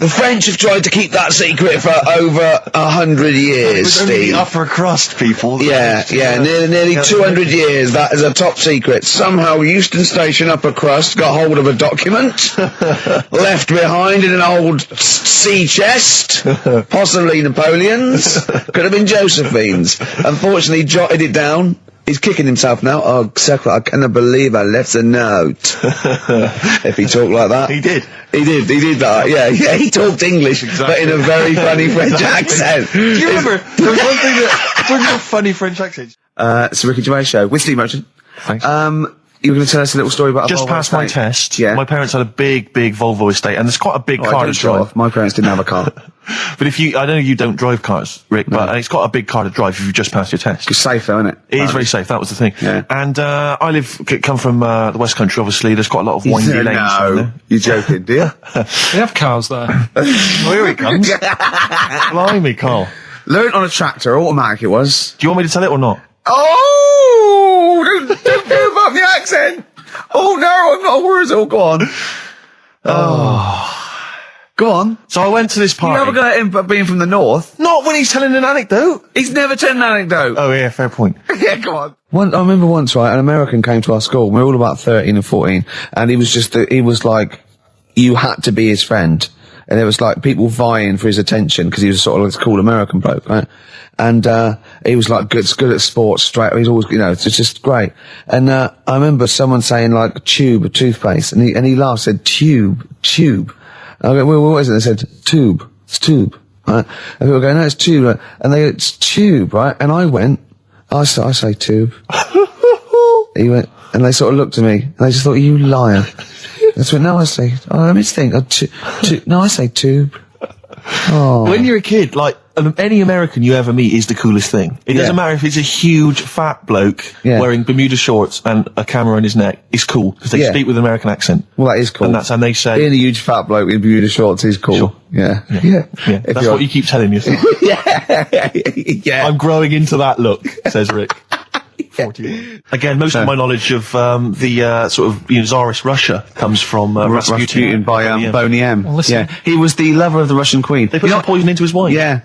The French have tried to keep that secret for over 100 years, It was Steve. only the upper crust people. Yeah, nearly 200 years, that is a top secret. Somehow Euston Station upper crust got hold of a document, left behind in an old sea chest, possibly Napoleon's, could have been Josephine's. Unfortunately, jotted it down. He's kicking himself now. Oh, Secret, I cannot believe I left a note. If he talked like that. He did. He did that, yeah, he talked English, but in a very funny French accent. Do you remember, there was one thing that, talking about funny French accents. It's a Ricky Gervais show with Steve Merchant. Thanks. You were going to tell us a little story about Just a Volvo passed my estate. test. Yeah. My parents had a big Volvo estate, and it's quite a big car to drive. My parents didn't have a car. But I know you don't drive cars, Rick, but it's quite a big car to drive if you just passed your test. It's safe though, isn't it? It is very safe, that was the thing. Yeah. And I come from the West Country, obviously. There's quite a lot of windy lanes. No, you're joking, do you? They have cars there. Oh, here it comes. Blimey, Carl. Learned on a tractor, automatic it was. Do you want me to tell it or not? Oh! Don't move up the accent! Oh no, I'm not worried. Oh, go on. Go on. So I went to this party. You never got him being from the north. Not when he's telling an anecdote. He's never told an anecdote. Oh yeah, fair point. Yeah, come on. I remember once, right, an American came to our school. We were all about 13 and 14, and he was like, you had to be his friend. And there was like people vying for his attention because he was sort of this cool American bloke, right? And, he was like good at sports, straight, he's always, it's just great. And, I remember someone saying like tube of toothpaste, and he laughed, said tube. I go, well, what is it? They said tube. It's tube. Right? And people go, no, it's tube. Right? And they go, it's tube, right? And I went, I say tube. He went, and they sort of looked at me, and they just thought, you liar. That's what, no, I say, let me think, no, I say tube. Oh. When you're a kid, like, any American you ever meet is the coolest thing. It doesn't matter if it's a huge, fat bloke wearing Bermuda shorts and a camera on his neck. It's cool, because they speak with an American accent. Well, that is cool. And they say... Being a huge fat bloke in Bermuda shorts is cool. Sure. Yeah. That's what you keep telling yourself. Yeah. I'm growing into that look, says Rick. 41. Again, most of my knowledge of the sort of Tsarist Russia comes from Rasputin by Boney M. Well, listen. Yeah, he was the lover of the Russian queen. They put some poison into his wine. Yeah.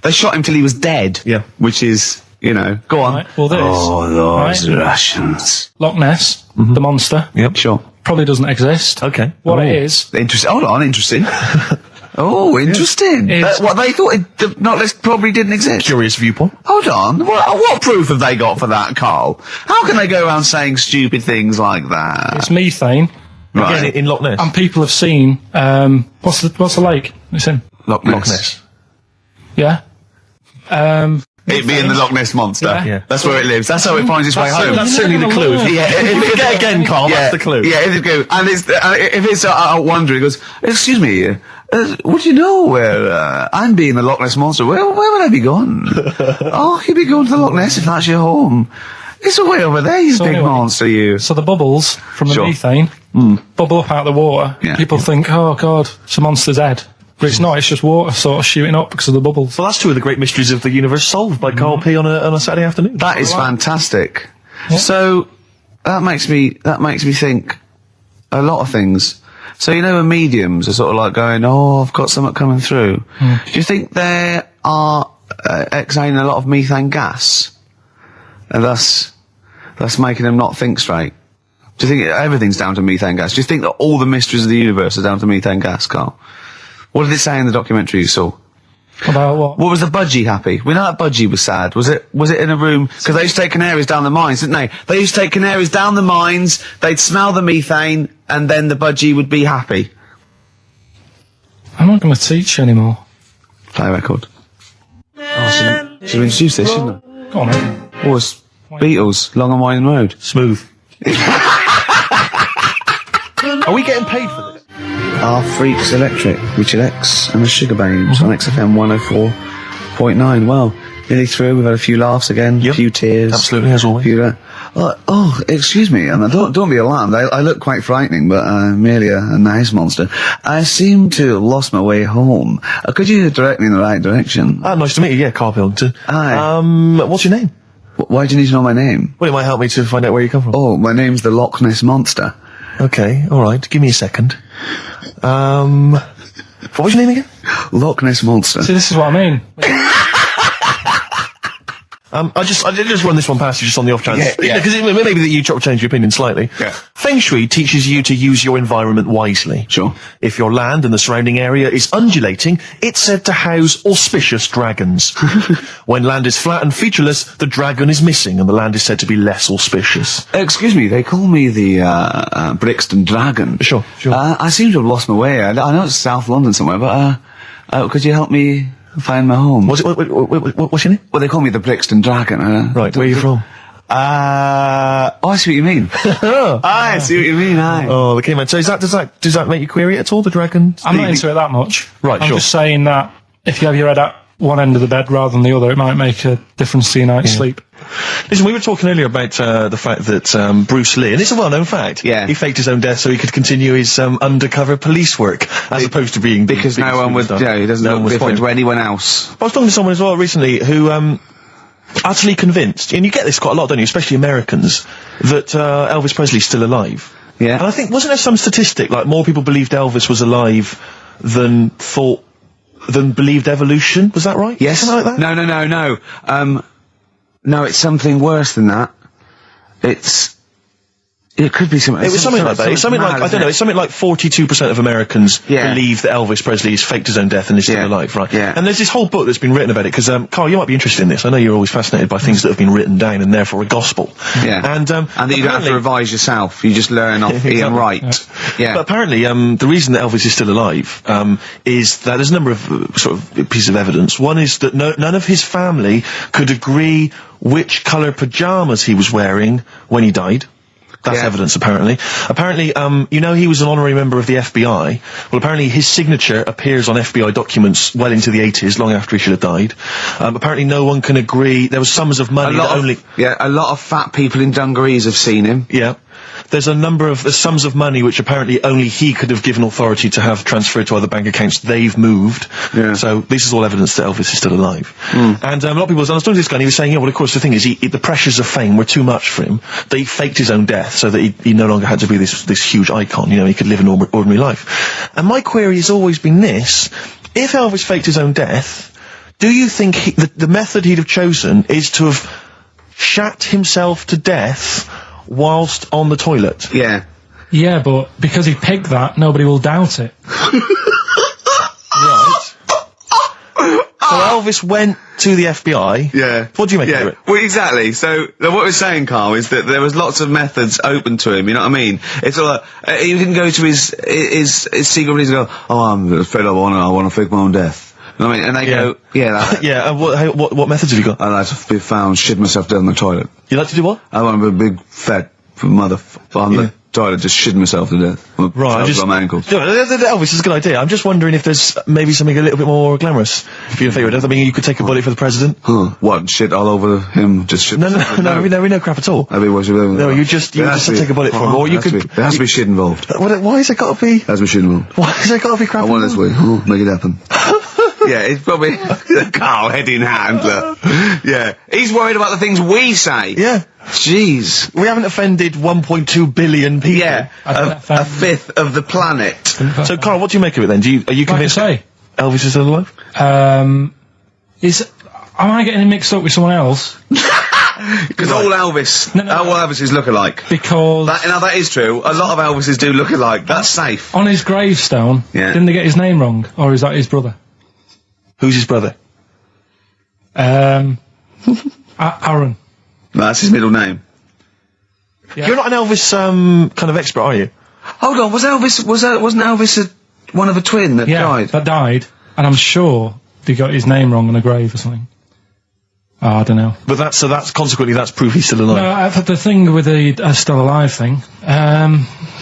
They shot him till he was dead. Yeah. Which is, go on. Right, well, there's those Russians. Loch Ness, the monster. Yep. Sure. Probably doesn't exist. Okay. What it is... Interesting. Hold on, interesting. Oh, interesting. What they thought it probably didn't exist. Curious viewpoint. Hold on. What proof have they got for that, Carl? How can they go around saying stupid things like that? It's methane. Right. Again, in Loch Ness. And people have seen, what's the lake it's in? Loch Ness. Yeah. It being the Loch Ness Monster. Yeah. That's where it lives. That's how it finds its way home. That's certainly the clue. Yeah, Get again, Carl. That's the clue. Yeah, it's the clue. And if it's out wandering, it goes, excuse me, would you know where I'm being the Loch Ness Monster? Where would I be going? Oh, you'd be going to the Loch Ness if that's your home. It's way over there, you big monster, you. So the bubbles from the methane bubble up out of the water. Yeah. People think, oh God, it's a monster's head. But it's not, it's just water sort of shooting up because of the bubbles. Well, that's two of the great mysteries of the universe solved by Karl P on a Saturday afternoon. That is fantastic. Yeah. So, that makes me think a lot of things. So, when mediums are sort of like going, oh, I've got something coming through. Do you think they are exhaling a lot of methane gas? And thus making them not think straight? Do you think everything's down to methane gas? Do you think that all the mysteries of the universe are down to methane gas, Carl? What did it say in the documentary you saw? About what? What was the budgie happy? We know that budgie was sad. Was it in a room? Because they used to take canaries down the mines, didn't they? They used to take canaries down the mines, they'd smell the methane, and then the budgie would be happy. I'm not going to teach you anymore. Play a record. Oh, should we introduce this, shouldn't I? Go on, then. Oh, it's Beatles, Long and Winding Road. Smooth. Are we getting paid for this? Our Freaks Electric, Richard X and the Sugar Babes on XFM 104.9. Well, nearly through. We've had a few laughs again, a few tears. Absolutely, as always. Excuse me, and don't be alarmed. I look quite frightening, but I'm merely a nice monster. I seem to have lost my way home. Could you direct me in the right direction? Nice to meet you. Yeah, Karl Pilkington. Hi. What's your name? Why do you need to know my name? Well, it might help me to find out where you come from. Oh, my name's the Loch Ness Monster. Okay, alright, give me a second. What was your name again? Loch Ness Monster. See, this is what I mean. I just run this one past you just on the off chance. Yeah. Because maybe that you change your opinion slightly. Yeah. Feng Shui teaches you to use your environment wisely. Sure. If your land and the surrounding area is undulating, it's said to house auspicious dragons. When land is flat and featureless, the dragon is missing and the land is said to be less auspicious. Excuse me, they call me the Brixton Dragon. Sure. I seem to have lost my way. I know it's South London somewhere, but could you help me find my home? What's your name? Well, they call me the Brixton Dragon. Right, where are you from? I see what you mean. I see what you mean, aye. Oh, okay, man. So does that make you query it at all, the dragon? I'm not into it that much. Right, I'm sure. just saying that if you have your head at one end of the bed rather than the other, it might make a difference to your night's sleep. Listen, we were talking earlier about the fact that Bruce Lee, and it's a well-known fact, he faked his own death so he could continue his undercover police work, as opposed to being... Because no one would... Yeah, he doesn't look different to anyone else. I was talking to someone as well recently who... utterly convinced, and you get this quite a lot, don't you, especially Americans, that Elvis Presley's still alive. Yeah. And I think, wasn't there some statistic, like more people believed Elvis was alive than believed evolution? Was that right? Yes. Something like that? No. No, it's something worse than that. It could be something... It was something like that. It's something like, I don't know, it's something like 42% of Americans believe that Elvis Presley has faked his own death and is still alive, right? Yeah. And there's this whole book that's been written about it, because, Carl, you might be interested in this. I know you're always fascinated by things that have been written down and therefore a gospel. Yeah. And that you don't have to revise yourself. You just learn off Ian Wright. Yeah. But apparently, the reason that Elvis is still alive, is that there's a number of sort of pieces of evidence. One is that none of his family could agree which colour pyjamas he was wearing when he died. That's evidence, apparently. Apparently, he was an honorary member of the FBI. Well, apparently his signature appears on FBI documents well into the 80s, long after he should have died. Apparently no one can agree. There was sums of money a lot of fat people in dungarees have seen him. Yeah. There's sums of money which apparently only he could have given authority to have transferred to other bank accounts. They've moved. Yeah. So this is all evidence that Elvis is still alive. And a lot of people, I was talking to this guy and he was saying, well, of course, the thing is, the pressures of fame were too much for him. That he faked his own death so that he no longer had to be this huge icon. He could live an ordinary life. And my query has always been this. If Elvis faked his own death, do you think the method he'd have chosen is to have shat himself to death whilst on the toilet? Yeah. Yeah, but because he picked that, nobody will doubt it. Right. So Elvis went to the FBI. Yeah. What do you make of it? Well, exactly. So what we're saying, Carl, is that there was lots of methods open to him. You know what I mean? It's all he didn't go to his secret police and go, I'm fed up. I want to fake my own death. You know what I mean? And they go, yeah. What methods have you got? I like to be found shit myself down the toilet. You like to do what? I want to be a big fat motherfucker on the toilet, just shitting myself to death. Right, on my ankles. Elvis is a good idea. I'm just wondering if there's maybe something a little bit more glamorous for your favourite death. I mean, you could take a bullet for the president. What? Shit all over him? Just shit? No, no crap at all. No, you just take a bullet for him, or you could. There has to be shit involved. Why has it got to be? There has to be shit involved. Why has it got to be crap? I want this way. Make it happen. Yeah, it's probably Carl, head in hand, look. Yeah. He's worried about the things we say. Yeah. Jeez. We haven't offended 1.2 billion people. Yeah. A fifth of the planet. So, Carl, what do you make of it then? Are you convinced Elvis is still alive? Am I getting him mixed up with someone else? Because all Elvis, all Elvises look alike. Because... that is true. A lot of Elvises do look alike. That's safe. On his gravestone, didn't they get his name wrong? Or is that his brother? Who's his brother? Aaron. No, that's his middle name. Yeah. You're not an Elvis kind of expert, are you? Hold on, wasn't Elvis one of a twin that died? That died, and I'm sure they got his name wrong on a grave or something. Oh, I don't know. But that's consequently that's proof he's still alive. No, I've had the thing with the still alive thing.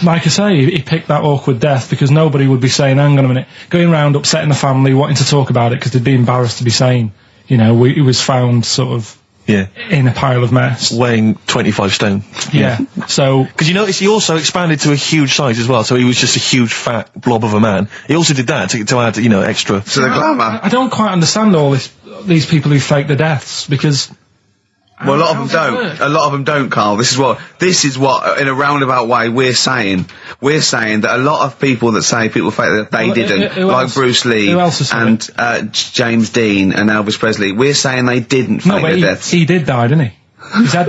Like I say, he picked that awkward death because nobody would be saying, hang on a minute, going around upsetting the family, wanting to talk about it because they'd be embarrassed to be saying, he was found sort of in a pile of mess. Weighing 25 stone. Yeah. So... Because you notice he also expanded to a huge size as well, so he was just a huge fat blob of a man. He also did that to add, extra... To the glamour. I don't quite understand all these people who fake their deaths, because Well, a lot of them don't. A lot of them don't, Carl. This is what, in a roundabout way, we're saying. We're saying that a lot of people that say people fake that they didn't, like Bruce Lee and James Dean and Elvis Presley. We're saying they didn't fake their deaths. He did die, didn't he?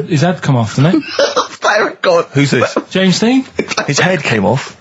His head come off, didn't it? God. Who's this? James Dean? His head came off.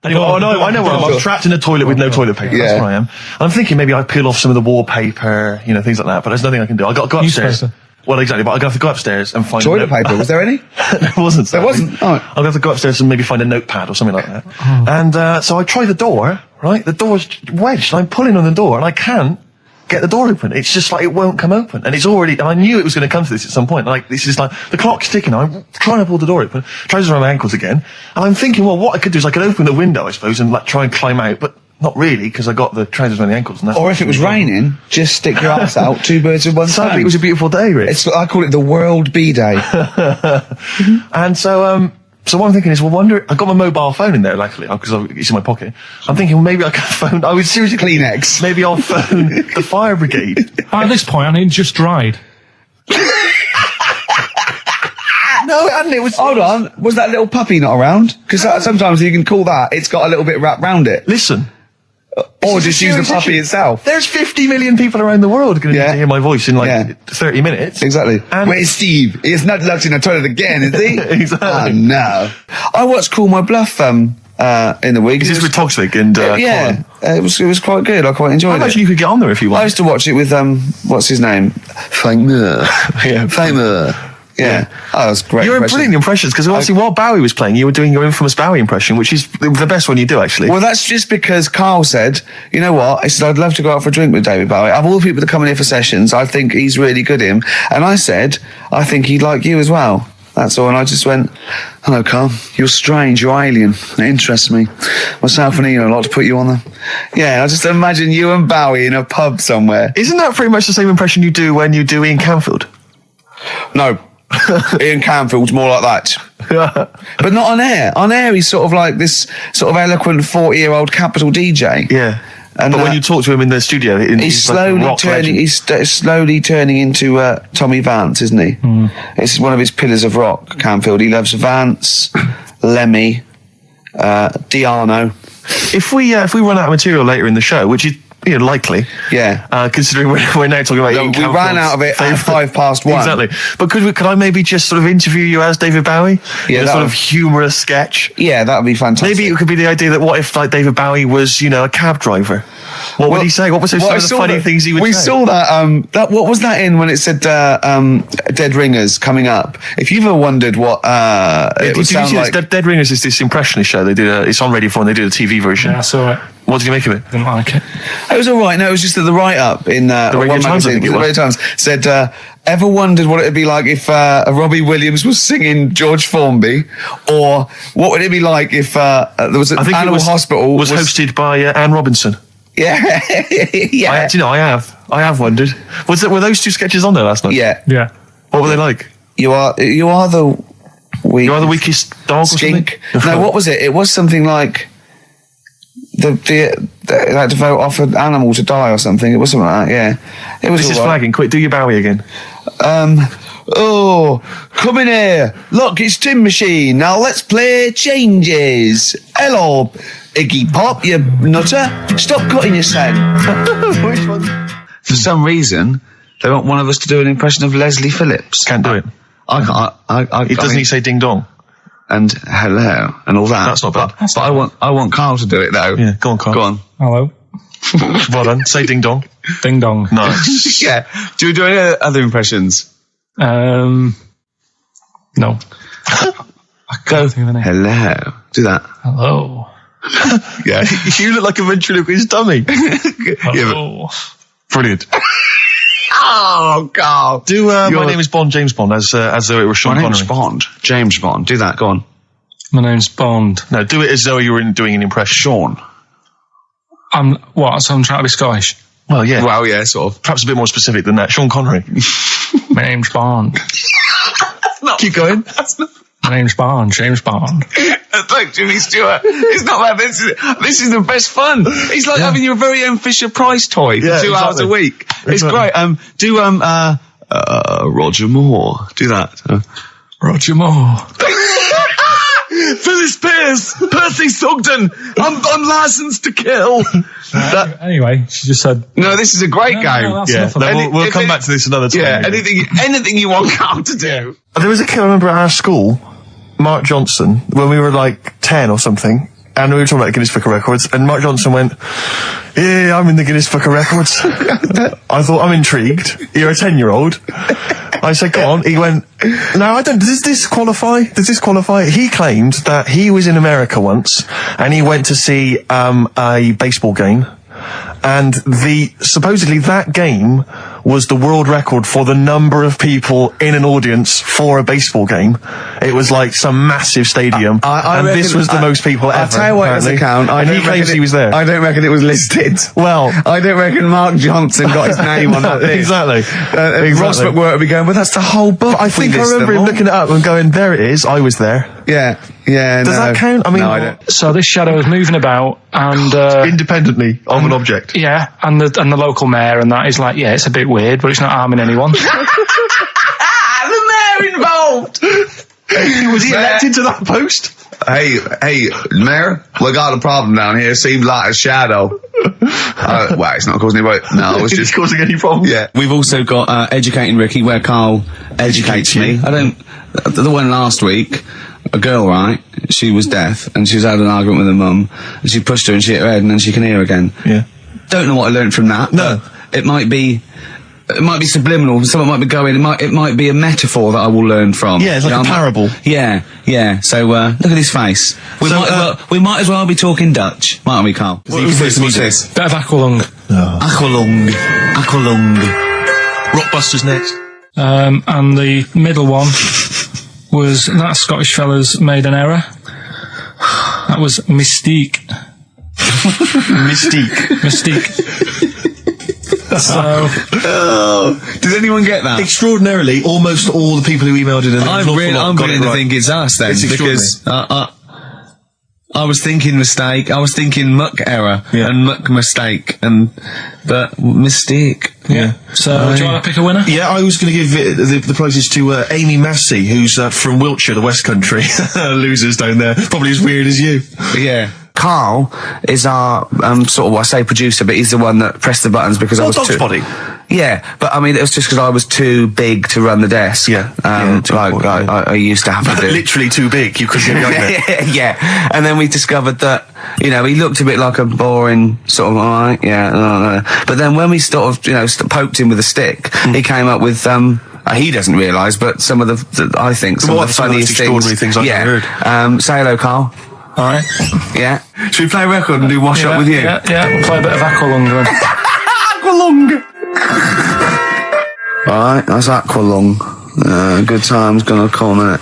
Anyway, I know where I'm trapped in a toilet with no toilet paper. Yeah. That's where I am. I'm thinking maybe I peel off some of the wallpaper, you know, things like that, but there's nothing I can do. I got to go upstairs. Well, exactly, but I'm going to have to go upstairs and find toilet paper. Was there any? There wasn't. There wasn't? Oh. I'm going to have to go upstairs and maybe find a notepad or something like that. And so I try the door, right? The door's wedged. I'm pulling on the door and I can't get the door open. It's just like it won't come open. And it's already, and I knew it was going to come to this at some point. Like, this is like, the clock's ticking. I'm trying to pull the door open, trousers around my ankles again. And I'm thinking, well, what I could do is I could open the window, I suppose, and like try and climb out, but not really, because I got the trousers around the ankles. And that's or if it was raining, just stick your ass out, two birds with one stone. Sadly, it was a beautiful day, Rich. I call it the World B-Day. And so what I'm thinking is, well, I got my mobile phone in there, luckily, because it's in my pocket. I'm thinking, well, maybe I can phone, I would seriously... Kleenex. Maybe I'll phone the fire brigade. At this point, I mean, it just dried. No, it hadn't. It was... Hold on. Was that little puppy not around? Because sometimes you can call that, it's got a little bit wrapped round it. Listen. Or just use the puppy itself. There's 50 million people around the world going to hear my voice in 30 minutes. Exactly. And where's Steve? He's not locked in a toilet again, is he? Exactly. Oh, no. I watched Call My Bluff in the week. Is this with Toxic and yeah, it was quite good. I quite enjoyed it. I imagine you could get on there if you want. I used to watch it with what's his name? Famer. Yeah. Famer. Yeah. Oh, that was great. You were brilliant impressions, because obviously while Bowie was playing, you were doing your infamous Bowie impression, which is the best one you do, actually. Well, that's just because Carl said, you know what? He said, I'd love to go out for a drink with David Bowie. Of all the people that come in here for sessions, I think he's really good at him. And I said, I think he'd like you as well. That's all. And I just went, hello, Carl. You're strange. You're alien. It interests me. Myself and Ian, I'd like to put you on the... Yeah, I just imagine you and Bowie in a pub somewhere. Isn't that pretty much the same impression you do when you do Ian Canfield? No. Ian Canfield's more like that. But not on air. On air, he's sort of like this sort of eloquent 40-year-old capital DJ. Yeah. And, but when you talk to him in the studio, he's slowly like turning. He's slowly turning into Tommy Vance, isn't he? It's one of his pillars of rock. Canfield. He loves Vance, Lemmy, Diano. If we run out of material later in the show, which is likely, considering we're now talking about Ian we ran out of it at 1:05. Exactly. But could I maybe just sort of interview you as David Bowie? Yeah, in a sort of humorous sketch. Yeah, that would be fantastic. Maybe it could be the idea that what if like David Bowie was a cab driver? What would he say? What was some of the funny things he would say? We saw that. What was that in when it said Dead Ringers coming up? If you've ever wondered what it would sound like. Dead Ringers is this impressionist show. They did it's on Radio 4 and they did a TV version. Yeah, I saw it. What did you make of it? Didn't like it. It was all right. No, it was just that the write-up in the Radio Times, I think it was. The Radio Times said, ever wondered what it would be like if Robbie Williams was singing George Formby, or what would it be like if there was an Animal Hospital was hosted by Anne Robinson? Yeah, yeah. I have wondered. Were those two sketches on there last night? Yeah, yeah. What were they like? You are the weakest dog. Skink. Or something? No, what was it? It was something like. They had to vote off an animal to die or something. It was something like that, yeah. It was. This is flagging. Quick, do your Bowie again. Oh, come in here. Look, it's Tin Machine. Now let's play Changes. Hello, Iggy Pop, you nutter. Stop cutting your sound. Which one? For some reason, they want one of us to do an impression of Leslie Phillips. Can't do it. Doesn't he say ding dong? And hello and all that. That's not bad. But I want Carl to do it though. Yeah, go on, Carl. Go on. Hello. Well done. Say ding dong. Ding dong. Nice. Yeah. Do we do any other impressions? No. I go. Hello. Do that. Hello. Yeah. You look like a ventriloquist dummy. Hello. Brilliant. Oh, God. My name is Bond, James Bond, as though it were Sean Connery. My name's Bond, James Bond. Do that, go on. My name's Bond. No, do it as though you were doing an impression. Sean. So I'm trying to be Scottish? Well, yeah. Well, yeah, sort of. Perhaps a bit more specific than that. Sean Connery. My name's Bond. Keep going. My James Bond. Like Jimmy Stewart. It's not like this is the best fun. It's like having your very own Fisher-Price toy for 2 hours a week. It's great. Roger Moore. Do that. Roger Moore. Phyllis Pierce, Percy Sugden. I'm licensed to kill. Anyway, she just said. No, this is a great game. We'll come back to this another time. Yeah, anything you want Carl to do. There was a kid I remember at our school, Mark Johnson, when we were like 10 or something, and we were talking about Guinness Book of Records, and Mark Johnson went, "Yeah, I'm in the Guinness Book of Records." I thought, I'm intrigued. You're a 10-year-old. I said, go on. He went, "No, I don't. Does this qualify? He claimed that he was in America once, and he went to see a baseball game, and supposedly that game was the world record for the number of people in an audience for a baseball game. It was like some massive stadium, and this was the most people ever. I'll tell you what doesn't count. And he claims he was there. I don't reckon it was listed. Well, I don't reckon Mark Johnson got his name on that list. Exactly. Ross McWhirter would be going, but that's the whole book. But I think I remember him looking it up and going, there it is, I was there. Yeah. Does that count? I mean, no, I don't. So this shadow is moving about and independently of an object. Yeah, and the local mayor and that is like, yeah, it's a bit weird, but it's not harming anyone. The mayor involved. Was he elected to that post? Hey, Mayor, we got a problem down here. Seems like a shadow. Well, it's not causing any. No, it's just causing any problems. Yeah. We've also got Educating Ricky, where Carl educates me. The one last week, a girl, right? She was deaf, and she was having an argument with her mum, and she pushed her, and she hit her head, and then she can hear again. Yeah. Don't know what I learned from that. No. It might be subliminal. Someone might be going. It might be a metaphor that I will learn from. Yeah, it's like a parable. Yeah. So look at his face. We might as well be talking Dutch, mightn't we, Carl? What's this? Bit of aqualung. Aqualung. Rockbusters next. And the middle one was that Scottish fella's made an error. That was Mystique. Mystique. So, did anyone get that? Extraordinarily, almost all the people who emailed in, I'm beginning to think it's us then, because I was thinking mistake, I was thinking muck error and muck mistake, but mistake. Yeah. So, do you want to pick a winner? Yeah, I was going to give the prizes to Amy Massey, who's from Wiltshire, the West Country. Losers down there, probably as weird as you. Yeah. Carl is our sort of, I say producer, but he's the one that pressed the buttons because I was too. Body. Yeah, but I mean, it was just because I was too big to run the desk. Yeah. I used to have to do. Literally too big. You couldn't get behind it. Yeah, and then we discovered that he looked a bit like a boring sort of alright. Yeah, but then when we sort of poked him with a stick, he came up with he doesn't realise, but some of the I think some of the funniest extraordinary things I've heard. Say hello, Carl. All right. Yeah. Should we play a record and do Wash Up with You? Yeah. We'll play a bit of Aqualung then. Aqualung. Right, that's Aqualung. Good time's gonna come, innit?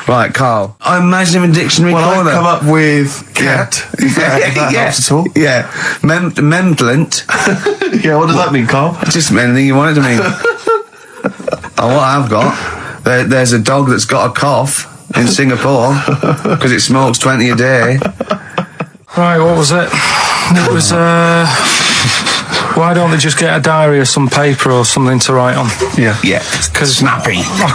Right, Carl. I imagine him in dictionary. Well, I've come up with cat. If that helps at all. Yeah. Memblent. Yeah, what does that mean, Carl? Just anything you want it to mean. What I've got, there's a dog that's got a cough in Singapore because it smokes 20 a day. Right, what was it? It was why don't they just get a diary or some paper or something to write on? Yeah, because snappy. I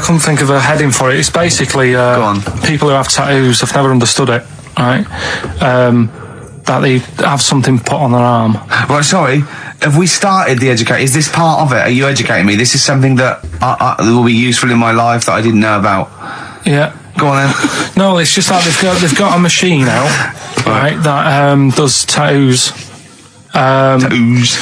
couldn't think of a heading for it. It's basically Go on. People who have tattoos. I've never understood it. Right, that they have something put on their arm. Right, sorry. Have we started the educate? Is this part of it? Are you educating me? This is something that will be useful in my life that I didn't know about. Yeah. Go on then. No, it's just that they've got a machine out, right, that does tattoos. Tattoos.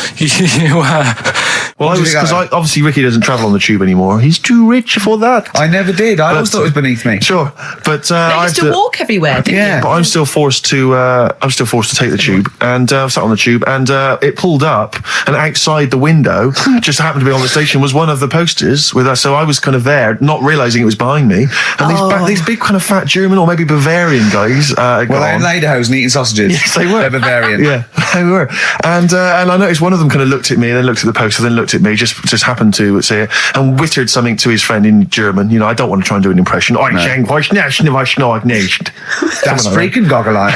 Well, because obviously Ricky doesn't travel on the tube anymore. He's too rich for that. I never did. I always thought it was beneath me. Sure, but I used to walk everywhere. Didn't you? But I'm still forced to. Take the tube, and I sat on the tube, and it pulled up, and outside the window, just happened to be on the station, was one of the posters with us. So I was kind of there, not realising it was behind me, and these big kind of fat German or maybe Bavarian guys. Well, they're in lederhosen eating sausages. Yes, they were. They're Bavarian. Yeah, they were. And I noticed one of them kind of looked at me, and then looked at the poster, then looked looked at me, just happened to say it, and wittered something to his friend in German. You know, I don't want to try and do an impression. That's freaking goggle-eye.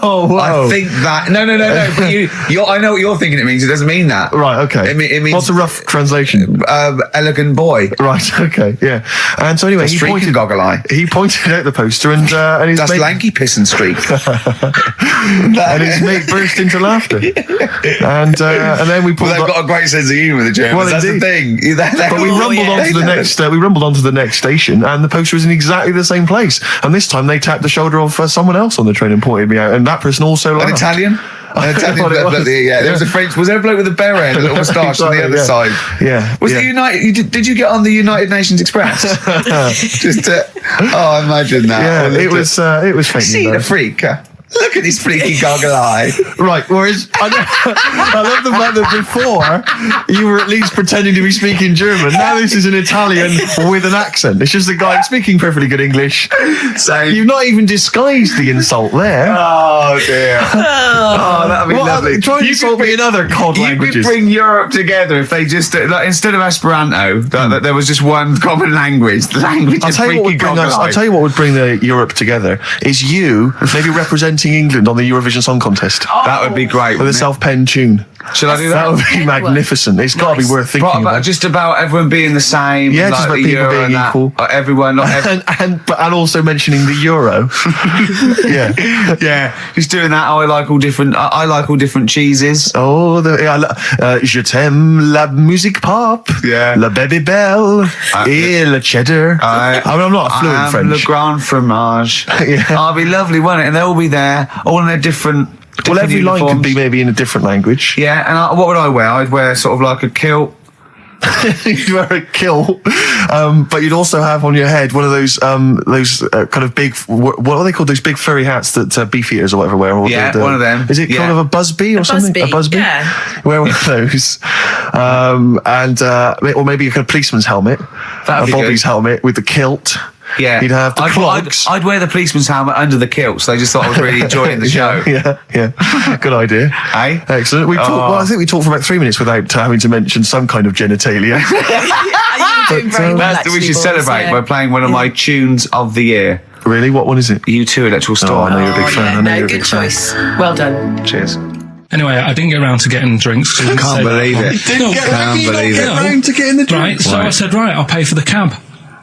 Oh, wow. I think that... No. But I know what you're thinking it means. It doesn't mean that. Right, okay. It means... What's a rough translation? Elegant boy. Right, okay, yeah. And so anyway, That's freaking goggle-eye. He pointed out the poster and his That's mate... lanky piss and streak. and his mate burst into laughter. And then we pulled Well, they've got a great sense of humour, the Germans. Well, that's the indeed. thing. But we rumbled onto the next station, and the poster was in exactly the same place. And this time they tapped the shoulder of someone else on the train and pointed me out, and that person also laughed. An Italian? An Italian What it was. there was a French. Was there a bloke with a beret and a little moustache on the other side? Yeah. Was it United? Did you get on the United Nations Express? Oh, imagine that. Yeah, it was fake. See the freak. Look at his freaky goggle eye. Right, whereas I love the fact that before you were at least pretending to be speaking German. Now this is an Italian with an accent. It's just a guy speaking perfectly good English. So you've not even disguised the insult there. Oh dear. Oh, that'd be lovely. Try and insult me in other cod languages. You could bring Europe together if they just instead of Esperanto, that there was just one common language. The language of freaky goggle eye. I'll tell you what would bring the Europe together is you maybe representing England on the Eurovision Song Contest. That would be great. With a self-penned tune. Should I do that? That would be magnificent. It's got to be worth thinking about. Just about everyone being the same. Yeah, just about people being equal. Everyone, and also mentioning the euro. Yeah. Just doing that. I like all different cheeses. Oh, je t'aime la musique pop. Yeah. La baby belle. Et le cheddar. I'm not a fluent French. Le grand fromage. Yeah. Oh, it'd be lovely, wouldn't it? And they'll all be there, all in their different. Well, every line uniforms. could be maybe in a different language. Yeah, and what would I wear? I'd wear sort of like a kilt. You'd wear a kilt, but you'd also have on your head one of those kind of big, what are they called? Those big furry hats that Beefeaters or whatever wear. Or one of them. Is it kind of a busby or something? A busby. Yeah. Wear one of those, or maybe a kind of policeman's helmet, That'd be Bobby's good. helmet with the kilt. Yeah, you'd have the clogs. I'd wear the policeman's helmet under the kilt, so they just thought I was really enjoying the show. Yeah. Good idea. Hey? Excellent. I think we talked for about 3 minutes without having to mention some kind of genitalia. We should celebrate by playing one of my tunes of the year. Really? What one is it? U2 Electrical Storm. Oh, I know you're a big fan. I know you're a good big fan. choice. Well done. Cheers. Anyway, I didn't get around to getting drinks. I can't believe it. Can't believe it. Around to getting the drink. Right, so I said, right, I'll pay for the cab.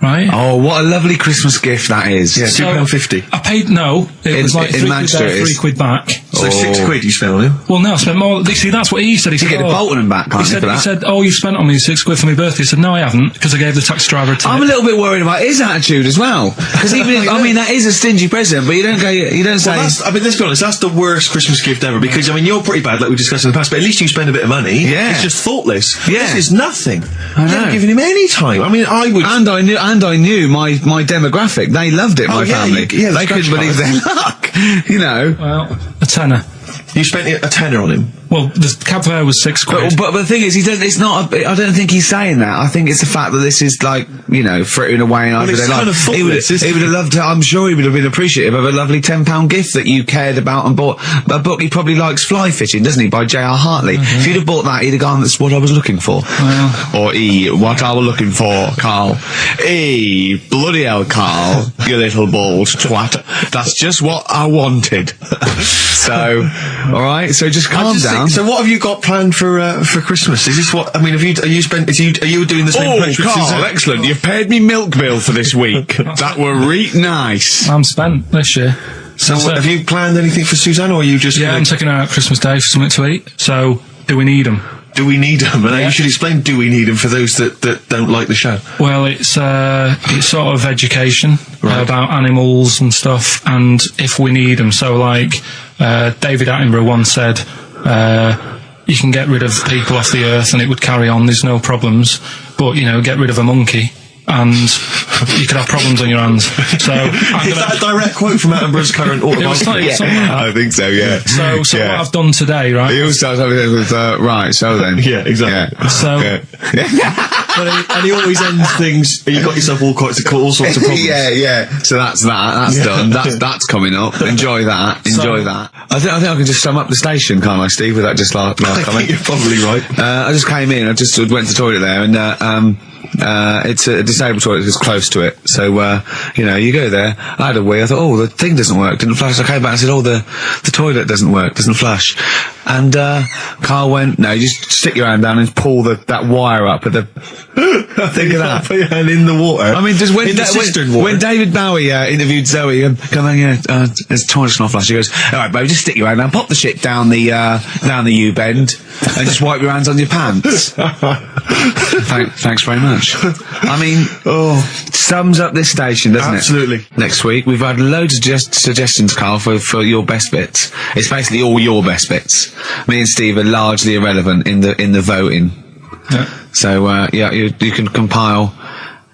Right. Oh, what a lovely Christmas gift that is. Yeah, £2.50. I paid, no, it was like in £3 Manchester there, it is. £3 back. So £6 you spent on him? Well, no, I spent more. See, that's what he said. He said, get the Bolton and back, can't you, for that? He said, oh, you spent on me £6 for my birthday. I said, no, I haven't, because I gave the taxi driver a tip. I'm a little bit worried about his attitude as well. Because that is a stingy present, but you don't say. Well, let's be honest, that's the worst Christmas gift ever, because, you're pretty bad, like we discussed in the past, but at least you spend a bit of money. Yeah. It's just thoughtless. Yeah. This is nothing. I know. You haven't given him any time. I would... And I knew my demographic. They loved it, my family. They couldn't believe their luck. Well, a tenner. You spent a tenner on him? Well, the cab fare was £6. But the thing is, I don't think he's saying that. I think it's the fact that this is like, frittering away in everyday life. He would have loved to, I'm sure he would have been appreciative of a lovely £10 gift that you cared about and bought. A book he probably likes Fly Fishing, doesn't he, by J.R. Hartley. Mm-hmm. If you'd have bought that, he'd have gone, that's what I was looking for. Or what I was looking for, Carl. Bloody hell, Carl, you little balls twat. That's just what I wanted. So, alright, so just calm down. So what have you got planned for Christmas? Is this what, are you doing the same approach with Carl, Suzanne? excellent. You've paid me milk bill for this week. That were nice. I'm spent this year. So have you planned anything for Suzanne, or are you just... Yeah, I'm taking her out Christmas Day for something to eat. So, do we need them? Do we need them? And you should explain, do we need them, for those that don't like the show? Well, it's sort of education about animals and stuff, and if we need them. So, like, David Attenborough once said, you can get rid of people off the earth and it would carry on, there's no problems, but, get rid of a monkey and you could have problems on your hands. So is that a direct quote from Attenborough's current autobiography? I think so, yeah. So what I've done today, right? He always starts with, right, so then. Yeah, exactly. So, and he always ends things, and you've got yourself all sorts of problems. Yeah. So that's done. That's coming up. Enjoy that. I think I can just sum up the station, can't I, Steve, with that just last comment? You're probably right. I just came in, I just went to the toilet there, and it's a disabled toilet that's close to it. So, you go there. I had a wee. I thought, oh, the thing doesn't work. Didn't flush. I came back and said, oh, the toilet doesn't work. Doesn't flush. And, Carl went, no, you just stick your hand down and pull that wire up at the... Think of that. Put your hand in the water. I mean, just water. When David Bowie interviewed Zoe, come on, there's toilet's not flush. He goes, all right, babe, just stick your hand down, pop the shit down the U-bend, and just wipe your hands on your pants. Thanks very much. I mean, sums up this station, doesn't it? Absolutely. Next week, we've had loads of suggestions, Carl, for your best bits. It's basically all your best bits. Me and Steve are largely irrelevant in the voting. Yeah. So, you can compile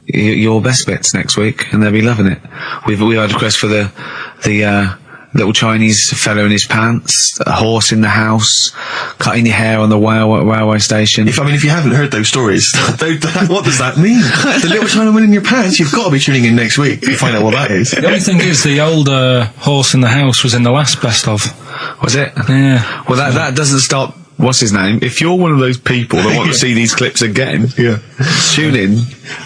your best bits next week, and they'll be loving it. We had a request for the little Chinese fellow in his pants, a horse in the house, cutting your hair on the railway station. If you haven't heard those stories, what does that mean? The little Chinaman in your pants, you've got to be tuning in next week to find out what that is. The only thing is, the old horse in the house was in the last best of. Was it? Yeah. Well, that doesn't stop. What's his name? If you're one of those people that want to see these clips again, tune in.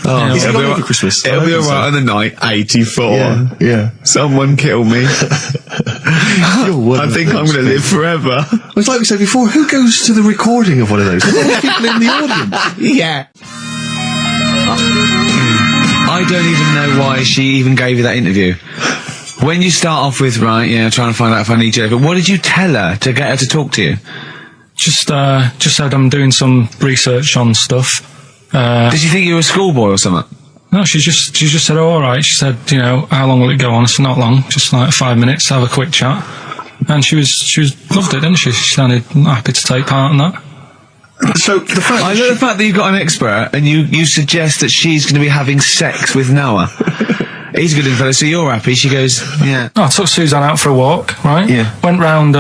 It'll be over Christmas. It'll be alright on the night. 84. Yeah. Someone kill me. I think I'm going to live forever. It's like we said before, who goes to the recording of one of those? There's people in the audience. Yeah. I don't even know why she even gave you that interview. When you start off with, trying to find out if I need you, but what did you tell her to get her to talk to you? Just said I'm doing some research on stuff. Did you think you were a schoolboy or something? No, she just said, oh, all right. She said, how long will it go on? I said, not long, just like 5 minutes, have a quick chat. And she loved it, didn't she? She sounded happy to take part in that. So the fact I love the fact that you've got an expert and you suggest that she's going to be having sex with Noah. He's a good info, so you're happy. She goes, yeah. I took Suzanne out for a walk, right? Yeah. Went round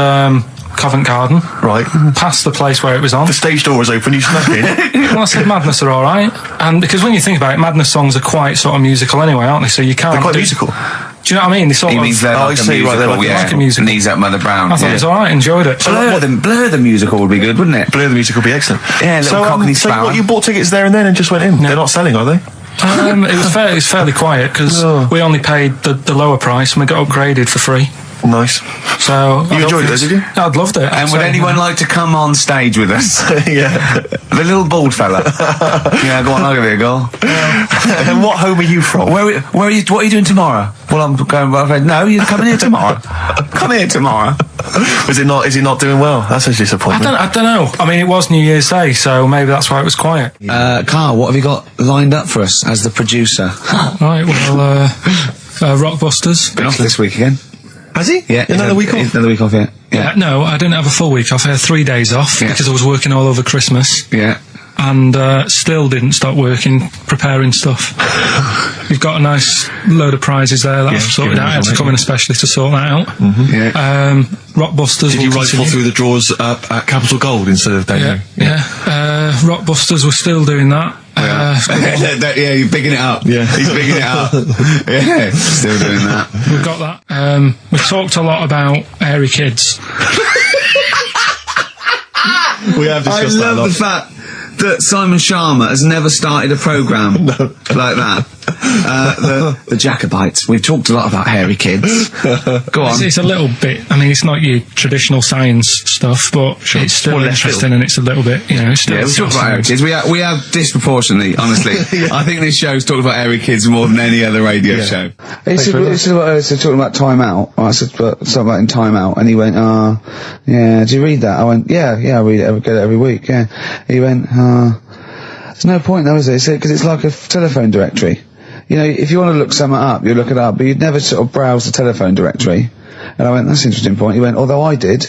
Covent Garden. Right. Past the place where it was on. The stage door was open, you snuck in. Well, I said Madness are alright. And because when you think about it, Madness songs are quite sort of musical anyway, aren't they? So you can't They're quite musical. Do you know what I mean? They sort He of... means they're like a musical, like a musical. Knees Up Mother Brown. I thought it was alright, enjoyed it. Blur the musical would be good, wouldn't it? Blur the musical would be excellent. Yeah, little Cockney Sparrow. So you bought tickets there and then and just went in? Yeah. They're not selling, are they? It was fairly quiet because we only paid the lower price and we got upgraded for free. Nice. So you enjoyed it, did you? I'd loved it. And would anyone like to come on stage with us? Yeah. The little bald fella. Yeah, go on, I'll give it a go. And what home are you from? Where are you? What are you doing tomorrow? Well, I'm going. No, you're coming here tomorrow. Come here tomorrow. Is it not doing well? That's a disappointment. I don't know. I mean, it was New Year's Day, so maybe that's why it was quiet. Carl, what have you got lined up for us as the producer? Right. Well, Rockbusters. Been off this week again. Has he? Yeah. Another week off? Another week off, yeah. No, I didn't have a full week off. I had 3 days off because I was working all over Christmas. Yeah. And still didn't stop working, preparing stuff. You've got a nice load of prizes there that I've sorted out. I had to come in especially to sort that out. Mm-hmm. Yeah. Rockbusters. Did you rifle through the drawers up at Capital Gold instead of down here? Yeah. Rockbusters, we're still doing that. Yeah, you're bigging it up. Yeah, he's bigging it up. Yeah, still doing that. We've got that. We talked a lot about hairy kids. We have discussed that a lot. I love the fact that Simon Sharma has never started a programme like that. The Jacobites. We've talked a lot about hairy kids. Go on. It's a little bit. I mean, it's not your traditional science stuff, but it's still interesting, and it's a little bit. It's still. Yeah, we talk about hairy kids. We have disproportionately, honestly. I think this show's talked about hairy kids more than any other radio show. He said talking about Time Out. I said something about in Time Out, and he went, yeah. Did you read that? I went, yeah. I read it. I get it every week. Yeah. He went, there's no point though, is there? Because it's like a telephone directory. If you want to look something up, you look it up, but you'd never sort of browse the telephone directory. And I went, that's an interesting point. He went, although I did.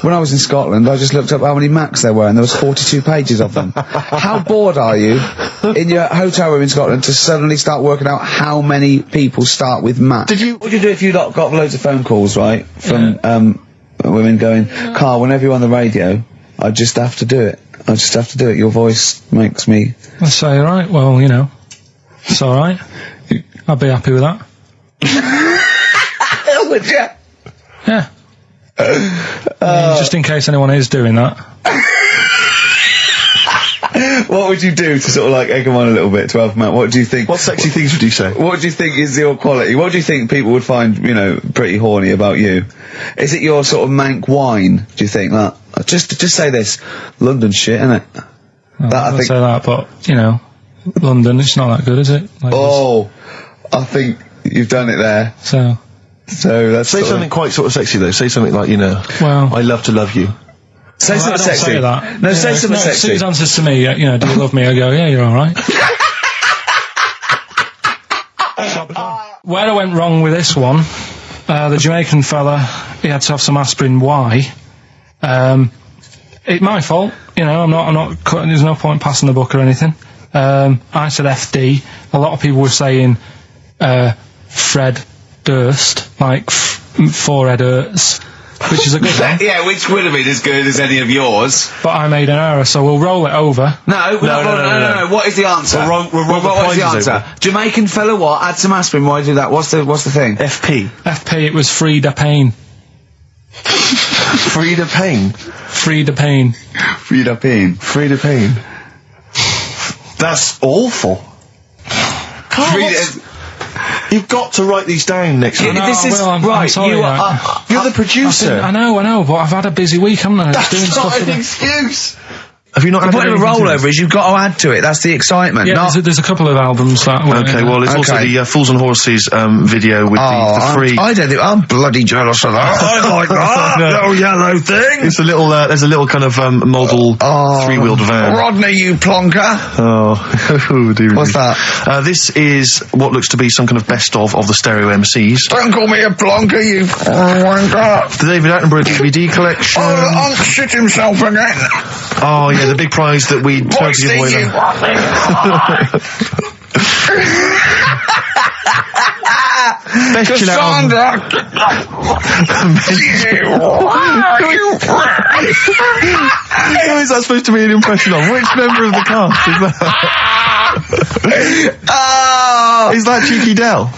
When I was in Scotland, I just looked up how many Macs there were, and there was 42 pages of them. How bored are you in your hotel room in Scotland to suddenly start working out how many people start with Mac? What would you do if you got loads of phone calls, right, from women going, Carl, whenever you're on the radio, I just have to do it. I just have to do it. Your voice makes me... I say, right, well, you know, it's alright. I'd be happy with that. Would you? Yeah. I mean, just in case anyone is doing that. What would you do to sort of like egg them on a little bit to help them out? What do you think? What sexy things would you say? What do you think is your quality? What do you think people would find, you know, pretty horny about you? Is it your sort of mank wine? Do you think that? Just say this, London shit, innit? I think say that, but you know, London, it's not that good, is it? Like I think you've done it there. So that's say something quite sort of sexy though. Say something like, you know, well, I love to love you. Say something sexy. Say that. No, say something sexy. Sue answers to me, you know, do you love me? I go, yeah, you're alright. Where I went wrong with this one, the Jamaican fella, he had to have some aspirin. Why? It's my fault, you know, I'm not there's no point passing the book or anything. I said FD. A lot of people were saying, Fred Durst, like, forehead hurts. Which is a good one. Yeah, which would have been as good as any of yours. But I made an error, so we'll roll it over. No. What is the answer? What is the answer? Over. Jamaican fella what? Add some aspirin, why do that? What's the thing? FP, it was Frida Payne. Frida Payne? Frida Payne. Frida Payne. Frida Payne. That's awful. You've got to write these down next week. This is right. Sorry, you're the producer. I know, but I've had a busy week, haven't I? That's not an excuse. Have you not had the point of a rollover is you've got to add to it. That's the excitement. Yeah, there's a couple of albums that were... Okay, well, there's also the Fools and Horses video with the three... I don't think... I'm bloody jealous of that. I like that little yellow thing. It's a little... there's a little kind of model three-wheeled van. Rodney, you plonker. Oh, dear. What's that? This is what looks to be some kind of best-of the stereo MCs. Don't call me a plonker, you wanker. The David Attenborough DVD collection. Oh, Unc shit himself again. Oh, yeah, the big prize that we tried to give away. Best chill out. Who is that supposed to be an impression of? Which member of the cast is that? Is that Cheeky Dell?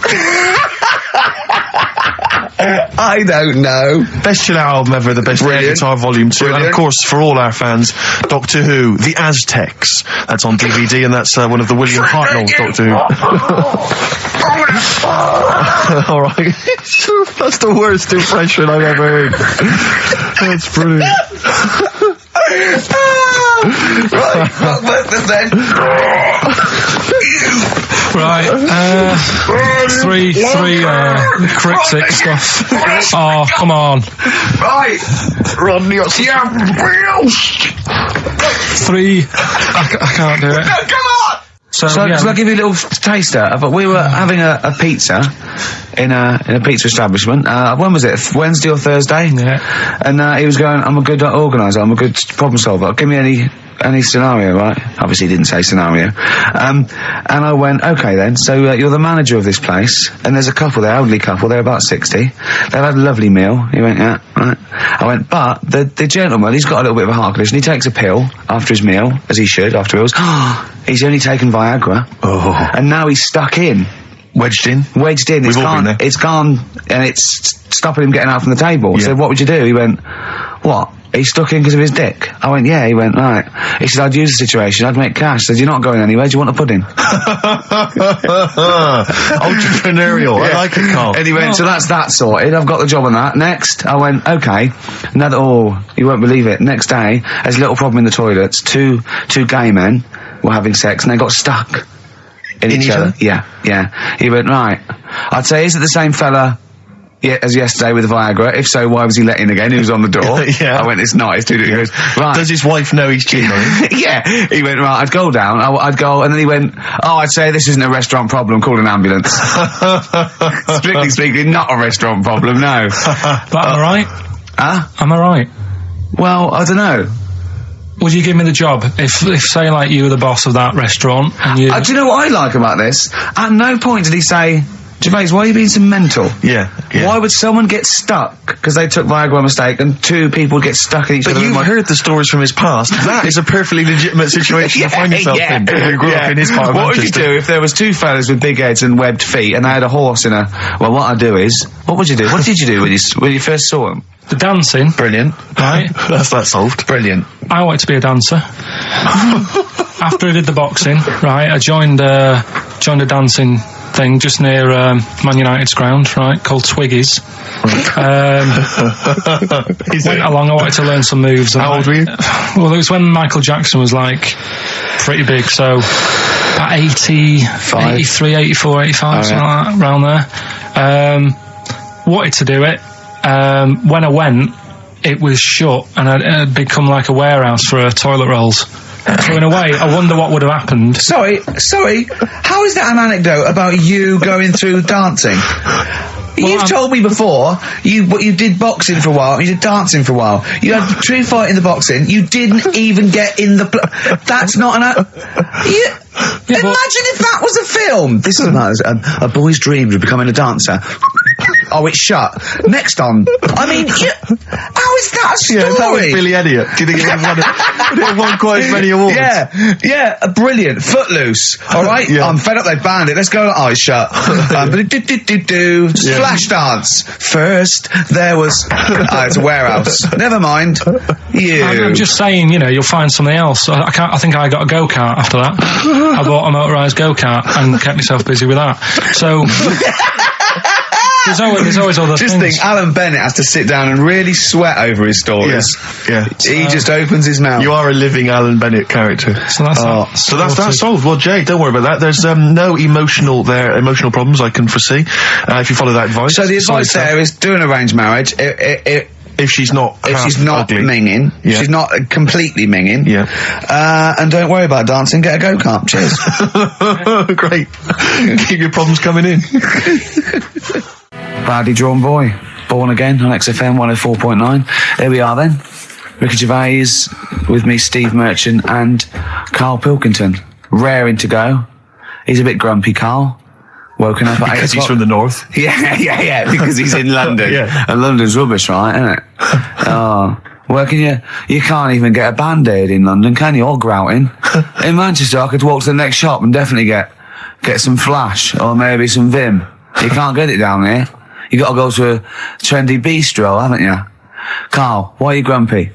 I don't know. Best chill out album ever, the best air guitar volume 2, and of course for all our fans, Doctor Who, The Aztecs. That's on DVD, and that's one of the William Hartnell Doctor Who. All right, that's the worst impression I've ever heard. That's brilliant. Right, three cryptic stuff. Oh, come on. Right, Rodney, three. I can't do it. Come on. So I'll give you a little taster. But we were having a pizza in a pizza establishment. When was it? Wednesday or Thursday? Yeah. And he was going, I'm a good organiser, I'm a good problem solver. Give me any scenario, right? Obviously he didn't say scenario. And I went, okay then, so you're the manager of this place, and there's a couple there, elderly couple, they're about 60. They've had a lovely meal. He went, yeah, right. I went, but the gentleman, he's got a little bit of a heart condition, he takes a pill after his meal, as he should, after meals. He's only taken Viagra. Oh. And now he's stuck in. Wedged in. It's gone, and it's stopping him getting out from the table. Yeah. So what would you do? He went, what? He's stuck in because of his dick. I went, yeah. He went, right. He said, I'd use the situation, I'd make cash. I said, you're not going anywhere, do you want a pudding? Entrepreneurial. Yeah. I like it, Carl. And he went, so that's that sorted, I've got the job on that. Next, I went, okay. You won't believe it. Next day, there's a little problem in the toilets. Two gay men were having sex and they got stuck in each other. Yeah. He went, right. I'd say, is it the same fella as yesterday with the Viagra? If so, why was he let in again? He was on the door. Yeah. I went, it's not. It's too different. He goes, right. Does his wife know he's cheating on him? Yeah. He went, right, I'd go down. I'd go, and then he went, I'd say this isn't a restaurant problem, call an ambulance. Strictly speaking, not a restaurant problem, no. But am I right? Huh? Am I right? Well, I don't know. Would you give me the job if say, like, you were the boss of that restaurant and you... Do you know what I like about this? At no point did he say, Gervais, why are you being so mental? Yeah. Why would someone get stuck because they took Viagra by mistake and two people get stuck in each other? But you've heard the stories from his past. That is a perfectly legitimate situation to find yourself in. You grew up in his part of What would you Manchester. do if there was two fellas with big heads and webbed feet and they had a horse in a... Well, what I'd do is... What would you do? What did you do when you first saw them? The dancing. Brilliant. Right. That's that solved. Brilliant. I wanted to be a dancer. After I did the boxing, right, I joined a dancing thing just near Man United's ground, right, called Twiggy's. Went along, I wanted to learn some moves. How old were you? Well, it was when Michael Jackson was, like, pretty big, so about 85, 83, 84, 85, something like that, around there. Wanted to do it. When I went, it was shut, and it had become like a warehouse for toilet rolls. So in a way, I wonder what would have happened. Sorry, how is that an anecdote about you going through dancing? You've told me before, you did boxing for a while, you did dancing for a while. You had true fight in the boxing, you didn't even get in the... That's not an... Imagine if that was a film! This is a boy's dreams of becoming a dancer. Oh, it's shut. Next on. I mean, how is that a story? Yeah, if that was Billy Elliot, do you think it would have won quite as many awards? Yeah, brilliant. Footloose. All right? Yeah. I'm fed up they banned it. Let's go. Oh, it's shut. Flash dance. First, there was... it's a warehouse. Never mind. I'm just saying, you'll find something else. I think I got a go-kart after that. I bought a motorised go-kart and kept myself busy with that. So... There's always other things. Just think, Alan Bennett has to sit down and really sweat over his stories. Yeah. He just opens his mouth. You are a living Alan Bennett character. So that's solved. Well, Jay, don't worry about that. There's no emotional problems I can foresee if you follow that advice. So the advice there is do an arranged marriage. If she's not ugly. minging, she's not completely minging. Yeah. And don't worry about dancing. Get a go-kart. Cheers. Great. Keep your problems coming in. Badly drawn boy. Born Again on XFM 104.9. There we are then. Ricky Gervais with me, Steve Merchant and Karl Pilkington. Raring to go. He's a bit grumpy, Karl. Woken up at 8 o'clock. Because he's from the north. Yeah, because he's in London. Yeah. And London's rubbish, right, isn't it? You can't even get a Band-Aid in London, can you? Or grouting. In Manchester, I could walk to the next shop and definitely get some Flash or maybe some Vim. You can't get it down here. You got to go to a trendy bistro, haven't you? Karl, why are you grumpy?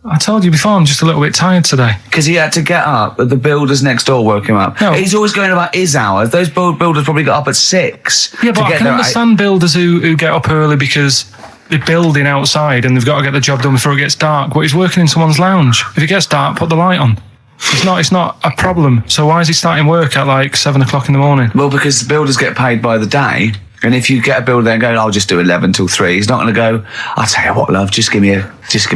I told you before, I'm just a little bit tired today. Because he had to get up, but the builders next door woke him up. No. He's always going about his hours. Those builders probably got up at 6. Yeah, but I can understand builders who get up early because they're building outside and they've got to get the job done before it gets dark. But he's working in someone's lounge. If it gets dark, put the light on. It's not a problem. So why is he starting work at like 7 o'clock in the morning? Well, because the builders get paid by the day. And if you get a builder there going, I'll just do 11 till 3, he's not going to go, I'll tell you what, love, just give me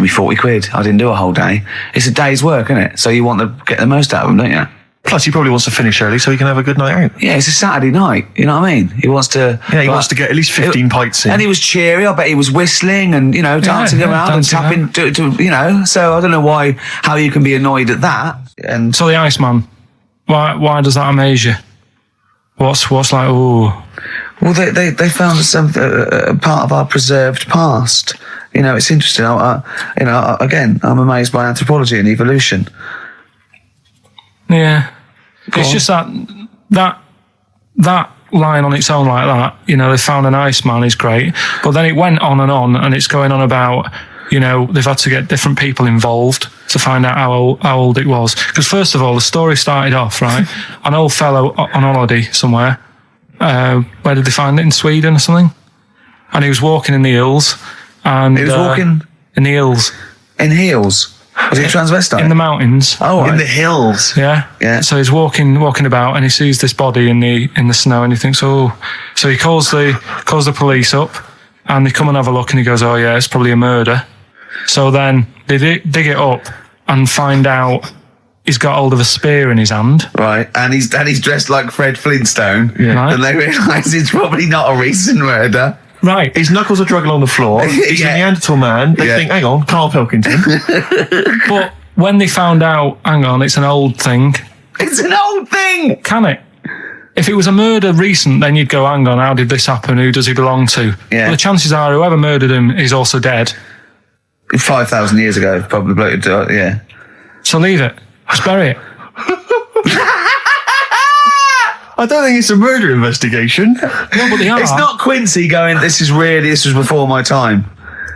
40 quid. I didn't do a whole day. It's a day's work, isn't it? So you want to get the most out of them, don't you? Plus, he probably wants to finish early so he can have a good night out. Yeah, it's a Saturday night. You know what I mean? He wants to... Yeah, he wants to get at least 15 pints in. And he was cheery. I bet he was whistling and, dancing around and tapping, So I don't know how you can be annoyed at that. And so the Iceman, why does that amaze you? What's like, ooh... Well, they found some part of our preserved past. It's interesting. Again, I'm amazed by anthropology and evolution. Yeah, it's just that line on its own like that. They found an Iceman is great, but then it went on, and it's going on about they've had to get different people involved to find out how old it was. Because first of all, the story started off right. An old fellow on holiday somewhere. Where did they find it? In Sweden or something? And he was walking in the hills. And he was walking in the hills. In heels? Was he transvestite? In the mountains. Oh, right. In the hills. Yeah. So he's walking about, and he sees this body in the snow, and he thinks, oh. So he calls the police up, and they come and have a look, and he goes, oh yeah, it's probably a murder. So then they dig it up and find out. He's got hold of a spear in his hand. Right. And he's dressed like Fred Flintstone. Yeah. Right. And they realise it's probably not a recent murder. Right. His knuckles are dragging on the floor. He's a Neanderthal man. They think, hang on, Karl Pilkington. But when they found out, hang on, it's an old thing. It's an old thing! Can it? If it was a murder recent, then you'd go, hang on, how did this happen? Who does he belong to? Yeah. But the chances are whoever murdered him is also dead. 5,000 years ago, probably. Yeah. So leave it. Just bury it. I don't think it's a murder investigation. No, but they are. It's not Quincy going, this was before my time.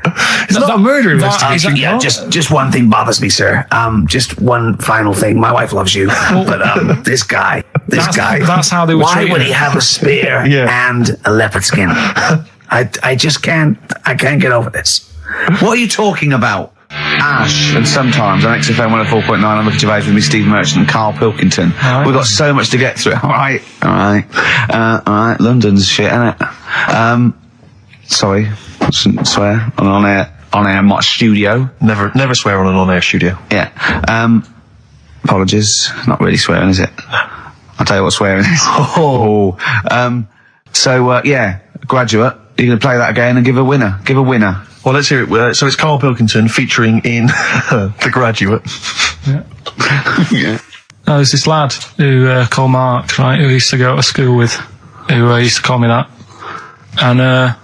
It's not a murder investigation. Yeah, just one thing bothers me, sir. Just one final thing. My wife loves you, but this guy. That's how they were Why treated. would he have a spear and a leopard skin? I just can't. I can't get over this. What are you talking about? Ash, and sometimes on XFM 104.9, I'm looking to with me, Steve Merchant and Karl Pilkington. Right. We've got so much to get through. All right. London's shit, innit? Sorry, shouldn't swear on air, my studio. Never swear on an on-air studio. Yeah. Apologies. Not really swearing, is it? I'll tell you what swearing is. Graduate. You're going to play that again and give a winner. Well, let's hear it. So it's Karl Pilkington featuring in The Graduate. Yeah. Oh, there's this lad who called Mark, right, who used to go to school with, who used to call me that. And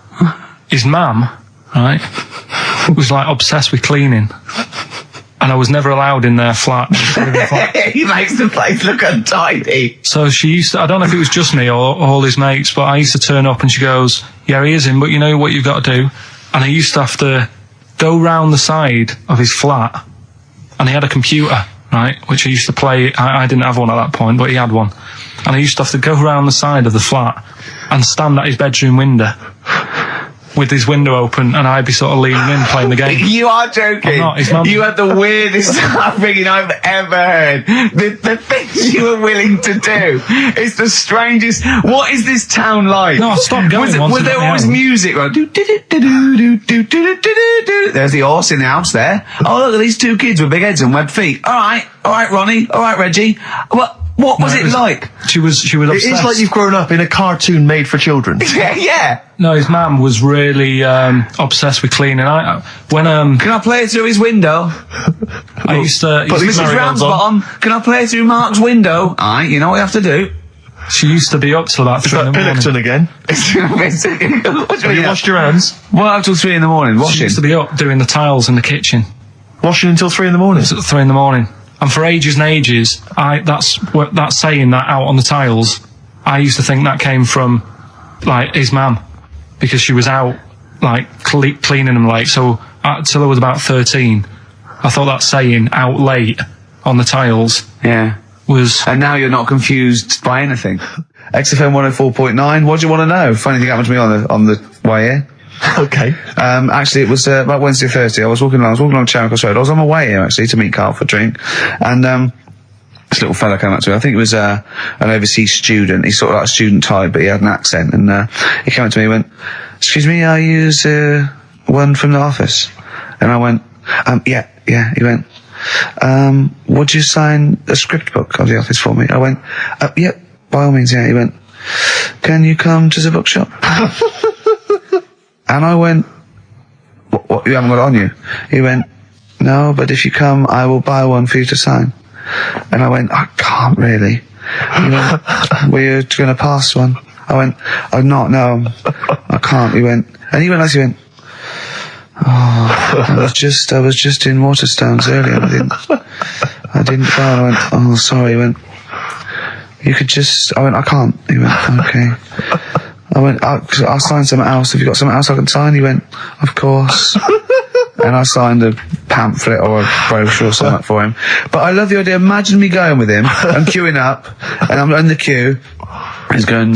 his mum, right, was like obsessed with cleaning. And I was never allowed in their flat. He makes the place look untidy. So she used to, I don't know if it was just me or all his mates, but I used to turn up and she goes, yeah, he is in, but you know what you've got to do? And I used to have to go round the side of his flat, and he had a computer, right, which I used to play. I didn't have one at that point, but he had one. And I used to have to go round the side of the flat and stand at his bedroom window with his window open, and I'd be sort of leaning in playing the game. You are joking. I'm not. His mum. You had the weirdest upbringing I've ever heard. The things you were willing to do. It's the strangest. What is this town like? No, I stopped going. Was there always music? Right? There's the horse in the house there. Oh, look at these two kids with big heads and webbed feet. All right, Ronnie. All right, Reggie. What was it like? She was obsessed. It's like you've grown up in a cartoon made for children. Yeah. No, his mum was really obsessed with cleaning. Can I play it through his window? I used to. But Mrs. Ramsbottom, can I play it through Mark's window? Aye, you know what you have to do. She used to be up till about 3 in the morning. Pilkington again. Have you washed your hands? What up till 3 in the morning? Washing. She used to be up doing the tiles in the kitchen. Washing until 3 in the morning? It was at 3 in the morning. And for ages and ages, that saying that out on the tiles, I used to think that came from, like, his mum. Because she was out, like, cleaning them late. So, till I was about 13, I thought that saying, out late, on the tiles, was... And now you're not confused by anything. XFM 104.9, what do you want to know? Funny thing happened to me on the way here. Okay. Actually, it was about Wednesday or Thursday. I was walking along Charing Cross Road. I was on my way here, actually, to meet Karl for a drink. And this little fella came up to me. I think it was an overseas student. He's sort of like a student type, but he had an accent. And he came up to me and went, excuse me, are you one from the office? And I went, yeah. He went, would you sign a script book of the office for me? I went, yeah, by all means, yeah. He went, can you come to the bookshop? And I went, what, you haven't got it on you? He went, no, but if you come, I will buy one for you to sign. And I went, I can't really. He went, were you going to pass one? I went, I'm not, no, I can't. He went, oh, I was just in Waterstones earlier. I didn't go. I went, oh, sorry. He went, you could just, I went, I can't. He went, okay. I went, I'll sign something else. Have you got something else I can sign? He went, of course. And I signed a pamphlet or a brochure or something for him. But I love the idea. Imagine me going with him. I'm queuing up, and I'm in the queue. He's going,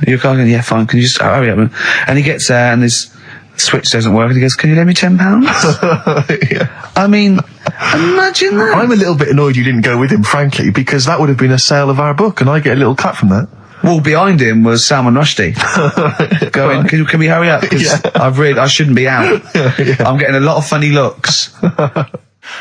you're going, yeah, fine. Can you just hurry up? And he gets there, and his switch doesn't work. And he goes, can you lend me £10? Yeah. I mean, imagine that. I'm a little bit annoyed you didn't go with him, frankly, because that would have been a sale of our book, and I get a little cut from that. Well, behind him was Salman Rushdie going, can we hurry up? Because I shouldn't be out. I'm getting a lot of funny looks.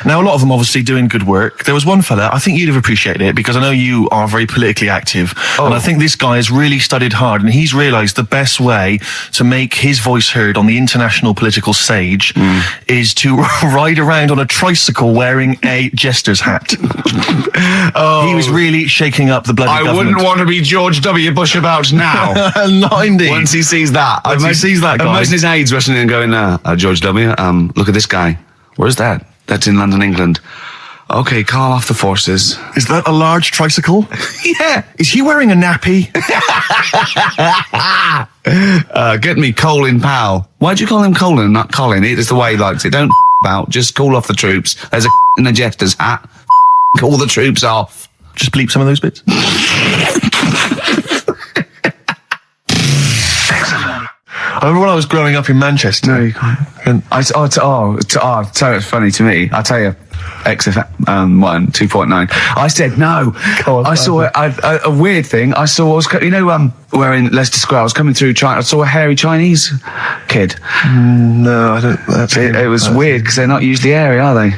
Now, a lot of them obviously doing good work. There was one fella, I think you'd have appreciated it, because I know you are very politically active. Oh. And I think this guy has really studied hard, and he's realised the best way to make his voice heard on the international political stage is to ride around on a tricycle wearing a jester's hat. Oh. He was really shaking up the bloody I government. wouldn't want to be George W. Bush about now. Not indeed. Once he sees that. Once he sees that guy. Imagine his aides rushing in and going, George W., look at this guy. Where's that? That's in London, England. Okay, call off the forces. Is that a large tricycle? Yeah. Is he wearing a nappy? Get me Colin Powell. Why'd you call him Colin, not Colin? It's the way he likes it. Don't about. Just call off the troops. There's a in a jester's hat. Call the troops off. Just bleep some of those bits. I remember when I was growing up in Manchester. No, you can't. And It's funny to me. I tell you, XFM 2.9. I said no. I saw a weird thing. I saw where in Leicester Square I was coming through. I saw a hairy Chinese kid. no, I don't. It was weird because they're not usually hairy, are they?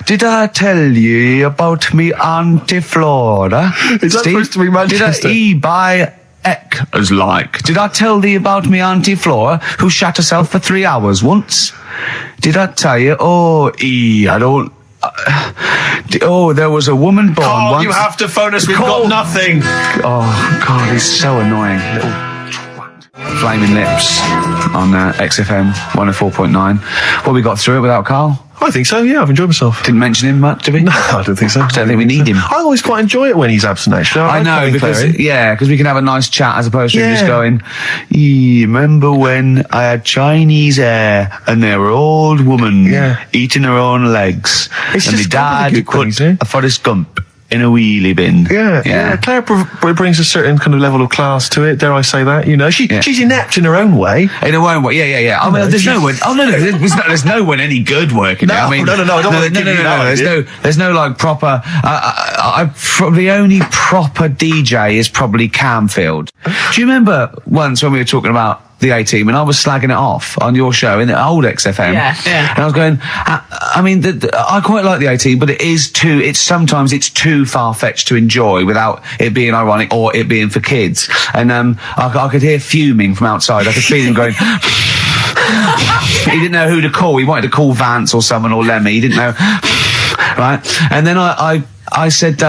Did I tell you about me Auntie Flora? Is that supposed to be Manchester? Did I tell thee about me Auntie Flora, who shat herself for 3 hours once? Did I tell you? I don't... there was a woman born Carl, once... you have to phone us. We've got nothing. Oh, God, he's so annoying. Little twat. Flaming Lips on XFM 104.9. Well, we got through it without Carl. I think so, yeah. I've enjoyed myself. Didn't mention him much, did we? No, I don't think so. I don't think we need him. I always quite enjoy it when he's absent, actually. I know, because we can have a nice chat as opposed to just going, remember when I had Chinese hair and they were old woman eating her own legs It's and my just dad gobbledygook put things, eh? a Forrest Gump in a wheelie bin. Yeah. Claire brings a certain kind of level of class to it, dare I say that, you know. She's inept in her own way. In her own way, yeah. I mean, there's no one. Oh no, there's no one any good working. No, I mean, no. I don't want to give you that. There's no like proper. The only proper DJ is probably Camfield. Do you remember once when we were talking about the A-Team and I was slagging it off on your show in the old XFM? Yeah. And I was going, I mean, I quite like the A-Team, but sometimes it's too far-fetched to enjoy without it being ironic or it being for kids. And I could hear fuming from outside. I could feel him going. He didn't know who to call. He wanted to call Vance or someone or Lemmy. He didn't know. Right? And then I said,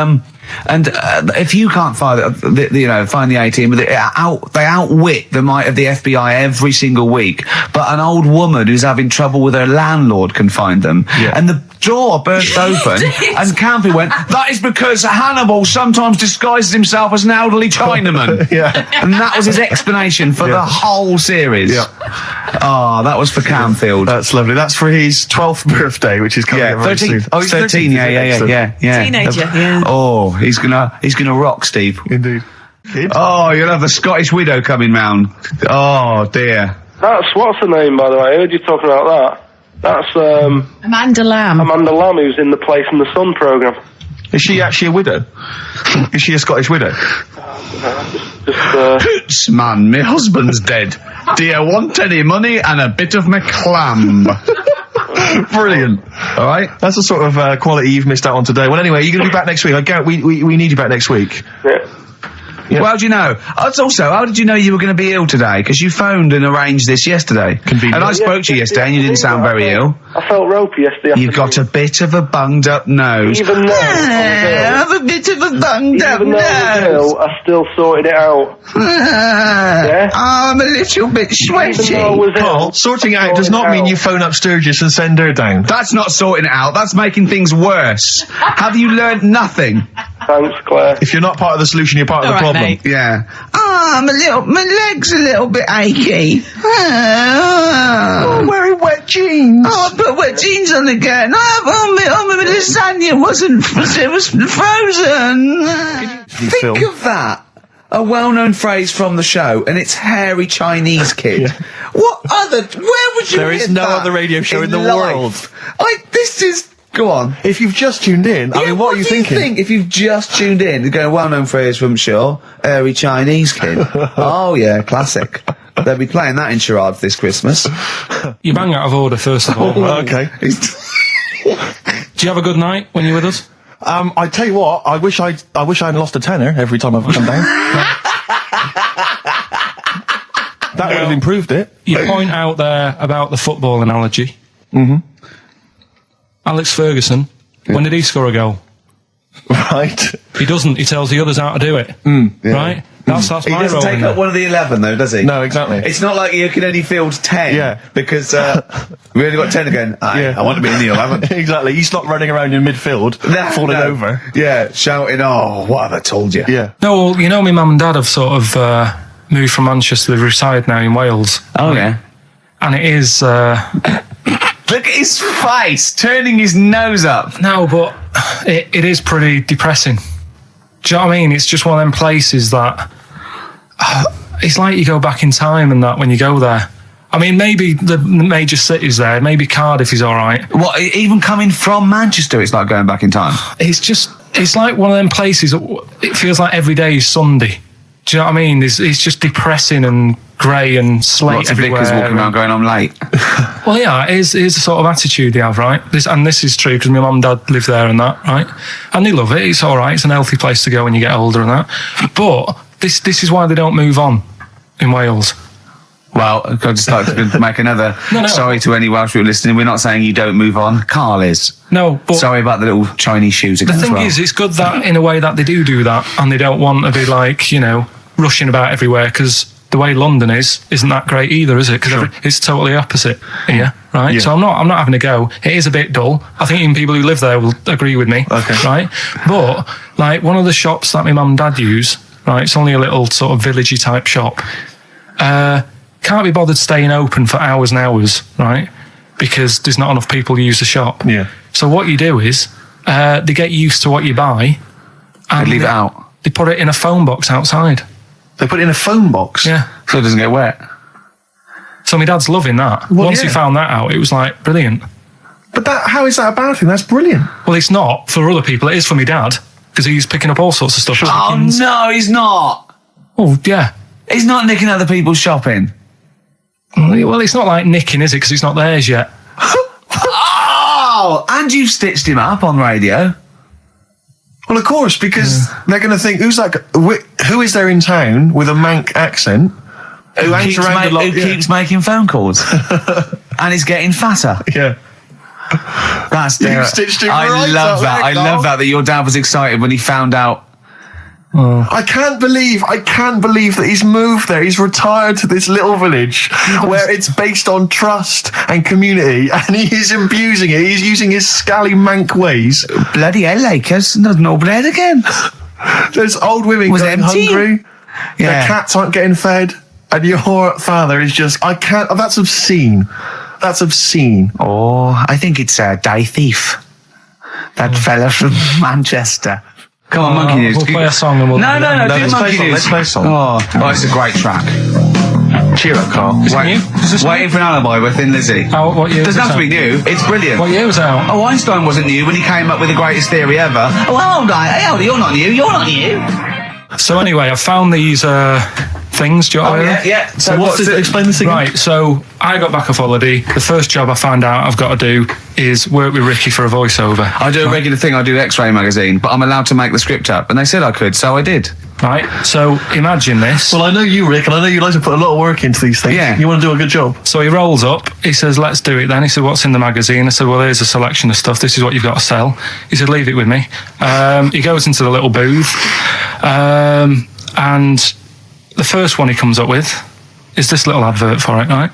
if you can't find the A-Team, they outwit the might of the FBI every single week. But an old woman who's having trouble with her landlord can find them. Yeah. And the door burst open, and Campy went, "That is because Hannibal sometimes disguises himself as an elderly Chinaman." And that was his explanation for the whole series. Oh, that was for Camfield. That's lovely. That's for his 12th birthday, which is coming up very 13. soon. Oh, he's 13. Yeah. Teenager, yeah. Oh, he's gonna rock, Steve. Indeed. Kid? Oh, you'll have the Scottish widow coming round. Oh dear. That's, what's her name, by the way? I heard you talking about that. That's Amanda Lamb. Amanda Lamb, who's in the Place in the Sun programme. Is she actually a widow? Is she a Scottish widow? Hoots, man, my husband's dead. Do you want any money and a bit of my clam? Brilliant. All right. That's the sort of quality you've missed out on today. Well, anyway, you're going to be back next week. We need you back next week. Yeah. Well, how do you know? Also, how did you know you were going to be ill today? Because you phoned and arranged this yesterday. Convenient. And I spoke to you yesterday and you didn't sound very ill. I felt ropey yesterday. You've got a bit of a bunged up nose. Even though I have a bit of a bunged up Even though I was nose. ill, I still sorted it out. Yeah? I'm a little bit sweaty. Even though I was Carl, ill, sorting it out does not mean you phone up Sturgis and send her down. That's not sorting it out. That's making things worse. Have you learnt nothing? Thanks, Claire. If you're not part of the solution, you're part of the All right, problem. mate. Yeah. My leg's a little bit achy. Oh, wearing wet jeans. I put wet jeans on again. My lasagna was frozen. Think of that. A well-known phrase from the show, and it's hairy Chinese kid. Where would you There is hear no that other radio show in the life? world. This is... Go on. If you've just tuned in, I mean, what are you do thinking? Think if you've just tuned in? You're going, well-known phrase from Shaw, hairy Chinese kid. Oh, yeah, classic. They'll be playing that in charades this Christmas. You bang out of order, first of all. Okay. Do you have a good night when you're with us? I tell you what, I wish I'd lost a tenner every time I've come down. That would have improved it. You point out there about the football analogy. Mm-hmm. Alex Ferguson, when did he score a goal? Right. He doesn't. He tells the others how to do it. Right? That's He my doesn't role take in up it. one of the 11, though, does he? No, exactly. It's not like you can only field 10. Yeah. Because we only got 10 again. I want to be in the 11. Exactly. He's not running around in midfield, falling over. Yeah, shouting, oh, what have I told you? Yeah. No, well, you know, my mum and dad have sort of moved from Manchester. They've retired now in Wales. Oh, yeah. And it is... Look at his face, turning his nose up. No, but it is pretty depressing. Do you know what I mean? It's just one of them places that... it's like you go back in time and that when you go there. I mean, maybe the major cities there, maybe Cardiff is all right. What, even coming from Manchester, it's like going back in time? It's like one of them places, it feels like every day is Sunday. Do you know what I mean? It's just depressing and grey and slate Lots of everywhere. vicars walking around going, I'm late. Well, yeah, it is the sort of attitude they have, right? This is true because my mum and dad live there and that, right? And they love it. It's all right. It's an healthy place to go when you get older and that. But this is why they don't move on in Wales. Well, I'd just like to make another sorry to any Welsh people listening. We're not saying you don't move on. Carl is. No, but... Sorry about the little Chinese shoes again. The thing is, it's good that in a way that they do that and they don't want to be like, you know, rushing about everywhere because the way London isn't that great either, is it? Because it's totally opposite here, right? Yeah. So I'm not having a go. It is a bit dull. I think even people who live there will agree with me, right? But like one of the shops that my mum and dad use, right? It's only a little sort of villagey type shop. Can't be bothered staying open for hours and hours, right? Because there's not enough people who use the shop. Yeah. So what you do is they get used to what you buy and They leave it out. They put it in a phone box outside. They put it in a phone box? Yeah. So it doesn't get wet. So my dad's loving that. Well, Once he found that out, it was like brilliant. But how is that a bad thing? That's brilliant. Well, it's not for other people. It is for my dad because he's picking up all sorts of stuff. Oh, no, he's not. Oh, yeah. He's not nicking other people's shopping. Well, it's not like nicking, is it? Because it's not theirs yet. Oh, and you've stitched him up on radio. Well, of course, because they're going to think, who is there in town with a Manc accent who keeps making phone calls and is getting fatter? Yeah. That's You stitched him I right love up that. there, I Carl. love that your dad was excited when he found out. I can't believe that he's moved there. He's retired to this little village where it's based on trust and community, and he is abusing it. He's using his scally Manc ways. Bloody hell, Lakers. There's no bread again. There's old women Was going empty. hungry. Yeah. Their cats aren't getting fed, and your father is just, I can't, that's obscene. That's obscene. Oh, I think it's Die Thief. That fella from Manchester. Come on, Monkey News. We'll play a song and we'll... No, do let's Monkey play a News. song, let's play a song. Oh, it's a great track. Cheer up, Carl. Is it new? Is this Waiting for an Alibi with Thin Lizzy. What year was Doesn't have to it be new. It's brilliant. What year was it out? Oh, Einstein wasn't new when he came up with the greatest theory ever. Oh, hold on. Hey, hold on. You're not new. You're not new. So anyway, I found these things. Do you know what I mean? Yeah. So what's this? Explain this again. Right, so I got back off holiday. The first job I found out I've got to do is work with Ricky for a voiceover. I do a regular thing. I do X-Ray magazine, but I'm allowed to make the script up. And they said I could, so I did. Right, so imagine this. Well, I know you, Rick, and I know you like to put a lot of work into these things. Yeah. You want to do a good job. So he rolls up, he says, let's do it then. He said, what's in the magazine? I said, well, here's a selection of stuff. This is what you've got to sell. He said, leave it with me. He goes into the little booth, and the first one he comes up with is this little advert for it, right?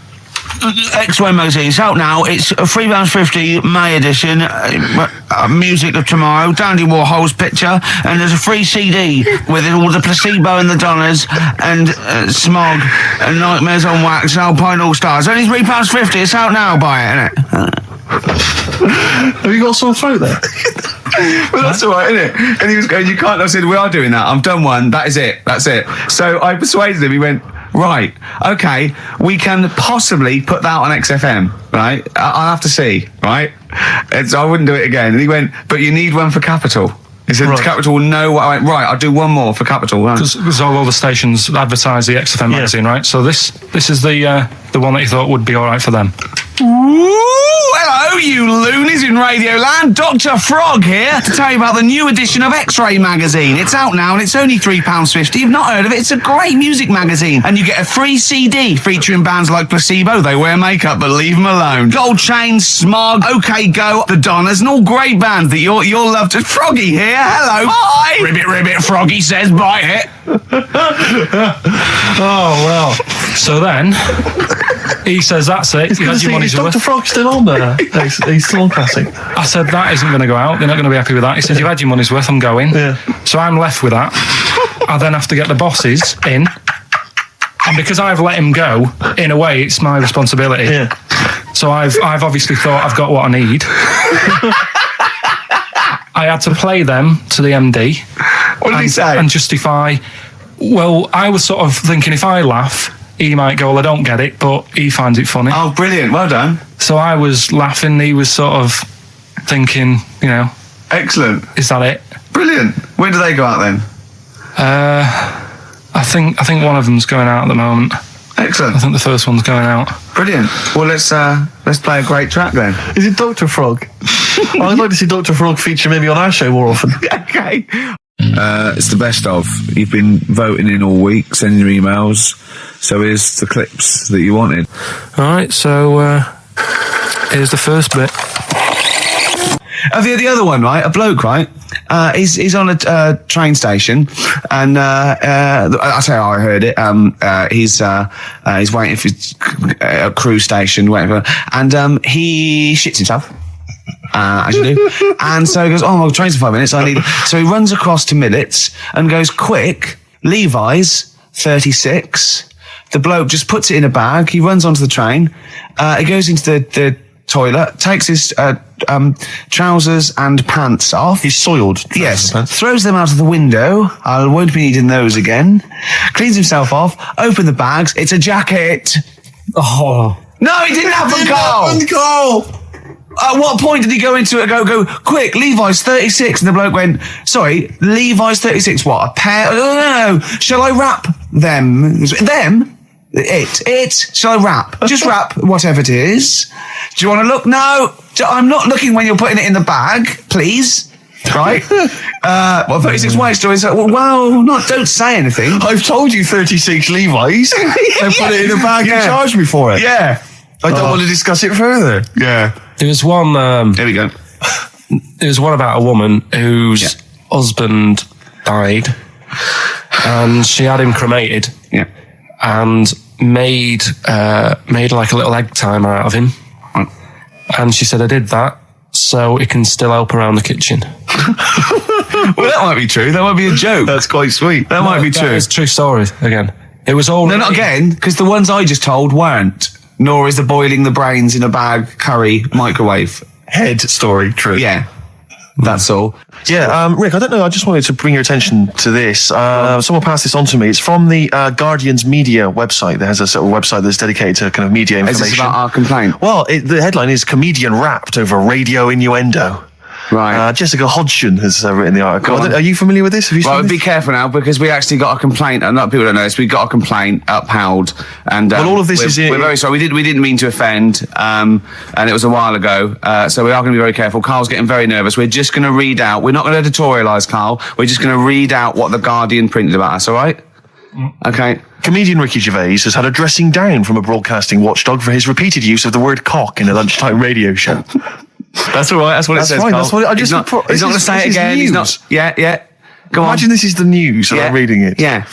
X-Ray magazine. It's out now. It's £3.50 May edition. Music of Tomorrow. Dandy Warhol's picture, and there's a free CD with all the Placebo and the Donners and Smog and Nightmares on Wax and Alpine All Stars. Only £3.50. It's out now. Buy it, innit? Have you got a sore throat there? Well, that's all right, isn't it? And he was going, you can't. I said, we are doing that. I've done one. That is it. That's it. So I persuaded him. He went, right, okay, we can possibly put that on XFM, right? I'll have to see, right? And so I wouldn't do it again. And he went, but you need one for Capital. He said, Right. Capital will know what I went, right, I'll do one more for Capital. Right. Because all the stations advertise the XFM magazine, right? So this is the one that you thought would be all right for them. Hello, you loonies in Radioland. Dr. Frog here to tell you about the new edition of X-Ray magazine. It's out now and it's only £3.50. You've not heard of it? It's a great music magazine. And you get a free CD featuring bands like Placebo, They Wear Makeup, but leave them alone, Gold Chain, Smog, OK Go, The Donners, and all great bands that you'll love to... Froggy here, hello. Bye. Ribbit, Froggy says bye it. Oh, well. So then, he says, that's it. You had your money's worth. Dr. Frog's still on there. He's still on Classic. I said, that isn't going to go out. They're not going to be happy with that. He said, you've had your money's worth. I'm going. Yeah. So I'm left with that. I then have to get the bosses in. And because I've let him go, in a way, it's my responsibility. Yeah. So I've obviously thought I've got what I need. I had to play them to the MD. What did he say? And justify... Well, I was sort of thinking if I laugh, he might go, well, I don't get it, but he finds it funny. Oh, brilliant. Well done. So I was laughing, he was sort of thinking, you know... Excellent. Is that it? Brilliant. When do they go out then? I think one of them's going out at the moment. Excellent. I think the first one's going out. Brilliant. Well, let's play a great track then. Is it Dr. Frog? I'd like to see Dr. Frog feature maybe on our show more often. Okay. It's the best of. You've been voting in all week, sending your emails. So here's the clips that you wanted. All right, so here's the first bit. The other one, right? A bloke, right? He's on a train station, and that's how I heard it. He's waiting for a cruise station, waiting for, and he shits himself. As you do. And so he goes, oh, my train's in 5 minutes. So he runs across to Millets and goes, quick, Levi's 36. The bloke just puts it in a bag. He runs onto the train. He goes into the toilet, takes his trousers and pants off. He's soiled. Yes. Throws them out of the window. I won't be needing those again. Cleans himself off. Open the bags. It's a jacket. Oh. No, he didn't have a goal. At what point did he go into it and go, quick, Levi's 36? And the bloke went, sorry, Levi's 36, what, a pair? No. Shall I wrap them? Them? It. Shall I wrap? Just wrap whatever it is. Do you want to look? No, I'm not looking when you're putting it in the bag, please. Right? 36 white stories. Well, don't say anything. I've told you 36 Levi's. I put it in a bag and charged me for it. Yeah. I don't want to discuss it further. Yeah. There was one... Here we go. There was one about a woman whose husband died, and she had him cremated. Yeah. And made like a little egg timer out of him. Right. And she said, I did that so it can still help around the kitchen. Well, that might be true. That might be a joke. That's quite sweet. That might be true. It's a true story, again. It was all... No, not again, because the ones I just told weren't. Nor is the boiling the brains in a bag curry microwave Head story true. Yeah. That's all. Yeah, Rick, I don't know, I just wanted to bring your attention to this. Someone passed this on to me. It's from the Guardian's media website. There has a sort of website that's dedicated to kind of media information. Is this about our complaint? Well, the headline is Comedian Rapped Over Radio Innuendo. Right. Jessica Hodgson has written the article. Are you familiar with this? Have you seen this? Be careful now, because we actually got a complaint. Not people don't know this. We got a complaint upheld, and well, all of this is. We're very sorry. We didn't mean to offend, and it was a while ago. So we are going to be very careful. Carl's getting very nervous. We're just going to read out. We're not going to editorialise, Carl. We're just going to read out what the Guardian printed about us. All right? Okay. Comedian Ricky Gervais has had a dressing down from a broadcasting watchdog for his repeated use of the word cock in a lunchtime radio show. That's all right. That's what it says. Fine. Carl. That's what he's not going to say it again. He's not. Yeah. Go on. Imagine this is the news and I'm reading it. Yeah.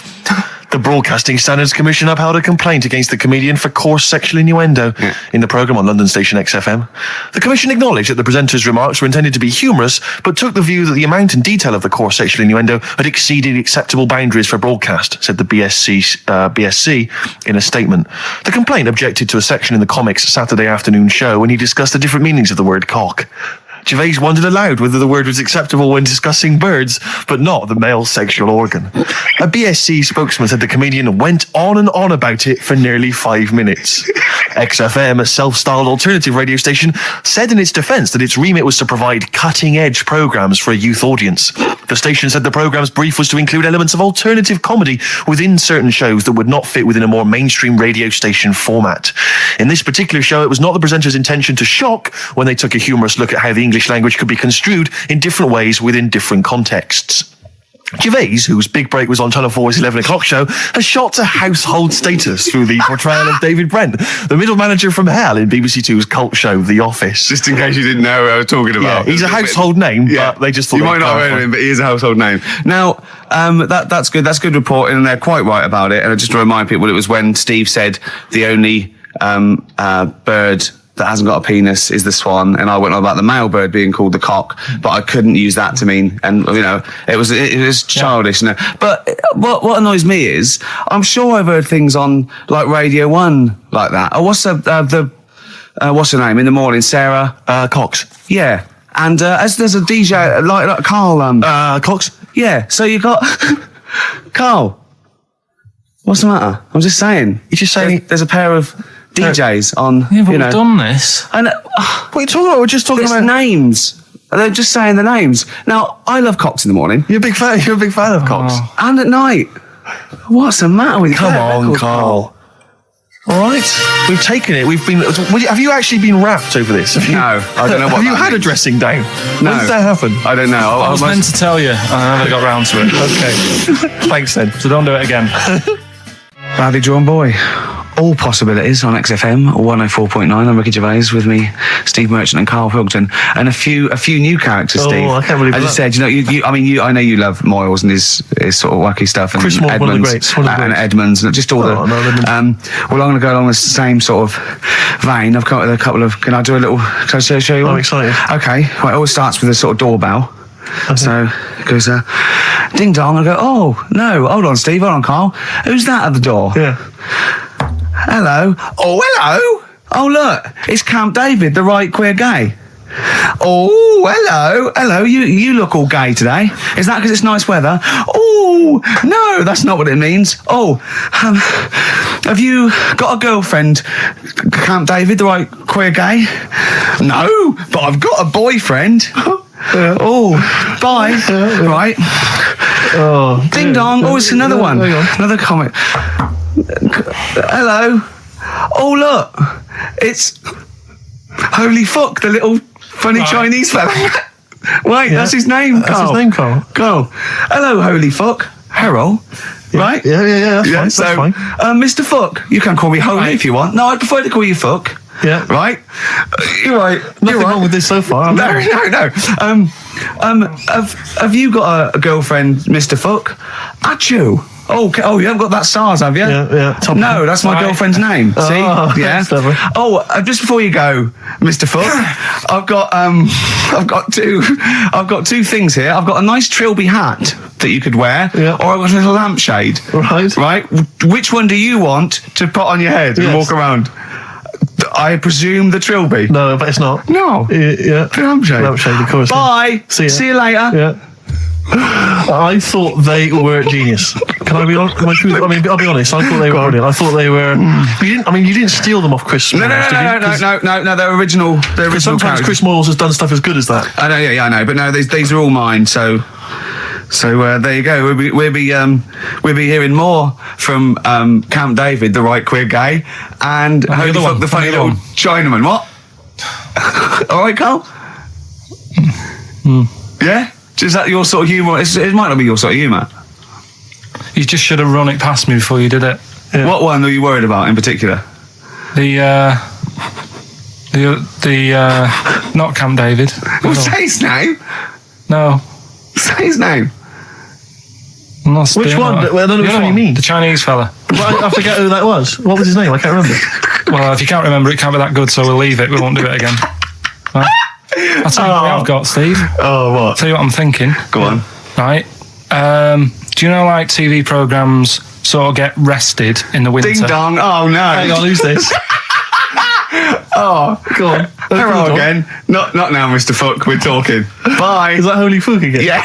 The Broadcasting Standards Commission upheld a complaint against the comedian for coarse sexual innuendo in the programme on London station XFM. The Commission acknowledged that the presenter's remarks were intended to be humorous, but took the view that the amount and detail of the coarse sexual innuendo had exceeded acceptable boundaries for broadcast, said the BSC in a statement. The complaint objected to a section in the Comics Saturday afternoon show when he discussed the different meanings of the word cock. Gervais wondered aloud whether the word was acceptable when discussing birds, but not the male sexual organ. A BSC spokesman said the comedian went on and on about it for nearly 5 minutes. XFM, a self-styled alternative radio station, said in its defence that its remit was to provide cutting-edge programmes for a youth audience. The station said the programme's brief was to include elements of alternative comedy within certain shows that would not fit within a more mainstream radio station format. In this particular show, it was not the presenter's intention to shock when they took a humorous look at how the English language could be construed in different ways within different contexts. Gervais, whose big break was on Channel 4's 11 o'clock show, has shot to household status through the portrayal of David Brent, the middle manager from hell in BBC Two callt show The Office. Just in case you didn't know who I was talking about. Yeah, he's a household name, but they just thought you might not have heard of him, but he is a household name. Now, that's good. That's good reporting, and they're quite right about it. And just to remind people, it was when Steve said the only bird that hasn't got a penis is the swan, and I went on about the male bird being called the cock, but I couldn't use that to mean, and it was childish. But what annoys me is, I'm sure I've heard things on like Radio 1 like that. Oh, what's her name in the morning? Sarah Cox. Yeah, and as there's a DJ like Karl Cox. Yeah, so you got Karl. What's the matter? I'm just saying. You're just saying there's a pair of DJs on, Yeah, but we've done this. And what are you talking about? We're just talking about names. They're just saying the names. Now, I love Cox in the morning. You're a big fan of Cox. And at night. What's the matter with you? Come on, Karl. All right, we've taken it. Have you actually been rapped over this? No, I don't know what. Have you had a dressing down? No. When did that happen? I don't know. I was meant to tell you, and I never got round to it. Okay, thanks then. So don't do it again. Badly drawn boy. All possibilities on XFM 104.9. I'm Ricky Gervais, with me, Steve Merchant and Karl Pilkington, and a few new characters. Steve, I can't believe I just said, I know you love Moyles and his sort of wacky stuff, and Chris Moore, Edmonds, one of the greats, and Edmonds, and just all the. Well, I'm going to go along the same sort of vein. I've got a couple of. Can I show you? I'm excited. Okay, well, it always starts with a sort of doorbell. Okay. So it goes, ding dong. I go, oh no, hold on, Steve, hold on, Karl. Who's that at the door? Yeah. Hello. Oh, hello. Oh, look, it's Camp David, the right queer gay. Oh, hello. You look all gay today. Is that because it's nice weather? Oh, no, that's not what it means. Oh, have you got a girlfriend, Camp David, the right queer gay? No, but I've got a boyfriend. Yeah. Oh, bye. Yeah. Right. Oh, ding dong. Oh, it's another one. Another comment. Hello. Oh, look. It's Holy Fuck, the little funny Chinese fella. Wait, that's his name, Karl. That's his name, Karl. Karl. Hello, Holy Fuck. Harold. Yeah. Right? Yeah, that's fine. Mr. Fuck, you can call me Holy if you want. No, I'd prefer to call you Fuck. Yeah. Right? You're right. Nothing wrong with this so far. No. Have you got a girlfriend, Mr. Fuck? Achoo. Oh, you haven't got that SARS, have you? Yeah. No, that's my girlfriend's name. See? Yeah. Just before you go, Mr. Fuck, I've got two things here. I've got a nice Trilby hat that you could wear, or I've got a little lampshade. Right. Which one do you want to put on your head and walk around? I presume the Trilby. No, but it's not. No. Yeah. The lampshade. Lampshade, of course. Bye. See you later. Yeah. I thought they were genius. Can I be honest? I'll be honest. I thought they were brilliant. I thought they were. You didn't steal them off Chris. No. They're original. They're original. Sometimes characters. Chris Moyles has done stuff as good as that. I know. Yeah, I know. But no, these are all mine. So there you go. We'll be hearing more from Camp David, the right queer gay, and Holy Fuck, the funny little Chinaman. What? All right, Karl. Yeah. Is that your sort of humour? It might not be your sort of humour. You just should have run it past me before you did it. Yeah. What one are you worried about in particular? The not Camp David. Well, say his name. No. Say his name. Which one? I don't know which one you mean. The Chinese fella. Well, I forget who that was. What was his name? I can't remember. Well, if you can't remember, it can't be that good, so we'll leave it. We won't do it again. Right? I'll tell you what I've got, Steve. Oh, what? I'll tell you what I'm thinking. Go on. Right. Do you know, like, TV programmes sort of get rested in the winter? Ding dong. Oh, no. Hang on, who's this? Oh, go on. Hello again. Not now, Mr. Fuck. We're talking. Bye. Is that Holy Fuck again? Yeah.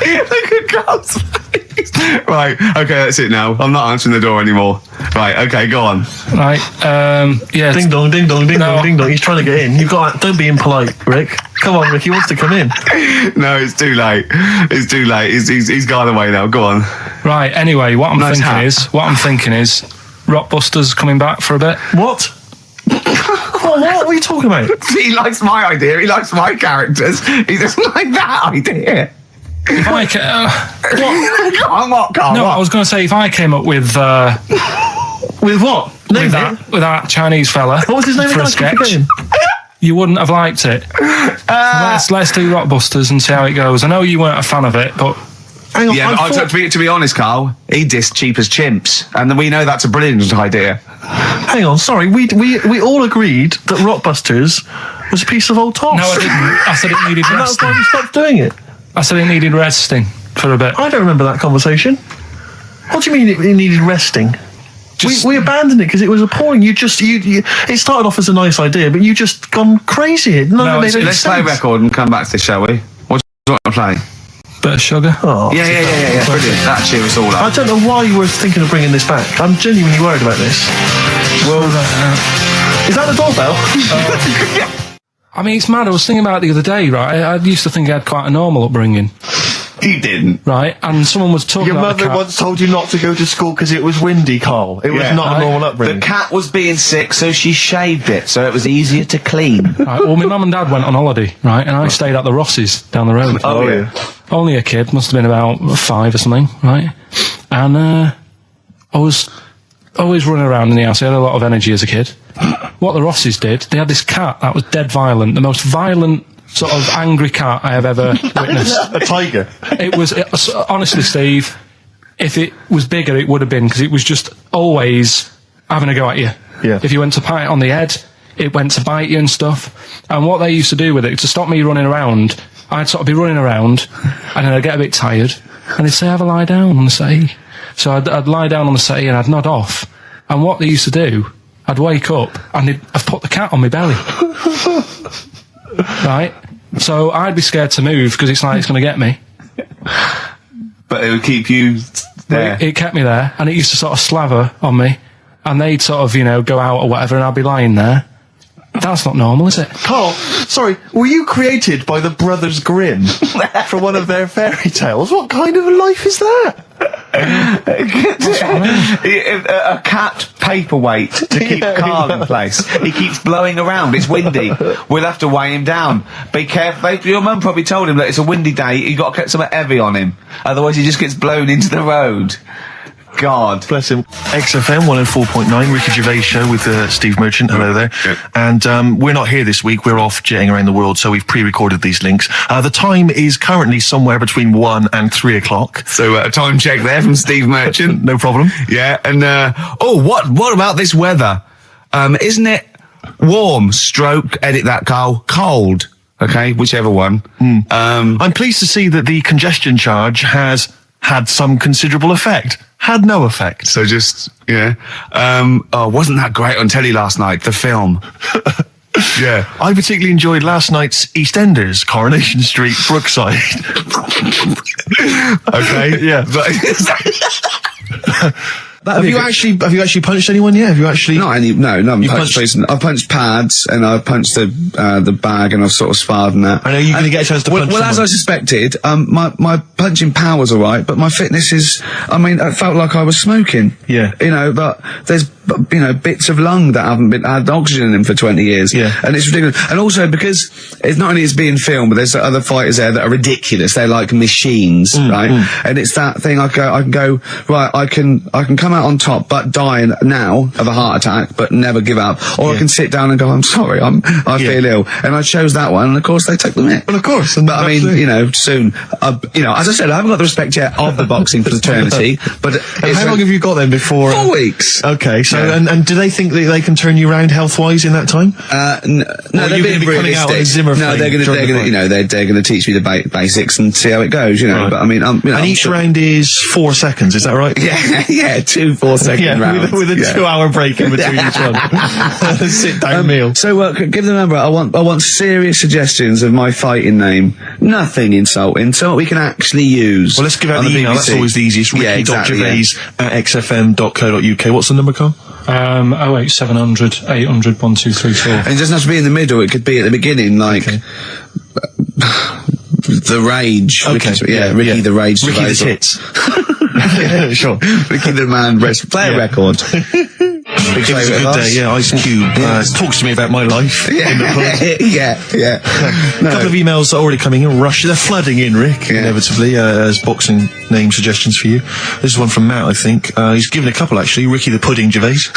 Look at Karl's face. Right. Okay, that's it now. I'm not answering the door anymore. Right. Okay, go on. Right. Yeah. Ding dong, ding dong, ding dong, ding dong. He's trying to get in. You've got. Don't be impolite, Rick. Come on, Rick, he wants to come in. No, it's too late. It's too late. He's gone away now. Go on. Right, anyway, what I'm thinking is Rockbusters coming back for a bit. What? What are you talking about? He likes my idea. He likes my characters. He doesn't like that idea. If I Go on, what, Carl? No, what? I was going to say, if I came up with With what? Name with it. that Chinese fella What was his name for a again? I keep sketch, forgetting. you wouldn't have liked it. Let's do Rockbusters and see how it goes. I know you weren't a fan of it, but Hang on, Yeah, but to be honest, Carl, he dissed Cheap as Chimps, and we know that's a brilliant idea. hang on, sorry, we all agreed that Rockbusters was a piece of old toss. no, I didn't. I said it needed And that's resting. why we stopped doing it. I said it needed resting for a bit. I don't remember that conversation. What do you mean it needed resting? We abandoned it because it was appalling. You it started off as a nice idea, but you just gone crazy. None of it made any Let's play a sense. record and come back to this, shall we? What do you want to play? Bit of sugar. Oh. Yeah, brilliant. That cheer us all I up. don't know why you were thinking of bringing this back. I'm genuinely worried about this. Well, Is that the doorbell? I mean, it's mad. I was thinking about it the other day, right? I used to think I had quite a normal upbringing, He didn't. right? And someone was talking Your about the mother cat. once told you not to go to school because it was windy, Carl. It was not a normal upbringing. The cat was being sick, so she shaved it, so it was easier to clean. Right, well, my mum and dad went on holiday, right? And I stayed at the Rosses down the road. Oh, yeah. Only a kid, must have been about 5 or something, right? And I was always running around in the house. I had a lot of energy as a kid. What the Rosses did, they had this cat that was dead violent, the most violent sort of angry cat I have ever witnessed. A tiger. It was honestly, Steve, if it was bigger, it would have been, because it was just always having a go at you. Yeah. If you went to pat it on the head, it went to bite you and stuff. And what they used to do with it, to stop me running around, I'd sort of be running around, and then I'd get a bit tired, and they'd say, have a lie down on the settee. So I'd lie down on the settee and I'd nod off. And what they used to do, I'd wake up and I'd put the cat on my belly. Right? So I'd be scared to move because it's like it's going to get me. But it would keep you there. It kept me there, and it used to sort of slaver on me, and they'd sort of, go out or whatever, and I'd be lying there. That's not normal, is it? Carl, sorry, were you created by the Brothers Grimm for one of their fairy tales? What kind of a life is that? A cat paperweight to keep Carl in place. He keeps blowing around. It's windy. We'll have to weigh him down. Be careful. Your mum probably told him that it's a windy day. You got to get something heavy on him, otherwise he just gets blown into the road. God. Bless him. XFM 104.9, Ricky Gervais show with Steve Merchant. Hello there. Good. And we're not here this week. We're off jetting around the world, so we've pre-recorded these links. The time is currently somewhere between 1 and 3 o'clock. So a time check there from Steve Merchant. No problem. Yeah, and what about this weather? Isn't it warm? Stroke. Edit that, Carl. Cold. Okay, whichever one. I'm pleased to see that the congestion charge has had some considerable effect. Had no effect. So just wasn't that great on telly last night? The film. Yeah. I particularly enjoyed last night's EastEnders, Coronation Street, Brookside. Okay. Yeah. Have you actually punched anyone yet? Have you actually? No, I haven't punched punched- I've punched pads, and I've punched the bag, and I've sort of sparred and that. I know you're going to get a chance to punch Well, as I someone. suspected, my punching power's alright, but my fitness is, I felt like I was smoking. Yeah. But there's, bits of lung that haven't had oxygen in them for 20 years. Yeah. And it's ridiculous. And also because it's not only is being filmed, but there's other fighters there that are ridiculous. They're like machines, right? And it's that thing, I can go, right, I can come out on top, but die now of a heart attack, but never give up. Or I can sit down and go, I'm sorry, I feel ill. And I chose that one, and of course they took the mick. Well, of course. But I mean, soon, as I said, I haven't got the respect yet of the boxing fraternity, but And how long have you got then before? 4 weeks. Okay, so Yeah. and do they think that they can turn you around health-wise in that time? No, Or they're you're being gonna be coming out on a realistic. Zimmer No, thing they're during the fight? they're going to teach me the basics and see how it goes, Right. But I mean, And each round is 4 seconds, is that right? yeah, 2 4-second rounds. with a Yeah. 2-hour break in between each one. Sit-down meal. So give the number. I want serious suggestions of my fighting name. Nothing insulting, so we can actually use. Well, let's give out on the email. That's BBC. always the easiest. Yeah, exactly. Ricky.gervais@xfm.co.uk. What's the number, Carl? 08700 800 1234. And it doesn't have to be in the middle. It could be at the beginning, like. The Rage. Okay. Ricky the Rage. Ricky the Gervais. Tits. Yeah, sure. Ricky the Man play a record. Big It was a favourite good of day, ours. yeah. Ice Cube talks to me about my life in the pub. yeah. A couple of emails are already coming in. They're flooding in, Rick, inevitably, as boxing name suggestions for you. This is one from Matt, I think. He's given a couple, actually. Ricky the Pudding Gervais.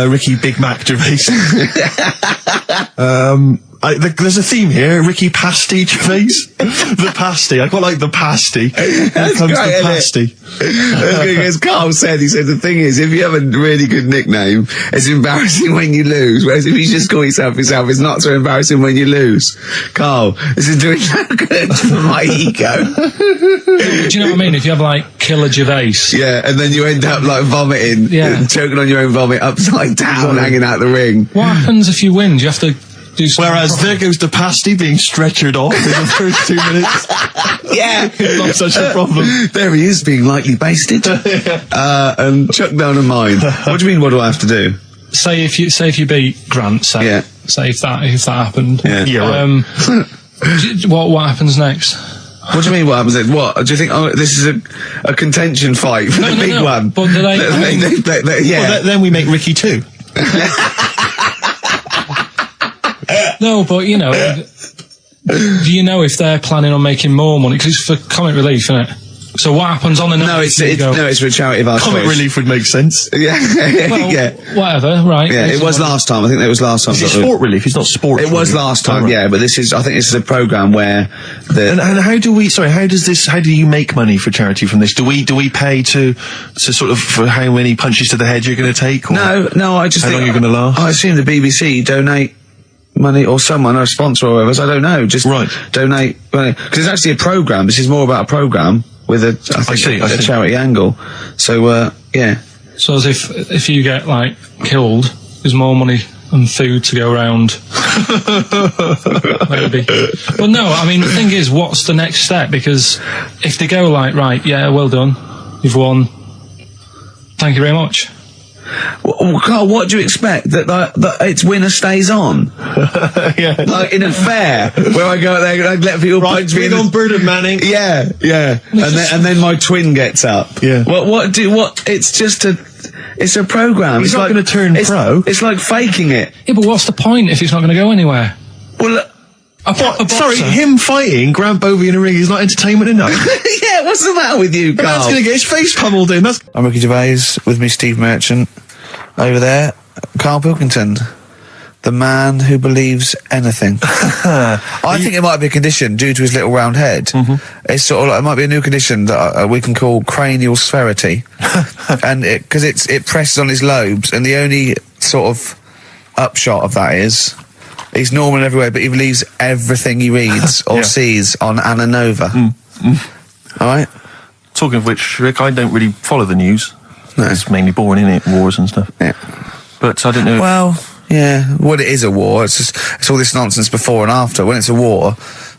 Ricky Big Mac Gervais. There's a theme here. Ricky Pasty Gervais. The pasty. I quite like the pasty. Here comes great, the isn't pasty. As Carl said, he said the thing is, if you have a really good nickname, it's embarrassing when you lose. Whereas if you just call yourself, it's not so embarrassing when you lose. Carl, this is doing no good for my ego. Do you know what I mean? If you have like Killer Gervais. Yeah, and then you end up like vomiting, choking on your own vomit upside down, hanging out the ring. What happens if you win? Do you have to do something? Whereas there goes the pasty being stretchered off in the first 2 minutes. Yeah, Not such a problem. there he is, being lightly basted, and chucked down a mine. What do you mean? What do I have to do? Say if you beat Grant, say if that happened. Yeah, What happens next? What do you mean? What happens then? What do you think? Oh, this is a contention fight for the big one. But do they? Well, then we make Ricky 2. No, but do you know if they're planning on making more money? Because it's for comic relief, isn't it? So what happens on the night? No, it's for a charity of our Comic choice. relief would make sense. Yeah, Well, whatever, right? Yeah, it was last time. I think it was last time. Is it sport relief? It's not sport. It was last time, yeah. But I think this is a program where And how do we? Sorry, how do you make money for charity from this? Do we pay to sort of for how many punches to the head you're going to take? Or No. I just how think long you're going to last? I assume the BBC donate money, or someone, or a sponsor, or whatever. I don't know. Just donate money, because it's actually a program. This is more about a program with a charity angle. So yeah. So as if you get like killed, there's more money and food to go around. Maybe. But no, I mean the thing is, what's the next step? Because if they go like, right, yeah, well done, you've won, thank you very much. Well, Carl, what do you expect? That it's winner stays on? Yeah. Like in a fair where I go out there and I let people punch me on Bird and Manning. Yeah. And then my twin gets up. Yeah. It's a program. He's it's not like going to turn pro. It's like faking it. Yeah, but what's the point if it's not going to go anywhere? Well, sorry, him fighting Grant Bovey in a ring is not entertainment enough. yeah, what's the matter with you, Carl? That's going to get his face pummeled in. I'm Ricky Gervais, with me Steve Merchant. Over there, Karl Pilkington, the man who believes anything. I think it might be a condition due to his little round head. Mm-hmm. It's sort of like, it might be a new condition that we can call cranial sphericity, and because it presses on his lobes, and the only sort of upshot of that is he's normal everywhere, but he believes everything he reads or sees on Anna Nova. All right. Talking of which, Rick, I don't really follow the news. No. It's mainly boring, isn't it? Wars and stuff. Yeah. But I don't know. Well, yeah. Well, it is a war. It's all this nonsense before and after. When it's a war,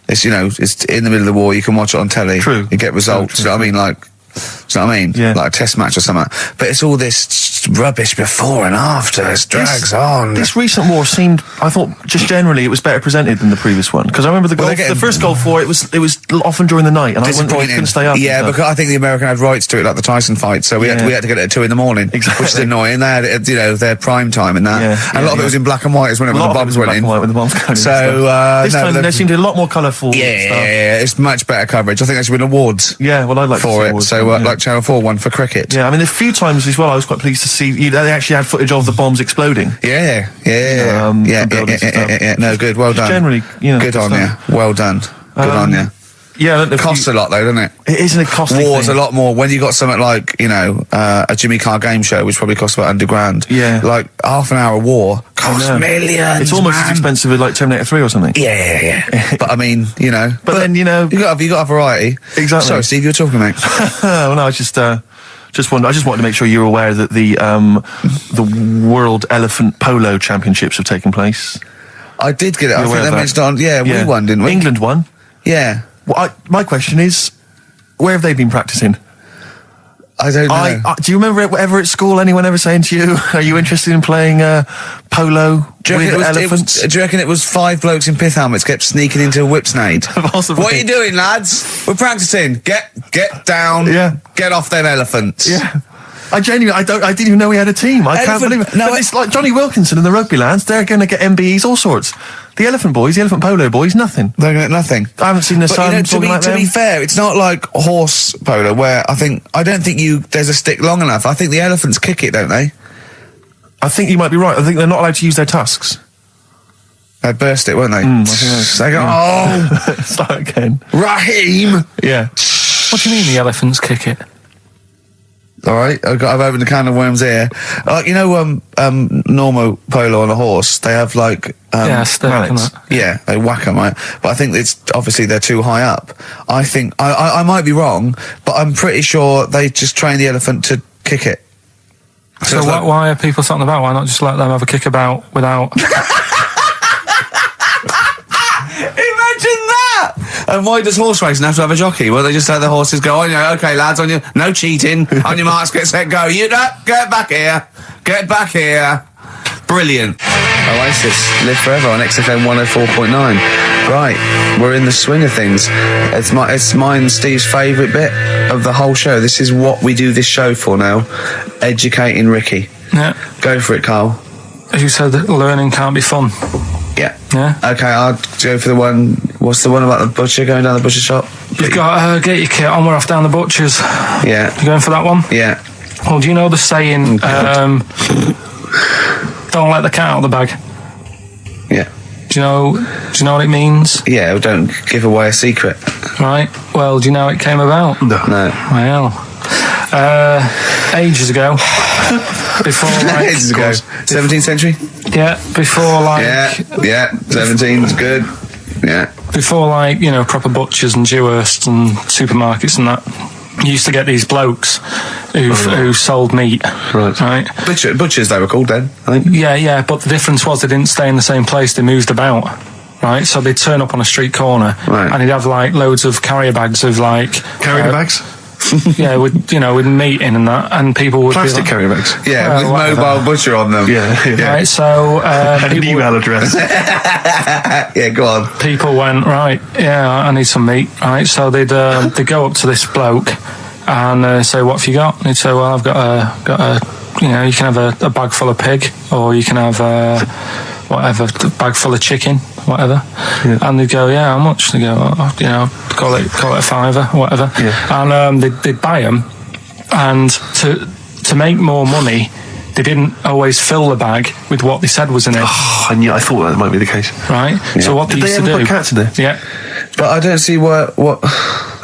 it's it's in the middle of the war. You can watch it on telly. True. You get results. True. You know what I mean? Like, do you know what I mean? Yeah. Like a test match or something. But it's all this rubbish before and after. It drags on. This recent war seemed, I thought, just generally, it was better presented than the previous one. Because I remember the first Gulf War, it was often during the night, and I couldn't stay up. Yeah, because I think the American had rights to it, like the Tyson fight, so we had to get it at 2 in the morning, exactly. Which is annoying. They had, their prime time and that. Yeah, and a lot of it was in black and white, when the bombs went in. When the bombs going in. So this time there seemed a lot more colourful. Yeah, it's much better coverage. I think there should have been awards. Yeah, well, I'd like for to see it. awards, So like Channel 4 won for cricket. Yeah, I mean, a few times as well, I was quite pleased to see they actually had footage of the bombs exploding. Yeah. No, good. Well done. Generally, good on you. Well done. Good on you. Yeah, it costs a lot though, doesn't it? It isn't a costly War's thing. a lot more. When you got something like, a Jimmy Carr game show, which probably costs about $100,000. Yeah. Like half an hour of war costs millions. It's almost as expensive as like Terminator 3 or something. Yeah. But I mean, But then, you got a variety. Exactly. Sorry, Steve, you're talking, mate. Well, no, I just wanted to make sure you're aware that the World Elephant Polo Championships have taken place. I did get it. I think they mentioned on. Yeah, we won, didn't we? England won. Yeah. Well, my question is, where have they been practicing? I don't know. Do you remember ever at school anyone ever saying to you, "Are you interested in playing polo Do you reckon it was 5 blokes in pith helmets kept sneaking into a whipsnade? Possibly. What are you doing, lads? We're practicing. Get down. Yeah. Get off them elephants. Yeah. I didn't even know we had a team. I can't believe it. No, but it's like Johnny Wilkinson and the rugby lads. They're going to get MBEs, all sorts. The elephant boys, the elephant polo boys, nothing. They're going to get nothing. I haven't seen the sun talking like to them. be fair, it's not like horse polo where I don't think there's a stick long enough. I think the elephants kick it, don't they? I think you might be right. I think they're not allowed to use their tusks. They burst it, won't they? I think They go, oh, start again. Raheem. Yeah. What do you mean the elephants kick it? All right, I've opened a can of worms here. Normal polo on a horse, they have like Yeah, stick and mallets. that. yeah, they whack them, right? But I think it's obviously they're too high up. I think I might be wrong, but I'm pretty sure they just train the elephant to kick it. So it's like- why are people talking about? Why not just let them have a kick about without? Imagine that! And why does horse racing have to have a jockey? Well, they just let the horses go, okay, lads, on your, no cheating, on your marks, get set, go. You get back here. Get back here. Brilliant. Oasis, live forever on XFM 104.9. Right, we're in the swing of things. It's mine and Steve's favourite bit of the whole show. This is what we do this show for now. Educating Ricky. Yeah. Go for it, Carl. As you said, learning can't be fun. Yeah. Yeah. Okay, I'll go for the one. What's the one about the butcher going down the butcher shop? You've got to get your kit on. We're off down the butcher's. Yeah. You going for that one? Yeah. Well, do you know the saying? Don't let the cat out of the bag. Yeah. Do you know what it means? Yeah, well, don't give away a secret. Right. Well, do you know how it came about? No. Well, ages ago. Before like Ages ago. 17th century? yeah, before like Yeah. 17's good. Yeah. before like proper butchers and Dewhursts and supermarkets and that. You used to get these blokes who sold meat. Right. Butchers they were called then, I think. Yeah, but the difference was they didn't stay in the same place, they moved about. Right, so they'd turn up on a street corner and he'd have like loads of carrier bags of like Carrier bags? yeah, with meat in and that, and people would Plastic be like, carrier bags? Yeah, with whatever. mobile butcher on them. Yeah. Right, so And an email address. Yeah, go on. people went, right, yeah, I need some meat. Right, so they'd go up to this bloke and say, what have you got? And he'd say, well, I've got a you can have a bag full of pig, or you can have whatever, a bag full of chicken, whatever. Yeah. And they'd go, yeah, how much? They go, call it a fiver, whatever. Yeah. And they'd buy them, and to make more money, they didn't always fill the bag with what they said was in it. Oh, I thought that might be the case. Right? Yeah. So what Did they they used ever to do... put cats in there? Yeah. But I don't see what...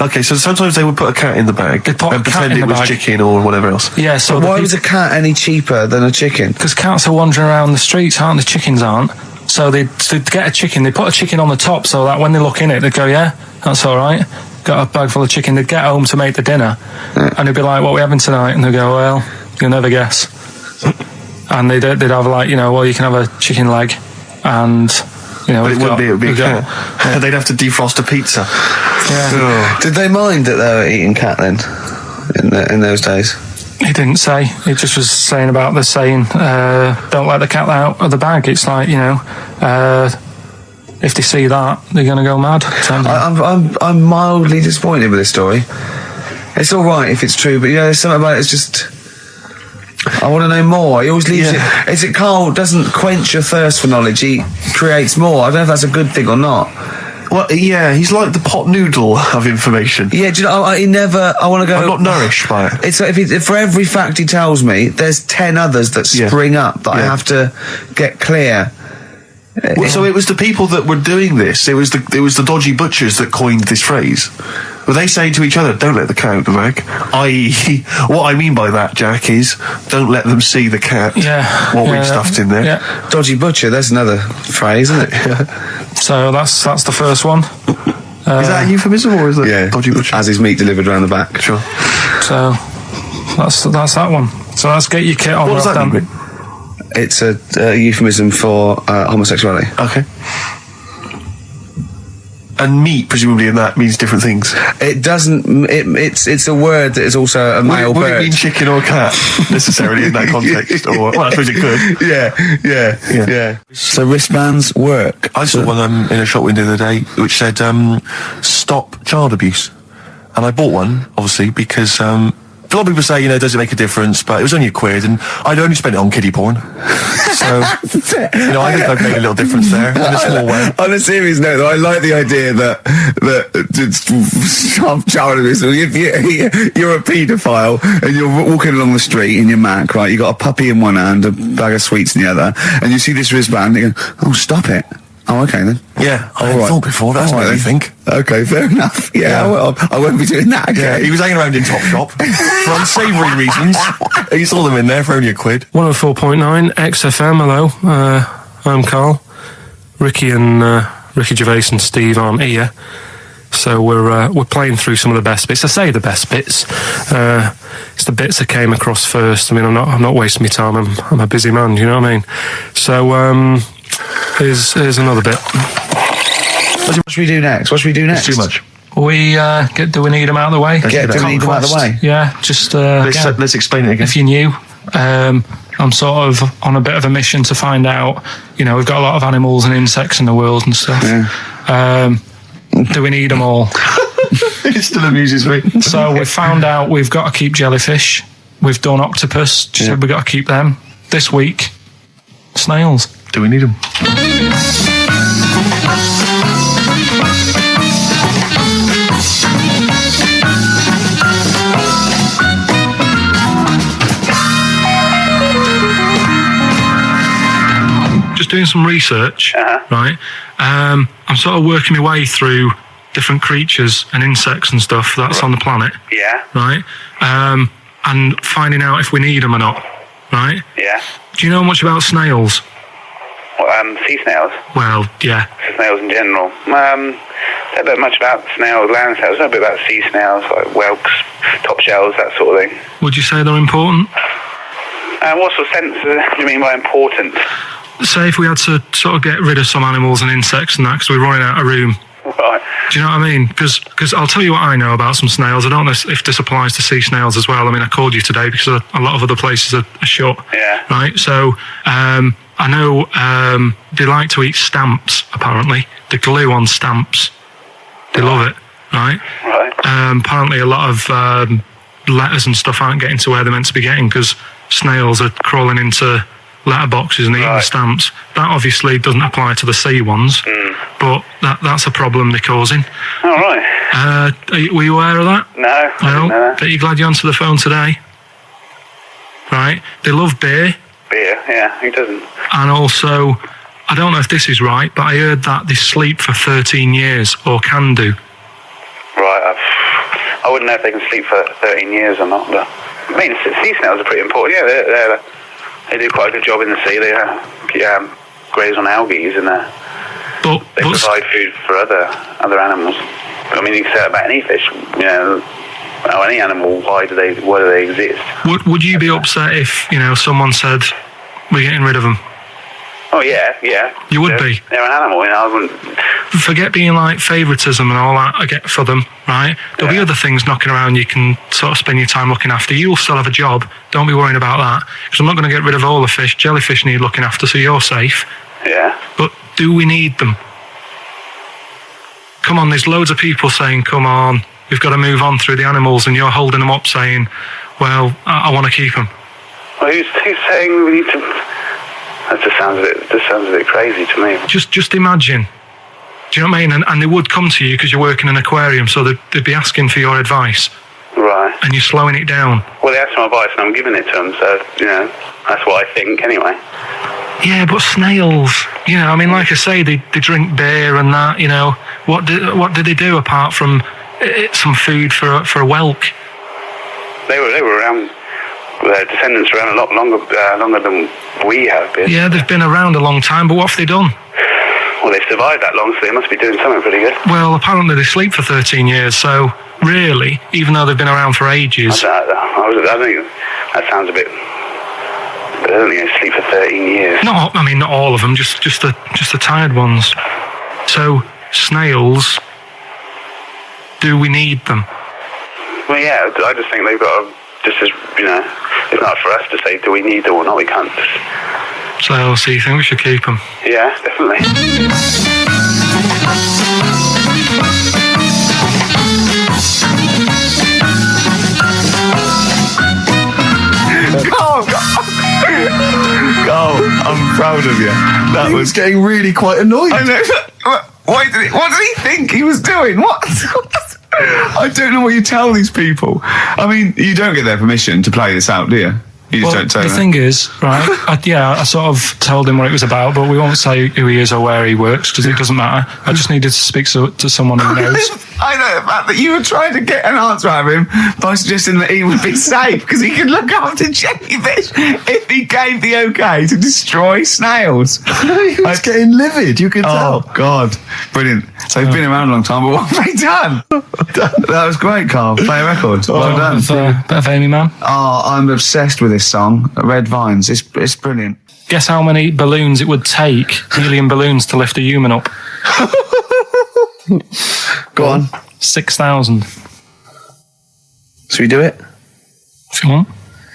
Okay, so sometimes they would put a cat in the bag They'd put a and cat pretend in it the was bag. chicken or whatever else. Yeah, so... Why was a cat any cheaper than a chicken? Because cats are wandering around the streets, aren't they? Chickens aren't. So they'd get a chicken, they'd put a chicken on the top so that when they look in it, they'd go, yeah, that's all right. Got a bag full of chicken. They'd get home to make the dinner, and they'd be like, what are we having tonight? And they'd go, well, you'll never guess. And they'd have like, well, you can have a chicken leg, and... But it would be a cat. Yeah. They'd have to defrost a pizza. Yeah. Did they mind that they were eating cat then? In those days? He didn't say. He just was saying about the saying, don't let the cat out of the bag. It's like, if they see that, they're going to go mad. I'm mildly disappointed with this story. It's all right if it's true, but there's something about it. It's just... I want to know more. He always leaves it... Is it Carl doesn't quench your thirst for knowledge, he creates more. I don't know if that's a good thing or not. Well, yeah, he's like the pot noodle of information. Yeah, do you know, he never... I want to go... I'm not nourished by it. It's like if for every fact he tells me, there's 10 others that spring up that I have to get clear. Well, so it was the people that were doing this. It was the dodgy butchers that coined this phrase. Were they saying to each other, don't let the cat out the bag? I.e., what I mean by that, Jack, is don't let them see the cat. Yeah. What we've stuffed in there. Yeah. Dodgy butcher, there's another phrase, isn't it? So that's the first one. Is that a euphemism or is it dodgy butcher? As his meat delivered around the back. Sure. So that's that one. So let's get your kit on. What does that mean? It's a euphemism for homosexuality. Okay. And meat, presumably, in that means different things. It doesn't. It's a word that is also a male Would bird. it mean chicken or cat necessarily in that context? Or well, I suppose it could. Yeah. So wristbands work. I saw one in a shop window the other day which said "Stop Child Abuse," and I bought one obviously because. A lot of people say, does it make a difference? But it was only £1, and I'd only spent it on kiddie porn. So, I think I've made a little difference there in a small way. On a serious note, though, I like the idea that child abuse. If you're a paedophile and you're walking along the street in your Mac, right? You got a puppy in one hand, a bag of sweets in the other, and you see this wristband, and you go, "Oh, stop it." Oh, okay then. Yeah, I hadn't thought before. That's what you think. Okay, fair enough. Yeah. Well, I won't be doing that again. Yeah, he was hanging around in Topshop for unsavoury reasons. He saw them in there for only £1. 104.9 XFM. Hello, I'm Carl. Ricky Gervais and Steve aren't here, so we're playing through some of the best bits. I say the best bits. It's the bits that came across first. I mean, I'm not wasting my time. I'm a busy man. You know what I mean? So here's another bit. What should we do next? It's too much. Do we need them out of the way? Do we need them out of the way? Yeah, just Let's explain it again. if you're new, I'm sort of on a bit of a mission to find out. We've got a lot of animals and insects in the world and stuff. Yeah. Do we need them all? It still amuses me. So we've found out we've got to keep jellyfish. We've done octopus. Just said we've got to keep them. This week, snails. Do we need them? Just doing some research, right? I'm sort of working my way through different creatures and insects and stuff that's on the planet. Yeah. Right? And finding out if we need them or not. Right? Yeah. Do you know much about snails? Sea snails. Well, yeah. Snails in general. Don't know much about snails, land snails. Know a bit about sea snails, like whelks, top shells, that sort of thing. Would you say they're important? What sort of sense do you mean by important? Say if we had to sort of get rid of some animals and insects and that because we're running out of room. Right. Do you know what I mean? Because I'll tell you what I know about some snails. I don't know if this applies to sea snails as well. I mean, I called you today because a lot of other places are shut. Yeah. Right? So, I know they like to eat stamps, apparently. The glue on stamps. They love it, right? Right. Apparently a lot of letters and stuff aren't getting to where they're meant to be getting because snails are crawling into letterboxes and eating the stamps. That obviously doesn't apply to the sea ones, but that's a problem they're causing. All right. Were you aware of that? No. I didn't know that. But you're glad you answered the phone today? Right. They love beer. Beer, yeah. Who doesn't? And also, I don't know if this is right, but I heard that they sleep for 13 years, or can do. Right. I wouldn't know if they can sleep for 13 years or not, but I mean, sea snails are pretty important. Yeah, they do quite a good job in the sea. They graze on algae and they provide food for other animals. I mean, you can say that about any fish. Any animal. Why do they exist? Would you be upset if someone said we're getting rid of them? Oh yeah. You would be. They're an animal, I wouldn't. Forget being like favouritism and all that I get for them, right? There'll be other things knocking around you can sort of spend your time looking after. You'll still have a job. Don't be worrying about that. Because I'm not going to get rid of all the fish. Jellyfish need looking after, so you're safe. Yeah. But do we need them? Come on, there's loads of people saying, come on, we've got to move on through the animals, and you're holding them up saying, well, I want to keep them. Well, who's saying we need to... That just sounds a bit crazy to me. Just imagine. Do you know what I mean? And they would come to you because you work in an aquarium, so they'd be asking for your advice. Right. And you're slowing it down. Well, they asked my advice and I'm giving it to them, so, that's what I think anyway. Yeah, but snails, I mean, like I say, they drink beer and that, What do they do apart from some food for a whelk? They were around... Their descendants are around a lot longer than we have been. Yeah, they've been around a long time, but what have they done? Well, they've survived that long, so they must be doing something pretty good. Well, apparently they sleep for 13 years, so really, even though they've been around for ages... I think that sounds a bit... But I don't think they sleep for 13 years. Not all of them, just the tired ones. So, snails do we need them? Well, yeah, I just think they've got to, just as, it's not for us to say, do we need them or not, we can't just... So you think we should keep them? Yeah, definitely. Oh, I'm proud of you. That was getting really quite annoyed. I know. What did he think he was doing? What? I don't know what you tell these people. I mean, you don't get their permission to play this out, do you? You just don't tell the them. thing is, right, I sort of told him what it was about, but we won't say who he is or where he works, because it doesn't matter. I just needed to speak to someone who knows. I know the fact that you were trying to get an answer out of him by suggesting that he would be safe, because he could look after jellyfish if he gave the okay to destroy snails. He was getting livid, you could tell. Oh, God. Brilliant. So he's been around a long time, but what have they done? That was great, Carl. Play a record. Well done. Bit of Amy Man. Oh, I'm obsessed with this song, Red Vines. It's brilliant. Guess how many balloons it would take, helium balloons, to lift a human up? Go on. 6,000. Should we do it? If you want.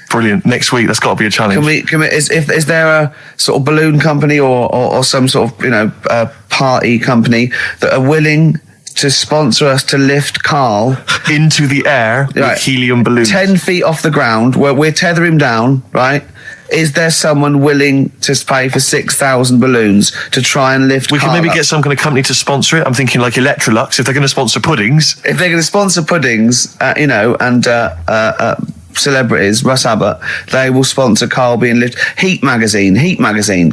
Brilliant. Next week, that's got to be a challenge. Is there a sort of balloon company or some sort of, party company that are willing to sponsor us to lift Karl into the air with helium balloons? 10 feet off the ground, where we're tether him down, right? Is there someone willing to pay for 6,000 balloons to try and lift We Karl could maybe up? get some kind of company to sponsor it. I'm thinking like Electrolux, if they're going to sponsor puddings. If they're going to sponsor puddings, and celebrities, Russ Abbott, they will sponsor Karl being lifted. Heat magazine,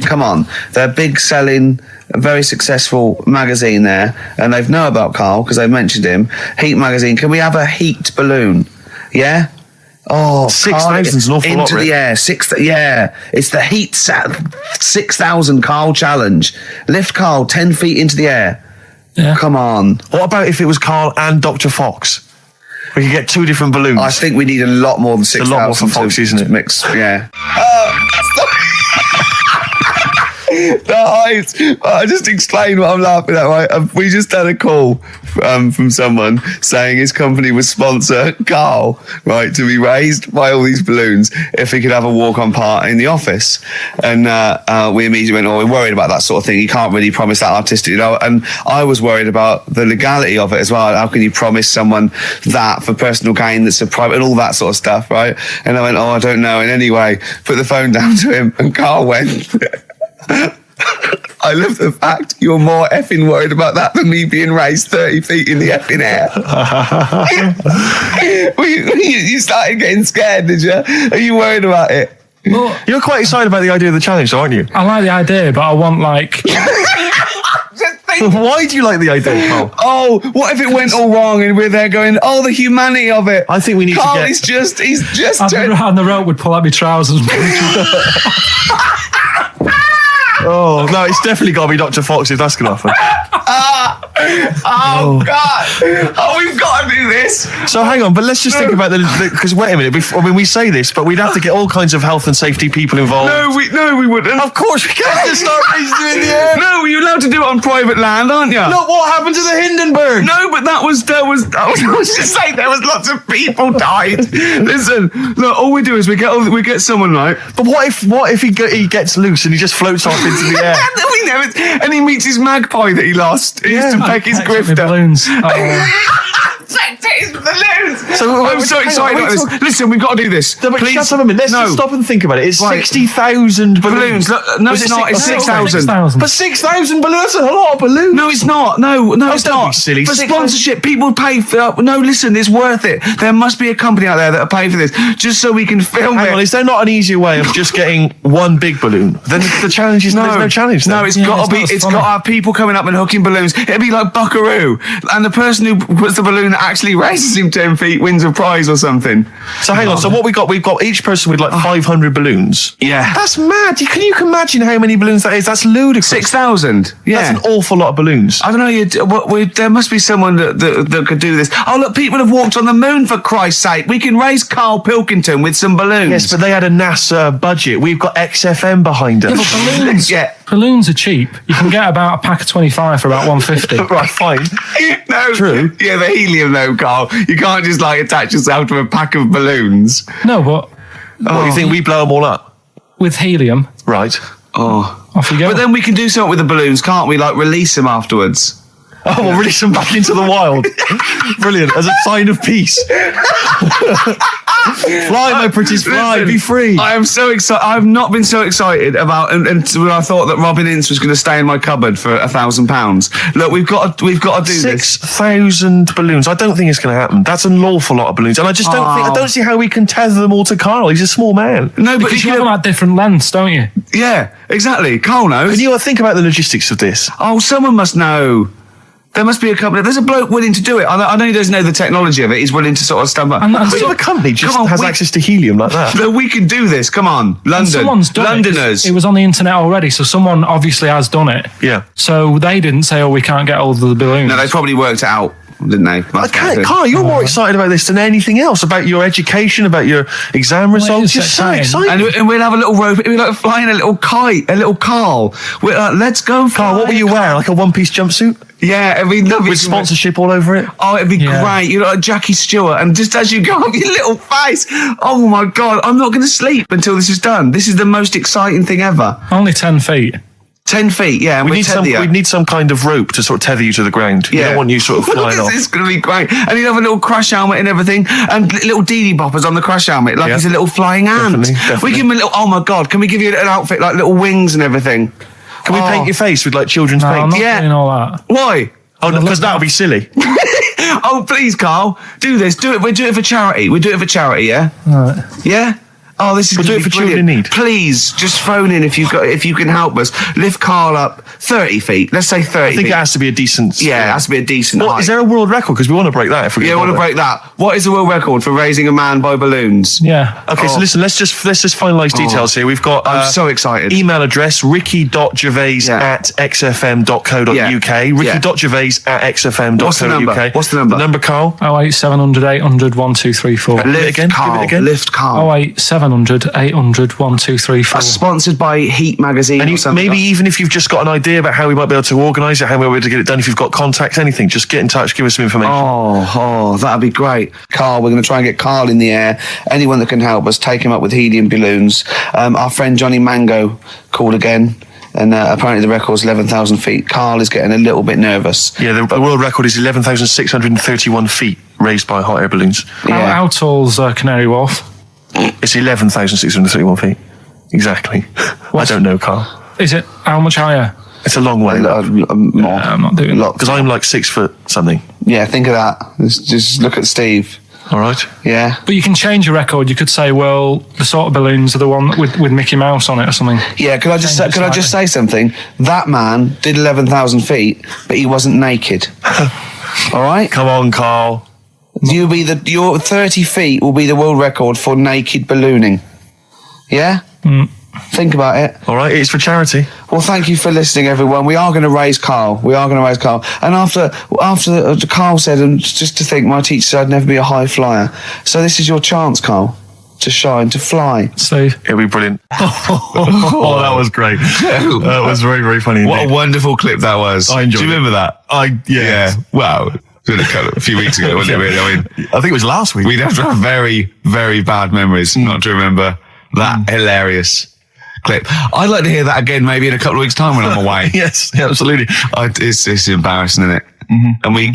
come on. They're big selling, very successful magazine there, and they know about Karl because they've mentioned him. Heat magazine, can we have a heat balloon? Yeah? Oh, 6,000 is an awful lot, into the air. It's the heat 6,000 Karl challenge. Lift Karl 10 feet into the air. Yeah. Come on. What about if it was Karl and Dr. Fox? We could get 2 different balloons. I think we need a lot more than 6,000. A lot more for Fox, isn't it? Mix, yeah. The height. I just explained what I'm laughing at, right? We just had a call from someone saying his company would sponsor Karl, right, to be raised by all these balloons if he could have a walk-on part in the office. And we immediately went, we're worried about that sort of thing. You can't really promise that artistic, And I was worried about the legality of it as well. How can you promise someone that for personal gain that's a private and all that sort of stuff, right? And I went, I don't know. And anyway, put the phone down to him, and Karl went... I love the fact you're more effing worried about that than me being raised 30 feet in the effing air. You started getting scared, did you? Are you worried about it? Well, you're quite excited about the idea of the challenge, aren't you? I like the idea, but I want, like... Why do you like the idea, Karl? Oh, what if it went all wrong and we're there going, the humanity of it? I think we need Karl, to get... he's just... And the rope would pull out my trousers. Oh, no, it's definitely got to be Dr. Fox if that's going to happen. God. We've got to do this. So hang on, but let's just think about because wait a minute, we say this, but we'd have to get all kinds of health and safety people involved. No, we wouldn't. Of course we can't just start raising you in the air. No, you're allowed to do it on private land, aren't you? Look what happened to the Hindenburg. No, but I was just saying there was lots of people died. Listen, look, all we do is we get someone, right? But what if he gets loose and he just floats off into the air? We never, and he meets his magpie that he lost. He used to peck his grifter. Balloons. So I'm so excited about this. Listen, we've got to do this. No, but please. Shut up a minute. Let's just stop and think about it. It's 60,000 balloons. No, it's not. It's 6,000. But 6,000 balloons, that's a lot of balloons. No, it's not. No, it's don't not. be silly. For sponsorship, people pay for... No, listen, it's worth it. There must be a company out there that'll pay for this, just so we can film Hang it. on, is there not an easier way of just getting one big balloon? Then the challenge is there's no challenge then. No, it's got to have people coming up and hooking balloons. It'd be like Buckaroo. And the person who puts the balloon that actually raises him 10 feet wins a prize or something. So hang on, so what we've got each person with like 500 balloons. Yeah. That's mad. Can you imagine how many balloons that is? That's ludicrous. 6,000. Yeah. That's an awful lot of balloons. I don't know, there must be someone that could do this. Oh, look, people have walked on the moon, for Christ's sake. We can raise Karl Pilkington with some balloons. Yes, but they had a NASA budget. We've got XFM behind us. Yeah, but balloons. Yeah. Balloons are cheap. You can get about a pack of 25 for about 150. Right, fine. No, True. Yeah, the helium though, Carl. You can't just like attach yourself to a pack of balloons. No, but What, you think we blow them all up? with helium, Right. off you go. But then we can do something with the balloons, can't we? Like release them afterwards. Oh, we'll release them back into the wild. Brilliant. As a sign of peace. Fly, my pretties, fly. Listen, Be free. I am so excited. I've not been so excited about, and when I thought that Robin Ince was going to stay in my cupboard for £1,000. Look, we've got to do this. 6,000 balloons. I don't think it's going to happen. That's an awful lot of balloons, and I just I don't see how we can tether them all to Karl. He's a small man. No, but because you have them at different lengths, don't you? Yeah, exactly. Carl knows. Can you think about the logistics of this? Oh, someone must know. There must be a company. There's a bloke willing to do it. I know he doesn't know the technology of it. He's willing to sort of stumble. And What if a company just has access to helium like that? No, we can do this. Come on, London. And someone's done Londoners. it was on the internet already, so someone obviously has done it. Yeah. So they didn't say, "Oh, we can't get hold of the balloons." No, they probably worked it out, didn't they? Carl, you're more excited about this than anything else, about your education, about your exam results. You're so excited. And we'll have a little rope. We're like flying a little kite, a little Carl. We're like, let's go, Carl, what will you wear? Like a one-piece jumpsuit? Yeah, it'd be lovely. With sponsorship all over it? Oh, it'd be great. You know, like Jackie Stewart, and just as you go up your little face, oh my God, I'm not going to sleep until this is done. This is the most exciting thing ever. Only 10 feet. 10 feet, yeah. We need some kind of rope to sort of tether you to the ground. Yeah. We don't want you sort of flying off. This is going to be great. And he'd have a little crash helmet and everything, and little Dee Dee boppers on the crash helmet, like he's a little flying ant. Definitely. We give him a little, oh my God, can we give you an outfit, like little wings and everything? Can we paint your face with like children's paint? I'm not doing all that. Why? Oh, no, because that would be silly. Oh, please, Carl, do this. Do it. We do it for charity. We do it for charity, yeah? Right. Yeah? Oh, this is We'll do it for children in need. Please, just phone in if you can help us. Lift Carl up 30 feet. Let's say 30 I think feet. it has to be a decent... Yeah, it has to be a decent Well, height. is there a world record? Because we want to break that if we Yeah, I want to break that. What is the world record for raising a man by balloons? Yeah. Okay, so listen, let's just finalise details here. We've got... I'm so excited. Email address, ricky.gervais@xfm.co.uk. Ricky.gervais@xfm.co.uk. What's the number? What's the number? The number, Carl? 08700 800 1234. Lift Give it Carl. again. Lift Carl. 08700 800 1234. Sponsored by Heat Magazine And or something. maybe even if you've just got an idea about how we might be able to organise it, how we might be able to get it done, if you've got contacts, anything, just get in touch, give us some information. Oh, that'd be great. Carl, we're going to try and get Carl in the air. Anyone that can help us, take him up with helium balloons. Our friend Johnny Mango called again, and apparently the record's 11,000 feet. Carl is getting a little bit nervous. Yeah, the world record is 11,631 feet raised by hot air balloons. Yeah. How tall's Canary Wharf? It's 11,631 feet. Exactly. I don't know, Carl. Is it? How much higher? It's a long way. More. I'm not doing that. Because I'm like 6 foot something. Yeah, think of that. Just look at Steve. All right. Yeah. But you can change your record. You could say, well, the sort of balloons are the one with Mickey Mouse on it or something. Yeah, could I just say something? That man did 11,000 feet, but he wasn't naked. All right? Come on, Carl. Your 30 feet will be the world record for naked ballooning. Yeah? Think about it. All right, it's for charity. Well, thank you for listening, everyone. We are going to raise Carl. And after Carl said, and just to think, my teacher said I'd never be a high flyer. So this is your chance, Carl, to shine, to fly. Steve. It'll be brilliant. Oh, that was great. That was very, very funny indeed. What a wonderful clip that was. I enjoyed it. Do you remember that? Yeah. Wow. A few weeks ago, wasn't it? I mean, I think it was last week. we'd have to have very, very bad memories not to remember that hilarious clip. I'd like to hear that again, maybe in a couple of weeks' time when I'm away. Yes, absolutely. It's embarrassing, isn't it? And we,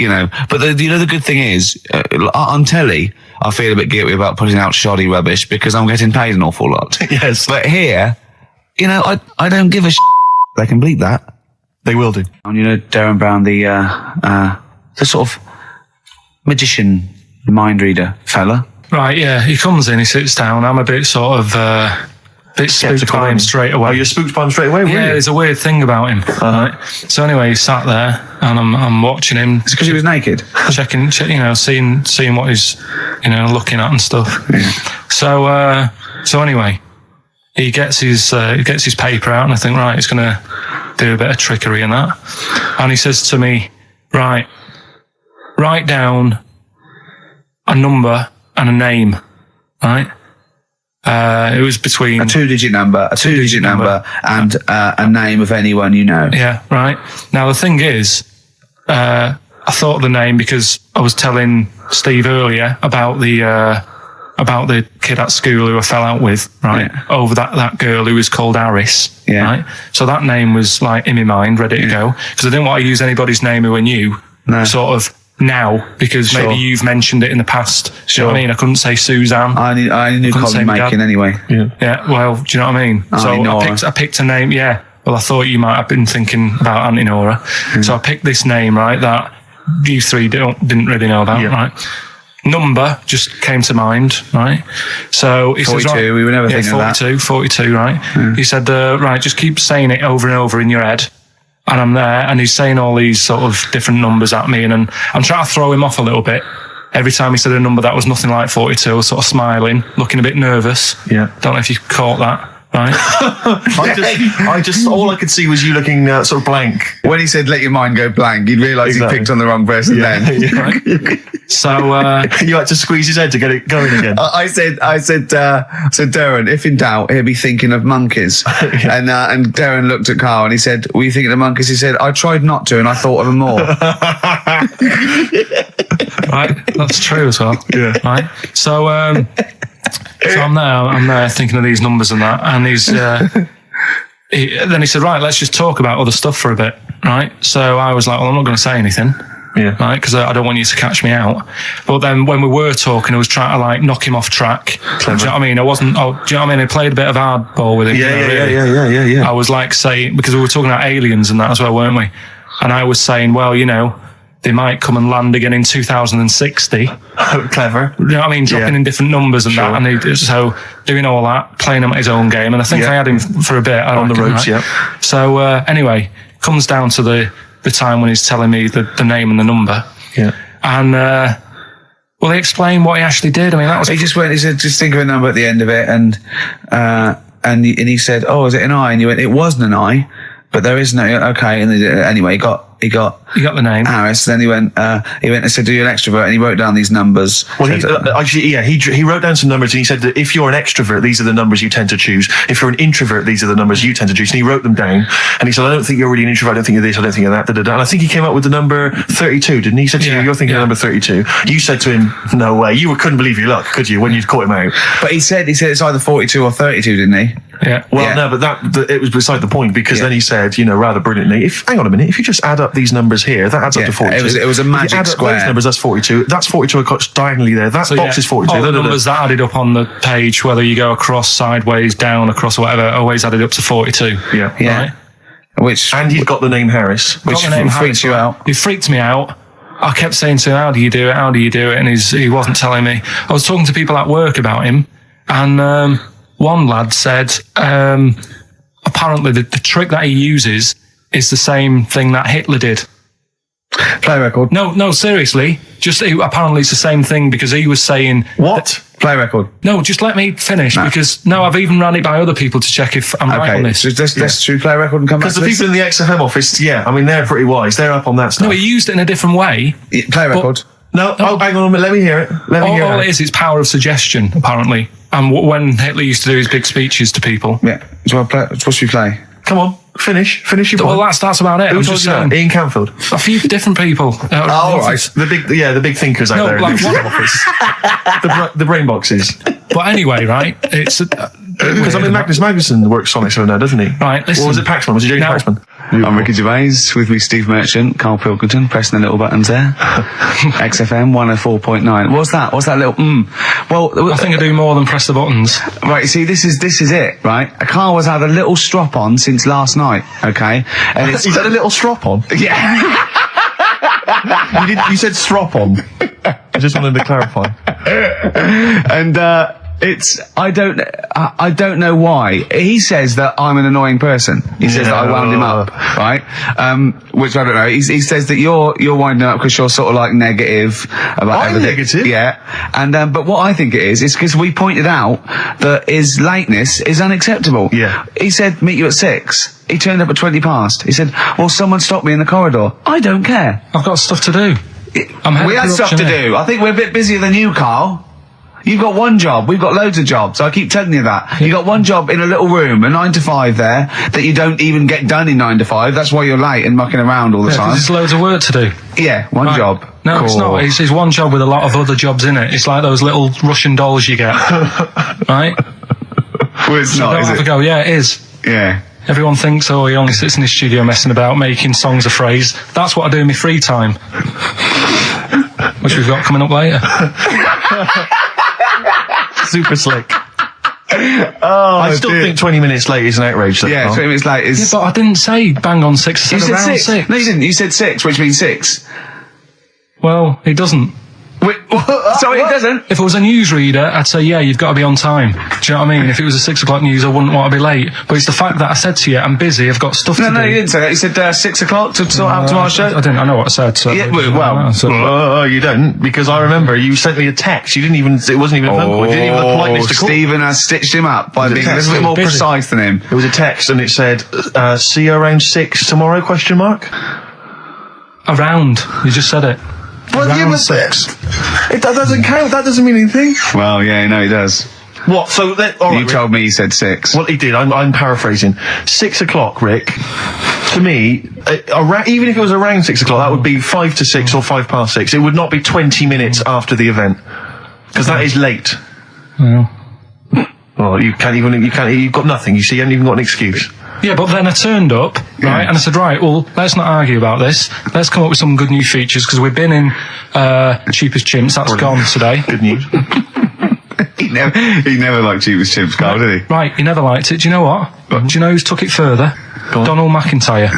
but the good thing is, on telly, I feel a bit guilty about putting out shoddy rubbish because I'm getting paid an awful lot. Yes. But here, I don't give a They can bleep that. They will do. And Darren Brown, the sort of magician, mind reader fella. Right, yeah. He comes in, he sits down. I'm a bit sort of... bit spooked by him straight away. Oh, you're spooked by him straight away? Yeah, there's a weird thing about him. Right? So anyway, he sat there, and I'm watching him. It's because he was naked. Checking, seeing what he's, looking at and stuff. So anyway, he gets his paper out, and I think, right, he's going to do a bit of trickery and that. And he says to me, right, write down a number and a name, right? It was between a two-digit number, and a name of anyone you know. Yeah, right. Now the thing is, I thought of the name because I was telling Steve earlier about the kid at school who I fell out with, right? Yeah. Over that girl who was called Aris, Yeah. right? So that name was like in my mind, ready to go, because I didn't want to use anybody's name who I knew, sort of now, because maybe you've mentioned it in the past. Do you know what I mean? I couldn't say Suzanne. I knew Colin Makin anyway. Yeah, well, do you know what I mean? So I picked a name, yeah. Well, I thought you might have been thinking about Auntie Nora. So I picked this name, right, that you three didn't really know about, right? Number just came to mind, right? So he 42, says, right, we were never thinking of that. 42, right? Yeah. He said, right, just keep saying it over and over in your head. And I'm there, and he's saying all these sort of different numbers at me, and I'm trying to throw him off a little bit. Every time he said a number that was nothing like 42, I was sort of smiling, looking a bit nervous. Yeah. Don't know if you caught that. Right. I just all I could see was you looking sort of blank. When he said, let your mind go blank, you'd realise he picked on the wrong person then. Right. So, you had to squeeze his head to get it going again. I said, Darren, if in doubt, he'll be thinking of monkeys. And Darren looked at Carl and he said, were you thinking of monkeys? He said, I tried not to and I thought of them more. Right. That's true as well. Yeah. Right. So, so I'm there thinking of these numbers and that, and then he said, right, let's just talk about other stuff for a bit, right? So I was like, well, I'm not going to say anything, right, because I don't want you to catch me out. But then when we were talking, I was trying to like knock him off track. Do you know what I mean? I wasn't. Oh, do you know what I mean? I played a bit of hardball with him. Yeah. I was like saying, because we were talking about aliens and that as well, weren't we? And I was saying, well, you know, they might come and land again in 2060. Oh, clever. You know what I mean? Dropping in different numbers and that. And so doing all that, playing him at his own game. And I think I had him for a bit. On the ropes, right? So anyway, comes down to the time when he's telling me the name and the number. Yeah. And well, he explained what he actually did. I mean, that was... He said, just think of a number at the end of it. And he said, oh, is it an I? And you went, it wasn't an I, but there is no... Okay. And anyway, he got the name Harris. Then he went and said, "Do you an extrovert?" And he wrote down these numbers. Well, he wrote down some numbers, and he said that if you're an extrovert, these are the numbers you tend to choose. If you're an introvert, these are the numbers you tend to choose. And he wrote them down, and he said, "I don't think you're really an introvert. I don't think you're this. I don't think you're that." And I think he came up with the number 32, didn't he? He said to you, "You're thinking of number 32." You said to him, "No way." You couldn't believe your luck, could you, when you'd caught him out? But he said it's either 42 or 32, didn't he? Yeah. Well, no, but it was beside the point, because then he said, you know, rather brilliantly, hang on a minute, if you just add up these numbers here, that adds up to 42. It was a magic square. Those numbers, that's 42. That's 42 across diagonally there. That box is 42. All the numbers that added up on the page, whether you go across, sideways, down, across, whatever, always added up to 42. Yeah. Right? And you've got the name Harris, which freaks you out. It freaked me out. I kept saying to him, how do you do it? How do you do it? And he wasn't telling me. I was talking to people at work about him, and one lad said, apparently the trick that he uses is the same thing that Hitler did. Play record. No, seriously. Apparently it's the same thing, because he was saying... What? Play record. No, just let me finish, because I've even ran it by other people to check if I'm right on this. So let's play record and come back to this. Because the people in the XFM office, I mean, they're pretty wise. They're up on that stuff. No, he used it in a different way. Play record. No, hang on a minute. Let me hear it. All it is, it's power of suggestion, apparently. And when Hitler used to do his big speeches to people... Yeah. So what should we play? Come on. Finish your point. Well, that's about it. Who told you that? Ian Canfield. A few different people. All right. The big thinkers out there in the office. The brain boxes. But anyway, right? It's because Magnus Magnuson works on it so now, doesn't he? Right. Listen. Or was it Paxman? Was it James Paxman? I'm Ricky Gervais, with me Steve Merchant, Karl Pilkington, pressing the little buttons there. XFM 104.9. What's that little Well, I think I do more than press the buttons. Right, see, this is it, right? Karl has had a little strop on since last night, okay? And He's had a little strop on? Yeah. You said strop on. I just wanted to clarify. And I don't know why. He says that I'm an annoying person. He says that I wound him up, right? Which I don't know. He says that you're winding up because you're sort of like negative about everything. Negative? Yeah. And but what I think it is because we pointed out that his lateness is unacceptable. Yeah. He said meet you at 6. He turned up at 20 past. He said, well, someone stopped me in the corridor. I don't care. I've got stuff to do. We had stuff to do. I think we're a bit busier than you, Karl. You've got one job. We've got loads of jobs. I keep telling you that. You've got one job in a little room, a 9 to 5 there, that you don't even get done in 9 to 5. That's why you're late and mucking around all the time. There's loads of work to do. Yeah, one job. No, cool. it's not. It's one job with a lot of other jobs in it. It's like those little Russian dolls you get. Right? Well, it's not, is it? Go. Yeah, it is. Yeah. Everyone thinks, oh, he only sits in his studio messing about, making songs a phrase. That's what I do in my free time. Which we've got coming up later. Super slick. I still think 20 minutes late is an outrage, though. Yeah, 20 minutes late is... Yeah, but I didn't say bang on 6. I said around 6. No, you didn't. You said 6, which means 6. Well, it doesn't. Wait, sorry, it doesn't? If it was a newsreader, I'd say, yeah, you've got to be on time. Do you know what I mean? If it was a 6 o'clock news, I wouldn't want to be late. But it's the fact that I said to you, I'm busy, I've got stuff to do. No, you didn't say that. You said 6 o'clock to sort out tomorrow's show. I didn't. I know what I said. So yeah, you don't, because I remember you sent me a text. You didn't even. It wasn't even a phone call. You didn't even have the politeness to call. Stephen has stitched him up by being a little bit more precise than him. It was a text, and it said, "See you around 6 tomorrow?" Question mark. Around. You just said it. Well, around 6. That doesn't count. That doesn't mean anything. Well, yeah, no, he does. What? So that? All right, you told me he said 6. Well, he did. I'm paraphrasing. 6 o'clock, Rick. To me, even if it was around 6 o'clock, that would be 5 to 6 or 5 past 6. It would not be 20 minutes after the event, because that is late. Yeah. Well, you've got nothing. You see, you haven't even got an excuse. Yeah, but then I turned up, right, and I said, right, well, let's not argue about this. Let's come up with some good new features, because we've been in Cheapest Chimps. That's gone today. Good news. He never liked Cheapest Chimps, Carl, did he? Right, he never liked it. Do you know what? Do you know who's took it further? Donald McIntyre.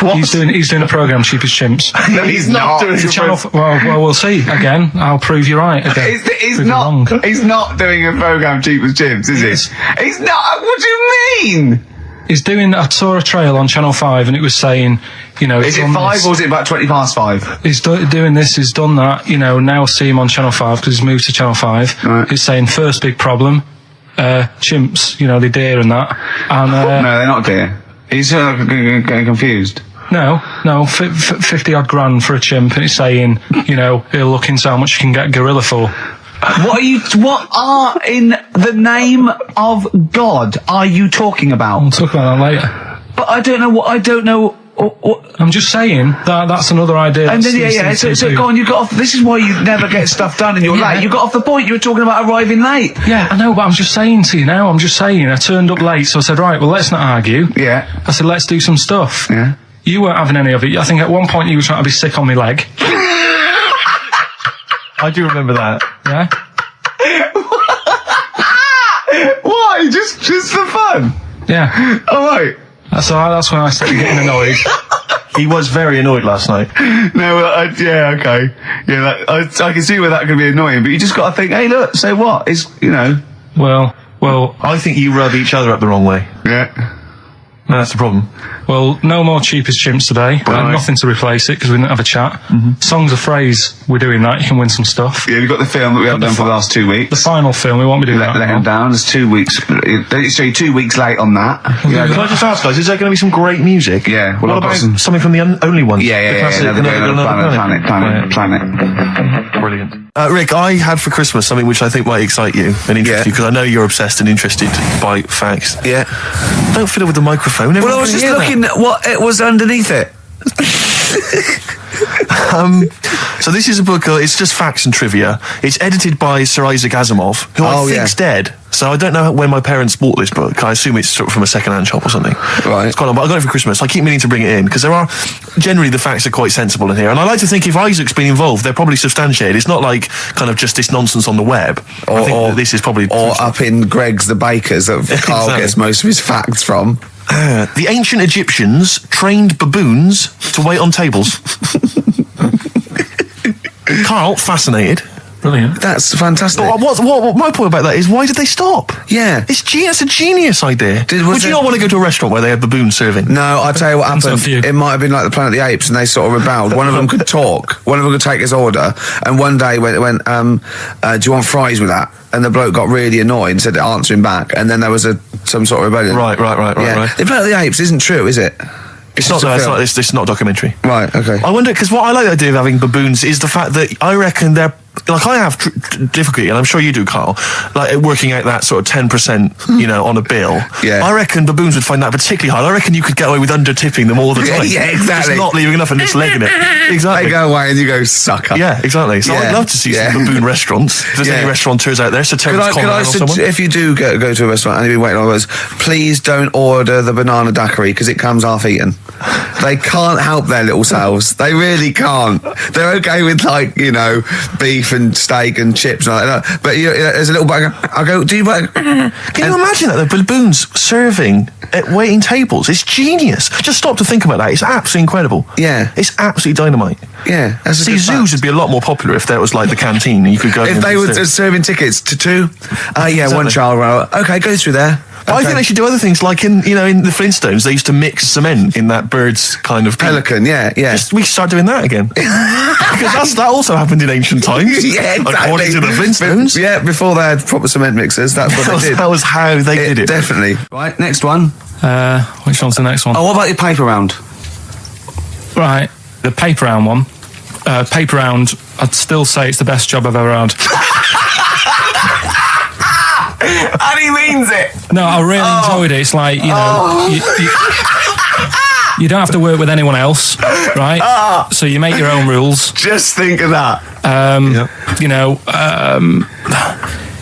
What? He's doing a programme, Cheapest Chimps. No, he's not doing a channel. Well, we'll see. Again, I'll prove you right. Again, He's not doing a programme, Cheapest Chimps, is he? He's not. What do you mean? He's doing. I saw a trail on Channel 5, and it was saying, you know, is it 5 or is it about 20 past 5? He's doing this. He's done that. You know, now see him on Channel 5 because he's moved to Channel 5. Right. He's saying first big problem, chimps. You know, they deer and that. And no, they're not deer. He's getting confused. No, 50 odd grand for a chimp, and it's saying, you know, he'll look into how much you can get gorilla for. What are in the name of God are you talking about? We'll talk about that later. But I don't know. I'm just saying that's another idea. And then so go on. You got off. This is why you never get stuff done, and you're late. You got off the point. You were talking about arriving late. Yeah, I know, but I'm just saying to you now. I turned up late, so I said, right, well, let's not argue. Yeah. I said, let's do some stuff. Yeah. You weren't having any of it. I think at one point you were trying to be sick on my leg. I do remember that. Yeah. Why? Just for fun? Yeah. All right. That's when I started getting annoyed. He was very annoyed last night. No, yeah, okay. Yeah, I can see where that could be annoying, but you just got to think, hey, look, so what? It's, you know. Well, I think you rub each other up the wrong way. Yeah. No, that's the problem. Well, no more Cheapest Chimps today. Right. Nothing to replace it because we didn't have a chat. Songs of phrase, we're doing that. You can win some stuff. Yeah, we've got the film that we haven't done for the last 2 weeks. The final film, we won't be doing that. Let him down. There's 2 weeks. So you're 2 weeks late on that. Yeah, can I just ask, guys, is there going to be some great music? Yeah. Well, what about something from the Only Ones? Yeah. Planet. Brilliant. Rick, I had for Christmas something which I think might excite you and interest you, because I know you're obsessed and interested by facts. Yeah. Don't fiddle with the microphone. Well, I was just looking at what it was underneath it. So this is a book, it's just facts and trivia. It's edited by Sir Isaac Asimov, who I think's dead. So I don't know when my parents bought this book. I assume it's sort of from a second-hand shop or something. Right. It's quite on, but I got it for Christmas. I keep meaning to bring it in, because generally the facts are quite sensible in here. And I like to think if Isaac's been involved, they're probably substantiated. It's not like kind of just this nonsense on the web. I think that this is probably... Or up in Greg's The Baker's that Carl gets most of his facts from. The ancient Egyptians trained baboons to wait on tables. Carl, fascinated. Brilliant. That's fantastic. But what my point about that is, why did they stop? Yeah. It's a genius idea. Would you not want to go to a restaurant where they had baboons serving? No, I'll tell you what happened. It might have been like the Planet of the Apes, and they sort of rebelled. One of them could talk. One of them could take his order. And one day went, do you want fries with that? And the bloke got really annoyed and said to answer him back. And then there was some sort of rebellion. Right. The Planet of the Apes isn't true, is it? It's not a documentary. Right, okay. I wonder, because what I like the idea of having baboons is the fact that I reckon they're like I have difficulty, and I'm sure you do, Carl, like working out that sort of 10%, you know, on a bill. Yeah. I reckon baboons would find that particularly hard. I reckon you could get away with under-tipping them all the time. Yeah, exactly. Just not leaving enough and just legging it. Exactly. They go away and you go, sucker. Yeah, exactly. So I'd love to see some baboon restaurants. If there's any restaurateurs out there, so Terence Conrad or someone. If you do go to a restaurant and you've been waiting on hours, please don't order the banana daiquiri because it comes half-eaten. They can't help their little selves. They really can't. They're okay with, like, you know, beef and steak and chips and like that. But there's a little bag. I go, do you... Can you imagine that? The baboons serving at waiting tables. It's genius. Just stop to think about that. It's absolutely incredible. Yeah. It's absolutely dynamite. Yeah. See, zoos would be a lot more popular if there was like the canteen and you could go... If they were serving tickets to 2? Exactly. One child. Okay, go through there. But I think they should do other things, like in the Flintstones, they used to mix cement in that bird's kind of pelican. Yeah. We should start doing that again because that also happened in ancient times. Yeah, exactly. According to the Flintstones. Yeah, before they had proper cement mixers, that's what they did. That was how they did it. Definitely. Right, next one. Which one's the next one? Oh, what about your paper round? Right, the paper round one. Paper round, I'd still say it's the best job I've ever had. And he means it. No, I really enjoyed it. It's like, you know, you don't have to work with anyone else, right? So you make your own rules. Just think of that. You know,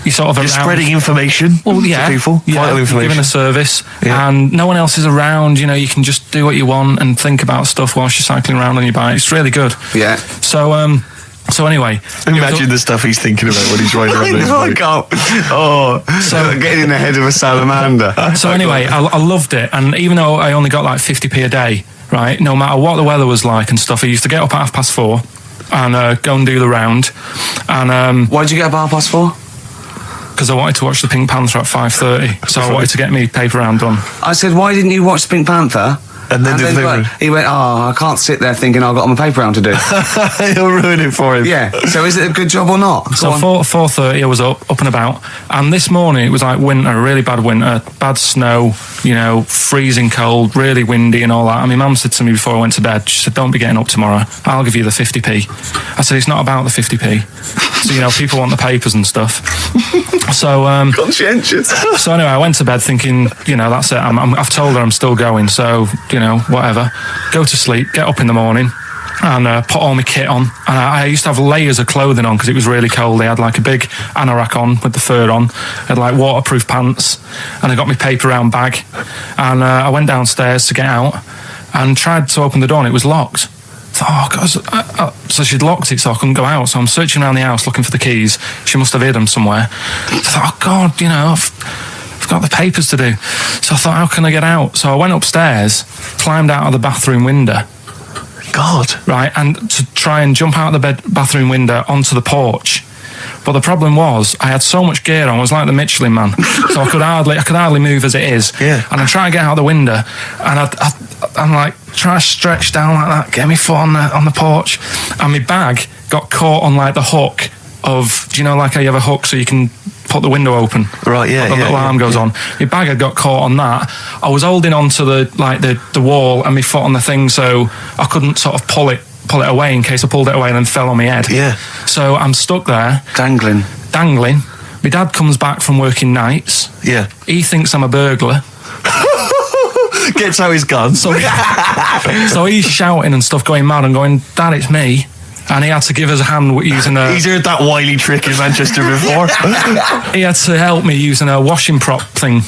you sort of you're spreading information to people, vital information. You're giving a service, and no one else is around. You know, you can just do what you want and think about stuff whilst you're cycling around on your bike. It's really good. Yeah. So anyway, imagine the stuff he's thinking about when he's riding around his bike. So getting in the head of a salamander. So anyway, I loved it, and even though I only got like 50p a day, right? No matter what the weather was like and stuff, I used to get up at 4:30 and go and do the round. And why did you get up at 4:30? Because I wanted to watch the Pink Panther at 5:30, so I wanted to get me paper round done. I said, why didn't you watch the Pink Panther? And then he went, I can't sit there thinking I've got my paper round to do. He'll ruin it for him. Yeah. So is it a good job or not? So 4:30 I was up and about, and this morning it was like winter, really bad winter, bad snow, you know, freezing cold, really windy and all that. And my mum said to me before I went to bed, she said, don't be getting up tomorrow, I'll give you the 50p. I said, it's not about the 50p. So, you know, people want the papers and stuff. So conscientious. So anyway, I went to bed thinking, you know, that's it, I've told her I'm still going, so, you know, whatever. Go to sleep, get up in the morning and put all my kit on. And I used to have layers of clothing on because it was really cold. I had like a big anorak on with the fur on. I had like waterproof pants, and I got my paper round bag. And I went downstairs to get out and tried to open the door and it was locked. I thought, God, so she'd locked it so I couldn't go out. So I'm searching around the house looking for the keys. She must have hid them somewhere. I thought, oh God, you know, I've got the papers to do. So I thought, how can I get out? So I went upstairs, climbed out of the bathroom window. God. Right, and to try and jump out of the bathroom window onto the porch. But the problem was, I had so much gear on, I was like the Michelin Man. So I could hardly move as it is. Yeah. And I try to get out the window, and I'm like, try to stretch down like that, get my foot on the porch, and my bag got caught on like the hook of, do you know, like how you have a hook so you can put the window open? Right, yeah. The little arm goes on. My bag had got caught on that. I was holding onto the wall and my foot on the thing, so I couldn't sort of pull it away in case I pulled it away and then fell on my head. Yeah. So I'm stuck there. Dangling. My dad comes back from working nights. Yeah. He thinks I'm a burglar. Gets out his gun. So he's shouting and stuff, going mad and going, Dad, it's me. And he had to give us a hand using a... He's heard that wily trick in Manchester before. He had to help me using a washing prop thing,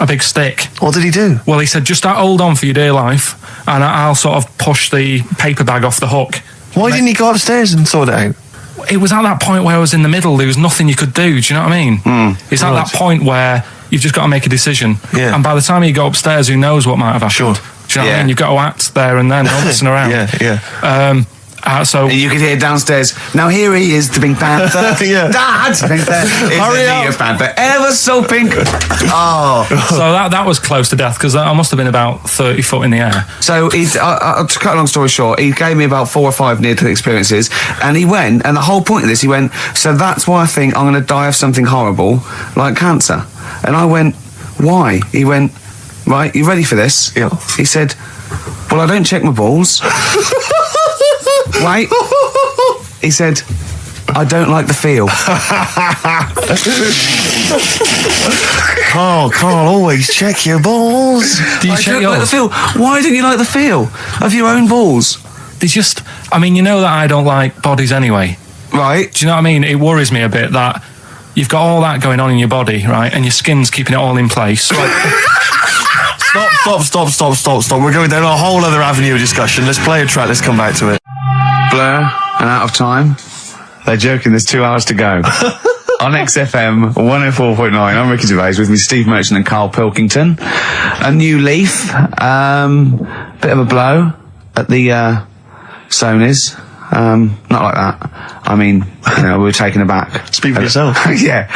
a big stick. What did he do? Well, he said, just hold on for your dear life, and I'll sort of push the paper bag off the hook. Why didn't he go upstairs and sort it out? It was at that point where I was in the middle. There was nothing you could do. Do you know what I mean? It's at that point where you've just got to make a decision. Yeah. And by the time you go upstairs, who knows what might have happened? Sure. Do you know what I mean? You've got to act there and then, not messing around. Yeah. So you could hear downstairs, now here he is, the Pink Panther. Yeah. Dad! Hurry up! Panther, ever so pink. Oh. So that was close to death, because I must have been about 30 foot in the air. So to cut a long story short, he gave me about 4 or 5 near-death experiences, and he went, and the whole point of this, he went, so that's why I think I'm going to die of something horrible, like cancer. And I went, why? He went, right, you ready for this? Yeah. He said, well, I don't check my balls. Wait. He said, I don't like the feel. Carl, always check your balls. Do you I check don't like the yours? feel. Why don't you like the feel of your own balls? There's just, I mean, you know that I don't like bodies anyway. Right. Do you know what I mean? It worries me a bit that you've got all that going on in your body, right? And your skin's keeping it all in place. Stop. We're going down a whole other avenue of discussion. Let's play a track, let's come back to it. Blur and Out of Time. They're joking, there's 2 hours to go. On XFM 104.9, I'm Ricky Gervais, with me Steve Merchant and Karl Pilkington. A new leaf, bit of a blow at the Sonys. Not like that. I mean, you know, we were taken aback. Speak for yourself. Yeah.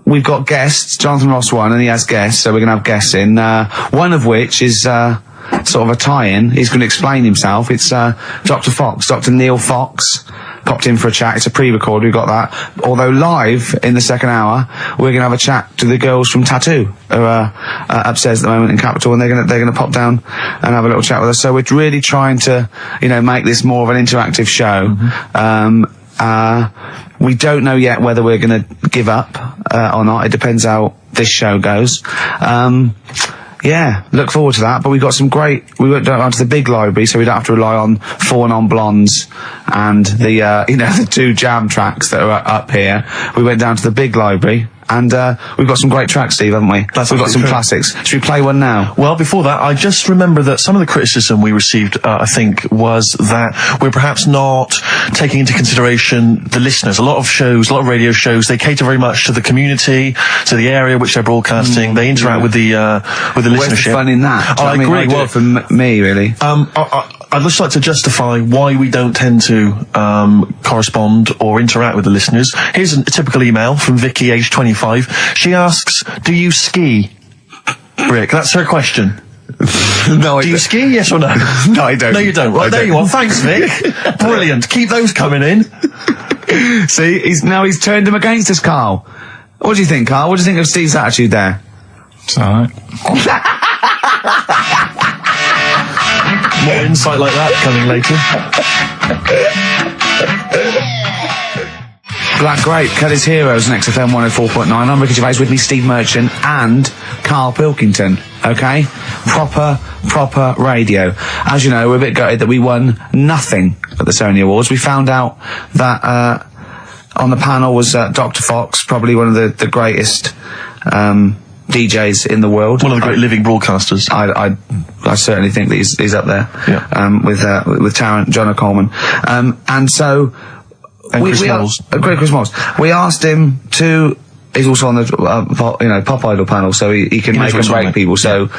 We've got guests. Jonathan Ross won, and he has guests, so we're going to have guests in. One of which is sort of a tie-in. He's going to explain himself. It's Dr. Fox, Dr. Neil Fox, popped in for a chat. It's a pre-record. We've got that. Although live in the second hour, we're going to have a chat to the girls from Tattoo, who are upstairs at the moment in Capital, and they're going to pop down and have a little chat with us. So we're really trying to, you know, make this more of an interactive show. We don't know yet whether we're going to give up or not. It depends how this show goes. Yeah, look forward to that. But we got some great. We went down to the big library, so we don't have to rely on 4 Non-Blondes and the the 2 jam tracks that are up here. We went down to the big library. And we've got some great tracks, Steve, haven't we? We've got some classics. Should we play one now? Well, before that, I just remember that some of the criticism we received, I think, was that we're perhaps not taking into consideration the listeners. A lot of shows, a lot of radio shows, they cater very much to the community, to the area which they're broadcasting. They interact with the listenership. Where's the fun in that? I agree. Well, for me, really. I'd just like to justify why we don't tend to correspond or interact with the listeners. Here's a typical email from Vicky, age 25. She asks, do you ski? Rick, that's her question. No, do you ski, yes or no? No, I don't. No, you don't. Right, there you are. Thanks, Vic. Brilliant. Keep those coming in. See, he's turned him against us, Carl. What do you think, Carl? What do you think of Steve's attitude there? It's alright. More insight like that coming later. Black Grape, Kelly's Heroes, on XFM 104.9. I'm Ricky Gervais, with me Steve Merchant and Karl Pilkington. Okay? Proper radio. As you know, we're a bit gutted that we won nothing at the Sony Awards. We found out that on the panel was Dr. Fox, probably one of the greatest DJs in the world. One of the great living broadcasters. I certainly think that he's up there. Yeah. With Tarrant, John O'Coleman. And so... Chris Moles. Great Chris Moles. We asked him to... He's also on the Pop Idol panel, so he can make and break people. So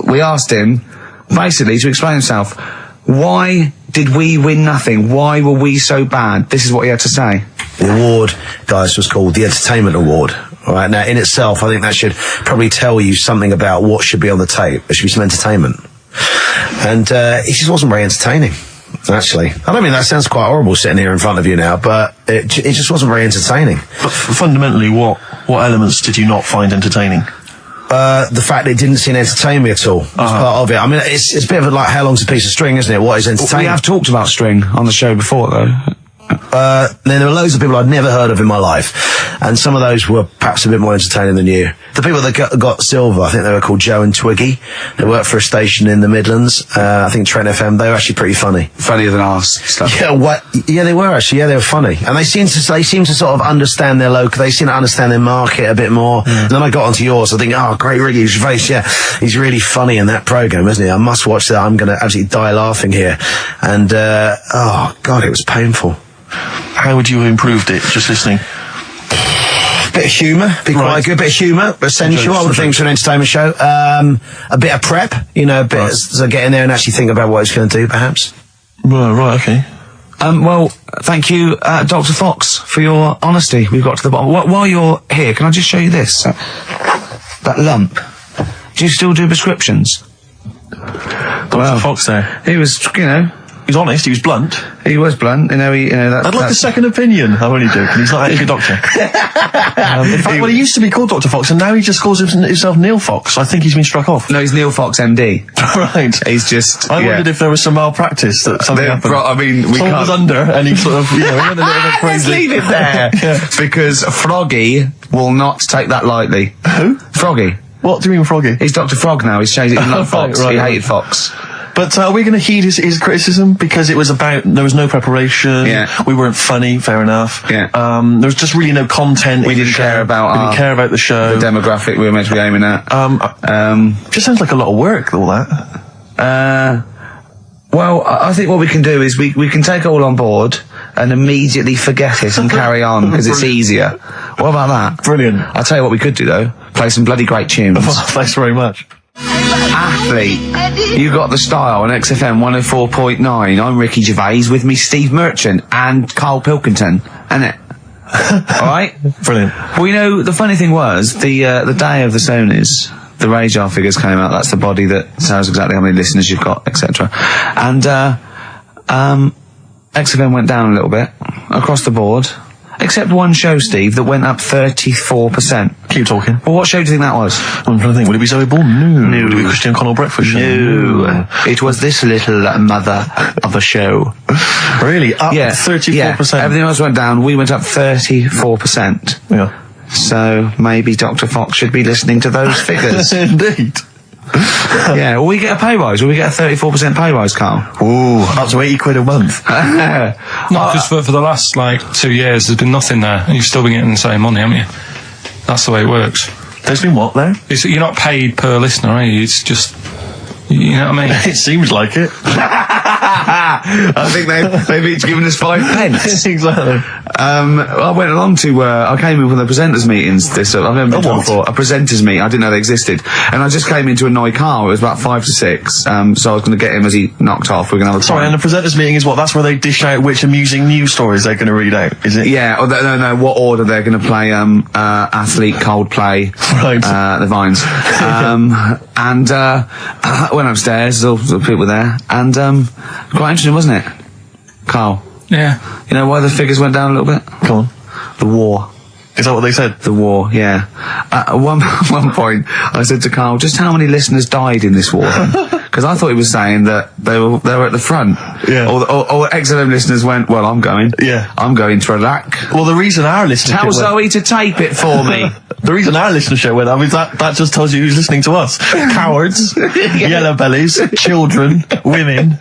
we asked him, basically, to explain himself. Why did we win nothing? Why were we so bad? This is what he had to say. The award, guys, was called the Entertainment Award. All right, now, in itself, I think that should probably tell you something about what should be on the tape. There should be some entertainment. And it just wasn't very entertaining. Actually, I don't mean that sounds quite horrible sitting here in front of you now, but it just wasn't very entertaining. But fundamentally, what elements did you not find entertaining? The fact that it didn't seem entertaining me at all was part of it. I mean, it's a bit of like, how long's a piece of string, isn't it? What is entertaining? We have talked about string on the show before, though. Then there were loads of people I'd never heard of in my life, and some of those were perhaps a bit more entertaining than you. The people that got silver, I think they were called Joe and Twiggy. They worked for a station in the Midlands. I think Trent FM. They were actually pretty funny. Funnier than ours. Stuff. Yeah, yeah, they were actually. Yeah, they were funny, and they seem to sort of understand their local. They seem to understand their market a bit more. And then I got onto yours. I think, oh, great, Ricky Gervais. Yeah, he's really funny in that program, isn't he? I must watch that. I'm going to absolutely die laughing here. And oh God, it was painful. How would you have improved it, just listening? Bit of humour, be quite good. Bit of humour, essential. I would think for an entertainment show. A bit of prep, a bit so get in there and actually think about what it's going to do, perhaps. Right, okay. Well, thank you, Dr. Fox, for your honesty. We've got to the bottom. While you're here, can I just show you this? That lump. Do you still do prescriptions? Dr. Fox there. He was, He was honest. He was blunt. He was blunt. I'd like a second opinion. I'm only joking. He's not actually a doctor. In fact, he used to be called Dr. Fox, and now he just calls himself Neil Fox. I think he's been struck off. No, he's Neil Fox, MD. Right. He's just. I wondered if there was some malpractice that something happened. I mean, we Someone can't. was under, and he sort of, he went a little bit crazy. Let's leave it there. Because Froggy will not take that lightly. Who? Froggy. What do you mean, Froggy? He's Dr. Frog now. He's changed it. He loved Fox. Right. He hated Fox. But are we going to heed his criticism? Because it was about, there was no preparation, we weren't funny, fair enough. Yeah. There was just really no content. We didn't care about the show. The demographic we were meant to be aiming at. Just sounds like a lot of work, all that. Well, I think what we can do is we can take it all on board and immediately forget it and carry on, because it's easier. What about that? Brilliant. I'll tell you what we could do, though. Play some bloody great tunes. Thanks very much. Athlete, you got the style on XFM 104.9. I'm Ricky Gervais, with me Steve Merchant and Karl Pilkington, innit? Alright? Brilliant. Well, the funny thing was, the day of the Sonys, the radar figures came out. That's the body that tells exactly how many listeners you've got, etc. And XFM went down a little bit across the board, except one show, Steve, that went up 34%. Keep talking. Well, what show do you think that was? I'm trying to think. Would it be Zoe Bourne? No. Would it be Christian Connell Breakfast Show? No. It was this little mother of a show. Really? Up 34%? Yeah. Everything else went down. We went up 34%. Yeah. So maybe Dr. Fox should be listening to those figures. Indeed. Yeah, will we get a pay rise? Will we get a 34% pay rise, Carl? Ooh, up to 80 quid a month. No, because for the last, 2 years, there's been nothing there, and you've still been getting the same money, haven't you? That's the way it works. There's been what, there? You're not paid per listener, are you? It's just... You know what I mean? It seems like it. I think they've each given us 5 pence. Exactly. I went along to, I came in from the presenters meetings I've never been to before. A presenters meeting. I didn't know they existed. And I just came into annoy Carl. It was about 5 to 6. So I was going to get him as he knocked off. We're going to have a Sorry, and the presenters meeting is what? That's where they dish out which amusing news stories they're going to read out, is it? Yeah, or no, what order they're going to play, Athlete, Coldplay, right. the Vines. And I went upstairs, all the people there, and quite interesting, wasn't it, Carl? Yeah. You know why the figures went down a little bit? Come on. The war. Is that what they said? The war, yeah. At one point, I said to Carl, just how many listeners died in this war? Because I thought he was saying that they were at the front. Yeah. Or XFM listeners went, well, I'm going. Yeah. I'm going to Iraq. Well, the reason our listenership Tell Zoe to tape it for me. The reason our listenership went up is that just tells you who's listening to us. Cowards, yellow bellies, children, women,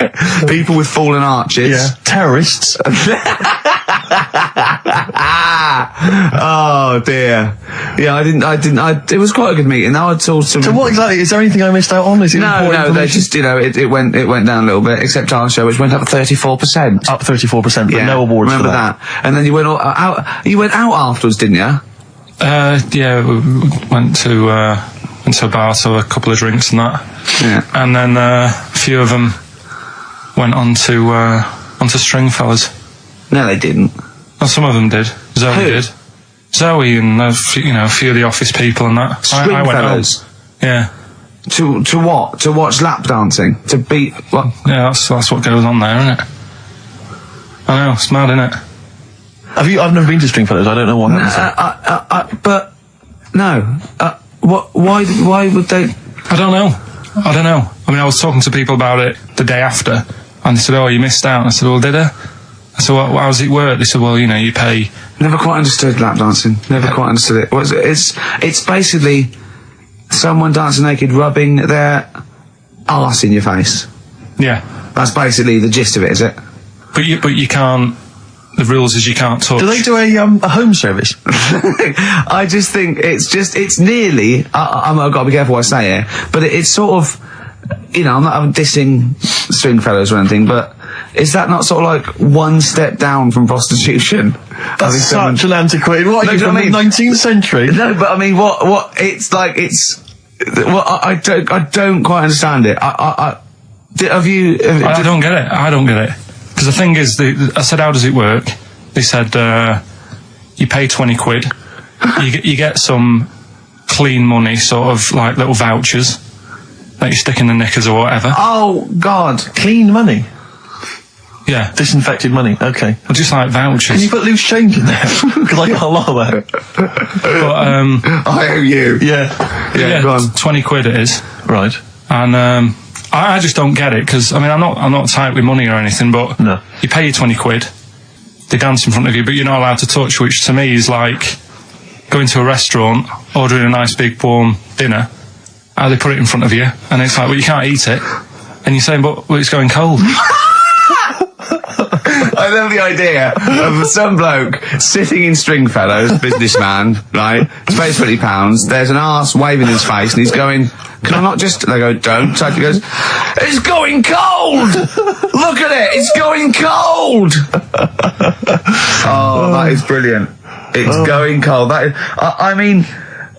people with fallen arches, terrorists. Oh dear. Yeah, it was quite a good meeting. Now I told some. So what exactly? Is there anything I missed out on? Is it no. They just, it went down a little bit, except our show, which went up 34%. Up 34%, but no awards. Remember for that. And then you went out. You went out afterwards, didn't you? Yeah, we went to a bar, so a couple of drinks and that. Yeah. And then a few of them went onto Stringfellas. No, they didn't. Well, some of them did. Zoe did. Zoe and a few of the office people and that. I went home. Yeah. To what? To watch lap dancing? To beat what? Yeah, that's what goes on there, isn't it? I know, it's mad, isn't it? I've never been to Stringfellows. I don't know what happens. But no. Why would they? I don't know. I mean, I was talking to people about it the day after, and they said, "Oh, you missed out." And I said, "Well, did I?" I said, "Well, how does it work?" They said, "Well, you pay." Never quite understood lap dancing. Never quite understood it. It's basically someone dancing naked, rubbing their arse in your face. Yeah. That's basically the gist of it, is it? But you can't. The rules is you can't touch. Do they do a home service? I just think it's nearly. I've got to be careful what I say here, but it's sort of. I'm dissing Stringfellows or anything, but is that not sort of like one step down from prostitution? That's such an antiquated. What are you from the 19th century? No, but I mean, what? It's like Well, I don't quite understand it. Have you? I don't get it. Because the thing is, I said, how does it work? They said, you pay 20 quid, you get some clean money, sort of like little vouchers that you stick in the knickers or whatever. Oh, God. Clean money? Yeah. Disinfected money. Okay. Well, just like vouchers. Can you put loose change in there? Because I got a lot of that. But, I owe you. yeah, go on. 20 quid it is. Right. And I just don't get it, because I mean, I'm not tight with money or anything, but No. you pay your 20 quid, they dance in front of you, but you're not allowed to touch, which to me is like going to a restaurant, ordering a nice big warm dinner, how they put it in front of you, and it's like, well, you can't eat it, and you're saying, but well, it's going cold. I love the idea of some bloke sitting in Stringfellows, businessman, right? Pays £20. There's an arse waving in his face, and he's going, "Can I not just?" They go, "Don't." So he goes, "It's going cold. Look at it. It's going cold." Oh, that is brilliant. It's going cold. That is, I mean.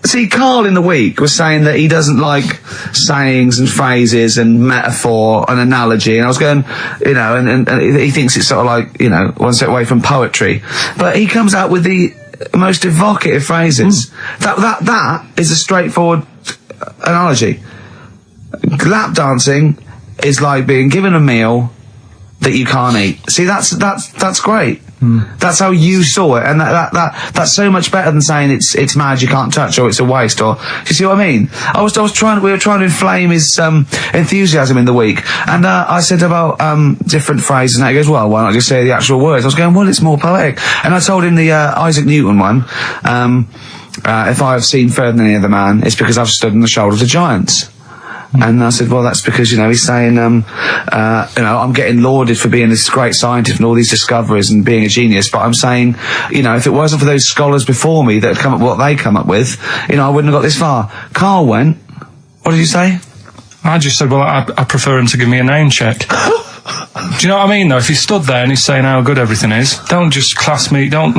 See, Karl in the week was saying that he doesn't like sayings and phrases and metaphor and analogy, and I was going, you know, and he thinks it's sort of like, you know, one step away from poetry, but he comes out with the most evocative phrases. That is a straightforward analogy. Lap dancing is like being given a meal that you can't eat. See, that's great. That's how you saw it, and that's so much better than saying it's mad, you can't touch, or it's a waste, or do you see what I mean? We were trying to inflame his enthusiasm in the week, and I said about different phrases, and he goes, well, why not just say the actual words? I was going, well, it's more poetic, and I told him the Isaac Newton one. If I have seen further than any other man, it's because I've stood on the shoulders of giants. And I said, well, that's because, you know, he's saying, you know, I'm getting lauded for being this great scientist and all these discoveries and being a genius, but I'm saying, you know, if it wasn't for those scholars before me that had come up with what they come up with, you know, I wouldn't have got this far. Karl went, what did you say? I just said, well, I prefer him to give me a name check. Do you know what I mean, though? If he stood there and he's saying how good everything is, don't just class me, don't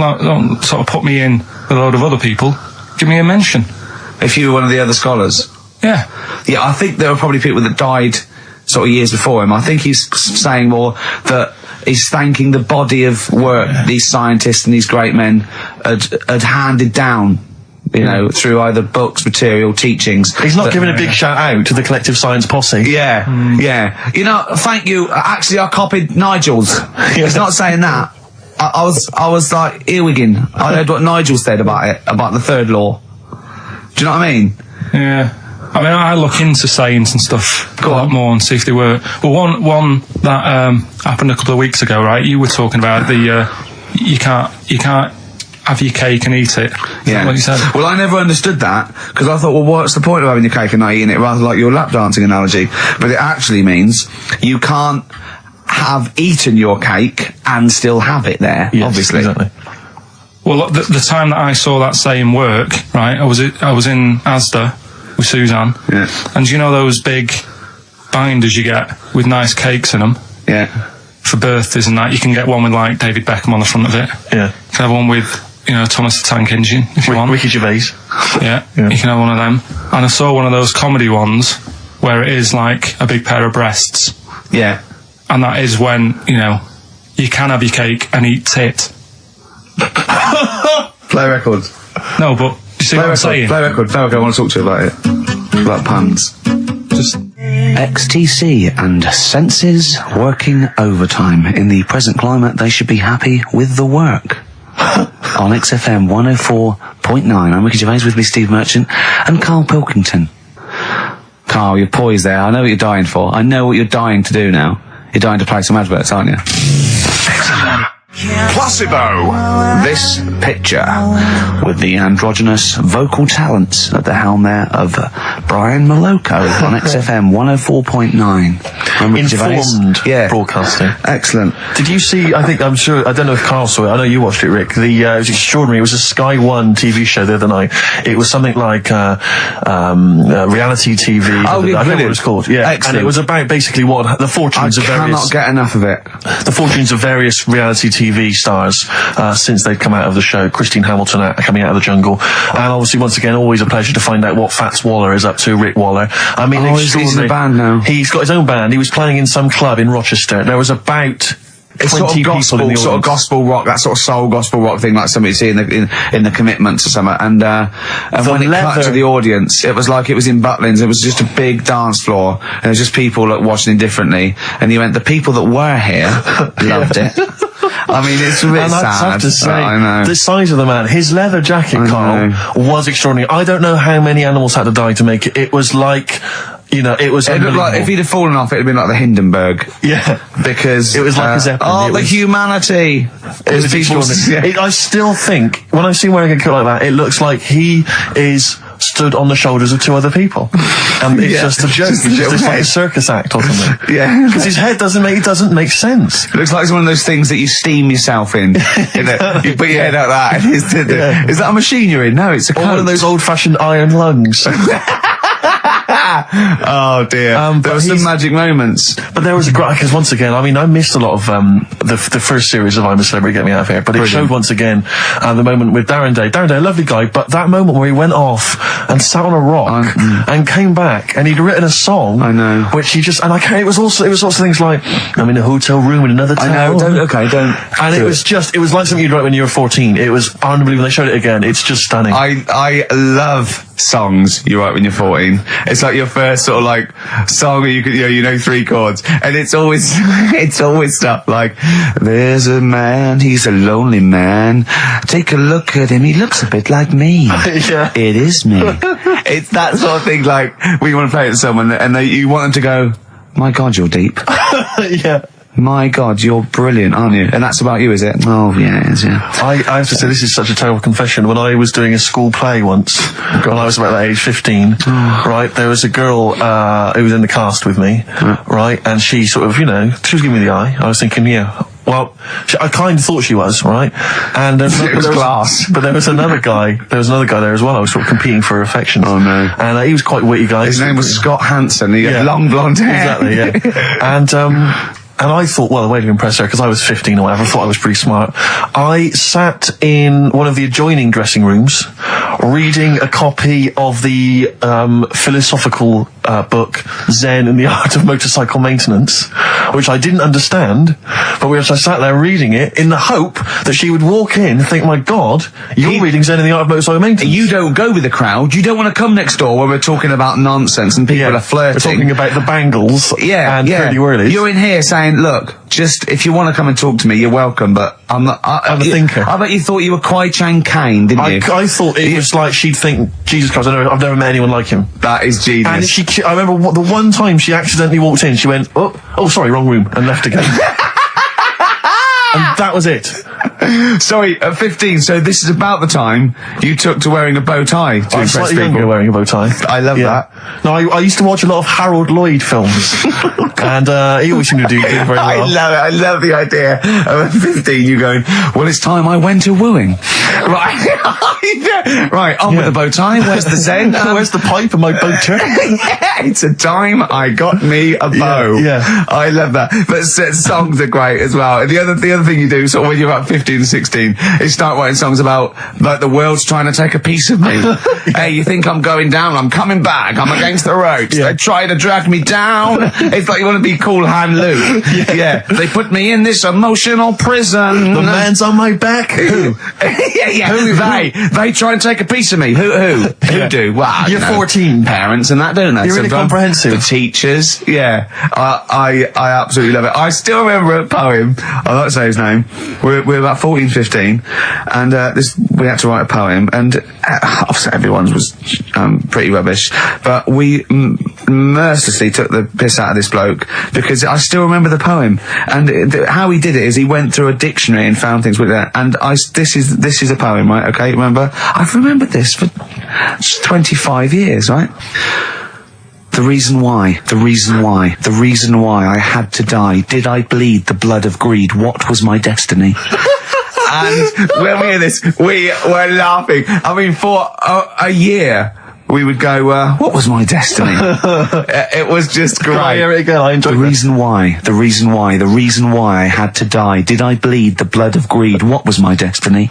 sort of put me in with a load of other people. Give me a mention. If you were one of the other scholars? Yeah. Yeah, I think there were probably people that died sort of years before him. I think he's saying more that he's thanking the body of work these scientists and these great men had handed down, you know, through either books, material, teachings. He's not giving a big shout out to the collective science posse. Yeah, yeah. You know, thank you. Actually, I copied Nigel's. He's not saying that. I was like earwigging. I heard what Nigel said about it, about the third law. Do you know what I mean? Yeah. I mean, I look into sayings and stuff a lot more and see if they work. Well, one that happened a couple of weeks ago, right? You were talking about the you can't have your cake and eat it. Is that what you said? Well, I never understood that, because I thought, well, what's the point of having your cake and not eating it, rather like your lap dancing analogy? But it actually means you can't have eaten your cake and still have it there. Yes, obviously. Exactly. Well, the time that I saw that saying work, right? I was in Asda with Suzanne. Yeah. And you know those big binders you get with nice cakes in them? Yeah. For birthdays and that, you can get one with like David Beckham on the front of it. Yeah. You can have one with, you know, Thomas the Tank Engine, if you want. Ricky Gervais. Yeah, you can have one of them. And I saw one of those comedy ones where it is like a big pair of breasts. Yeah. And that is when, you know, you can have your cake and eat tit. Play records. No, but you see what I'm saying? Play record. I want to talk to you about it. About puns. Just XTC and senses working overtime. In the present climate, they should be happy with the work. On XFM 104.9, I'm Ricky Gervais, with me Steve Merchant and Karl Pilkington. Karl, you're poised there. I know what you're dying for. I know what you're dying to do now. You're dying to play some adverts, aren't you? Placebo. This picture with the androgynous vocal talents at the helm there of Brian Moloko on XFM 104.9. Informed broadcasting. Excellent. Did you see, I don't know if Karl saw it, I know you watched it, Rick, it was extraordinary. It was a Sky One TV show the other night. It was something like reality TV. Oh, I don't know what it was called. Yeah. Excellent. And it was about basically what the fortunes of various... I cannot get enough of it. The fortunes of various reality TV stars since they've come out of the show. Christine Hamilton coming out of the jungle, and obviously once again always a pleasure to find out what Fats Waller is up to. Rick Waller. I mean, he's in a band now. He's got his own band. He was playing in some club in Rochester. There was about It's 20 sort of gospel, people in the sort of audience. gospel rock, that sort of soul gospel rock thing, like something you see in the Commitments or something. And when it cut to the audience, it was like it was in Butlins. It was just a big dance floor, and it was just people that watching it differently. And he went, the people that were here loved it. I mean, it's a bit And sad. I have to say, I know. the size of the man, his leather jacket, I Carl, know. was extraordinary. I don't know how many animals had to die to make it. It was like, you know, it was It looked like, unbelievable. if he'd have fallen off, it'd have been like the Hindenburg. Yeah. Because It was like a Zeppelin. oh, It the was- humanity. It was extraordinary. I still think, when I see him wearing a coat like that, it looks like he is stood on the shoulders of 2 other people. And it's just a joke. Just a It's little just like a head. circus act or something. Yeah. Because his head doesn't make sense. It looks like it's one of those things that you steam yourself in. You know, you put your head out that. And is that a machine you're in? No, it's a Or one of coat. those old-fashioned iron lungs. Oh dear. There but were some he's- magic moments. But there was a great, because once again, I mean, I missed a lot of the first series of I'm a Celebrity, Get Me Out of Here, but it showed once again the moment with Darren Day. Darren Day, a lovely guy, but that moment where he went off and sat on a rock and came back, and he'd written a song. I know. Which he just, and I can't, it was sorts of things like, I'm in a hotel room in another town. I know. Don't. And it was like something you'd write when you were 14. It was unbelievable. They showed it again. It's just stunning. I love songs you write when you're 14. It's like your first sort of like song where you know 3 chords, and it's always stuff like, there's a man, he's a lonely man, take a look at him, he looks a bit like me. Yeah. It is me. It's that sort of thing, like when you want to play it to someone and you want them to go, my God, you're deep. Yeah. My God, you're brilliant, aren't you? And that's about you, is it? Oh, yeah, it is, yeah. I have to say, this is such a terrible confession. When I was doing a school play once, when I was about that age, 15, right, there was a girl who was in the cast with me, right, and she sort of, you know, she was giving me the eye. I was thinking, yeah, well, I kind of thought she was, right? And It was class. But there was another guy there as well. I was sort of competing for affections. Oh, no. And he was quite a witty guy. His name was Scott Hansen. He had Yeah. long blonde hair. Exactly, yeah. And I thought, well, the way to impress her, because I was 15 or whatever, I thought I was pretty smart. I sat in one of the adjoining dressing rooms, reading a copy of the philosophical book, Zen and the Art of Motorcycle Maintenance, which I didn't understand, but I sat there reading it in the hope that she would walk in and think, my God, you're reading Zen and the Art of Motorcycle Maintenance. You don't go with the crowd. You don't want to come next door when we're talking about nonsense and people are flirting. We're talking about the bangles and curly whirlies. You're in here saying, look, just if you want to come and talk to me, you're welcome, but I'm not. I'm a thinker. I bet you thought you were Kwai Chang Kane, didn't you? I thought it was like she'd think, Jesus Christ, I've never met anyone like him. That is genius. And I remember the one time she accidentally walked in, she went, oh, sorry, wrong room, and left again. And that was it. Sorry, at 15, so this is about the time you took to wearing a bow tie to I was impress slightly people. younger wearing a bow tie. I love that. No, I used to watch a lot of Harold Lloyd films. And he always seemed to do very well. I love it. I love the idea of at 15 you going, well, it's time I went to wooing. Right. Right, on with the bow tie. Where's the Zen? Where's the pipe and my boater? Yeah, it's a time I got me a bow. Yeah. I love that. But songs are great as well. And the other thing you do, sort of when you're about 15 or 16, is start writing songs about, like, the world's trying to take a piece of me. Hey, you think I'm going down? I'm coming back. I'm against the ropes. They try to drag me down. It's like you want to be Cool Hand Luke. Yeah. They put me in this emotional prison. The man's on my back. Who? They try and take a piece of me. Who do? Well, You're 14. Parents and that, don't they? You're really comprehensive. The teachers, yeah. I absolutely love it. I still remember a poem. I'll not say his name. We're about 14, 15, and we had to write a poem, and obviously everyone's was pretty rubbish, but we mercilessly took the piss out of this bloke because I still remember the poem, and how he did it is he went through a dictionary and found things with that, and this is a poem, right? Okay, remember? I've remembered this for 25 years, right? The reason why I had to die. Did I bleed the blood of greed? What was my destiny? And when we hear this, we were laughing. I mean, for a year, we would go, what was my destiny? It was just great. I hear it again? I enjoyed the reason why I had to die. Did I bleed the blood of greed? What was my destiny?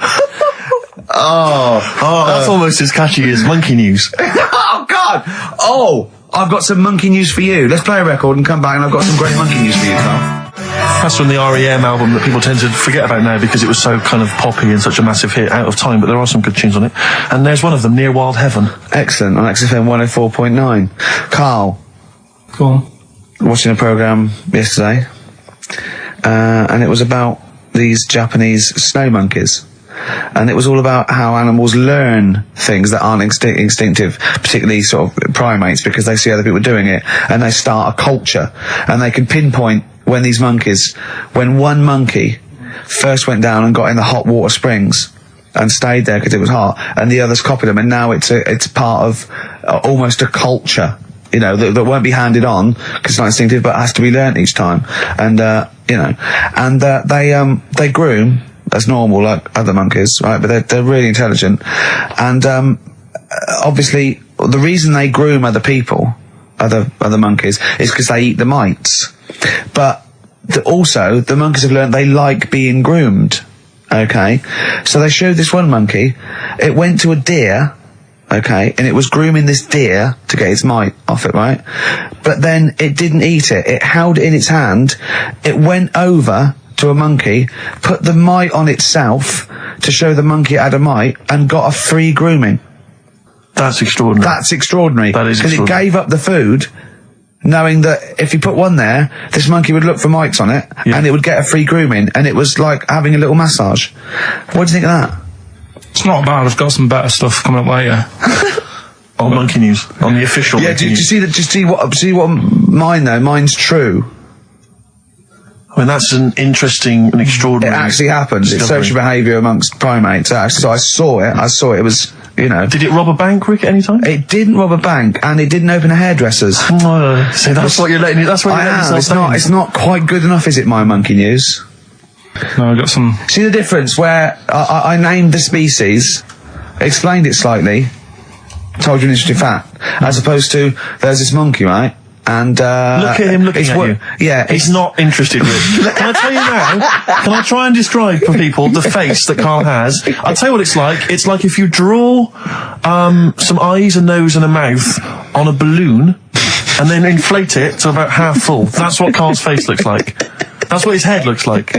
That's almost as catchy as Monkey News. Oh, God! Oh! I've got some monkey news for you. Let's play a record and come back, and I've got some great monkey news for you, Carl. That's from the R.E.M. album that people tend to forget about now because it was so kind of poppy and such a massive hit, Out of Time, but there are some good tunes on it. And there's one of them, Near Wild Heaven. Excellent, on XFM 104.9. Carl. Go on. Watching a programme yesterday, and it was about these Japanese snow monkeys. And it was all about how animals learn things that aren't instinctive, particularly sort of primates, because they see other people doing it, and they start a culture. And they can pinpoint when one monkey first went down and got in the hot water springs and stayed there because it was hot, and the others copied them, and now it's part of almost a culture, you know, that won't be handed on because it's not instinctive, but has to be learnt each time. And they groom as normal like other monkeys, right? But they're really intelligent, and obviously the reason they groom other people, other monkeys, is because they eat the mites. But also the monkeys have learned they like being groomed. Okay, so they showed this one monkey. It went to a deer. Okay, and it was grooming this deer to get its mite off it, right? But then it didn't eat it. It held it in its hand. It went over to a monkey, put the mite on itself to show the monkey it had a mite, and got a free grooming. That's extraordinary. That's extraordinary. That is extraordinary. Because it gave up the food, knowing that if you put one there, this monkey would look for mites on it, and it would get a free grooming, and it was like having a little massage. What do you think of that? It's not bad. I've got some better stuff coming up later. On Monkey News, on the official. Yeah, Monkey do you News. see that? Just see what mine though. Mine's true. I mean, that's an interesting and extraordinary. It actually happened. It's discovery. social behaviour amongst primates. Actually, so I saw it. It was, you know. Did it rob a bank, Rick, at any time? It didn't rob a bank, and it didn't open a hairdresser's. No. See, that's what you're letting it. That's what you're letting yourself It's not quite good enough, is it? My Monkey News. No, I got some. See the difference where I named the species, explained it slightly, told you an interesting fact, as opposed to there's this monkey, right? And look at him looking at you. Yeah, he's not interested, Rick. Can I tell you now? Can I try and describe for people the face that Carl has? I'll tell you what it's like. It's like if you draw some eyes, a nose, and a mouth on a balloon, and then inflate it to about half full. That's what Carl's face looks like. That's what his head looks like.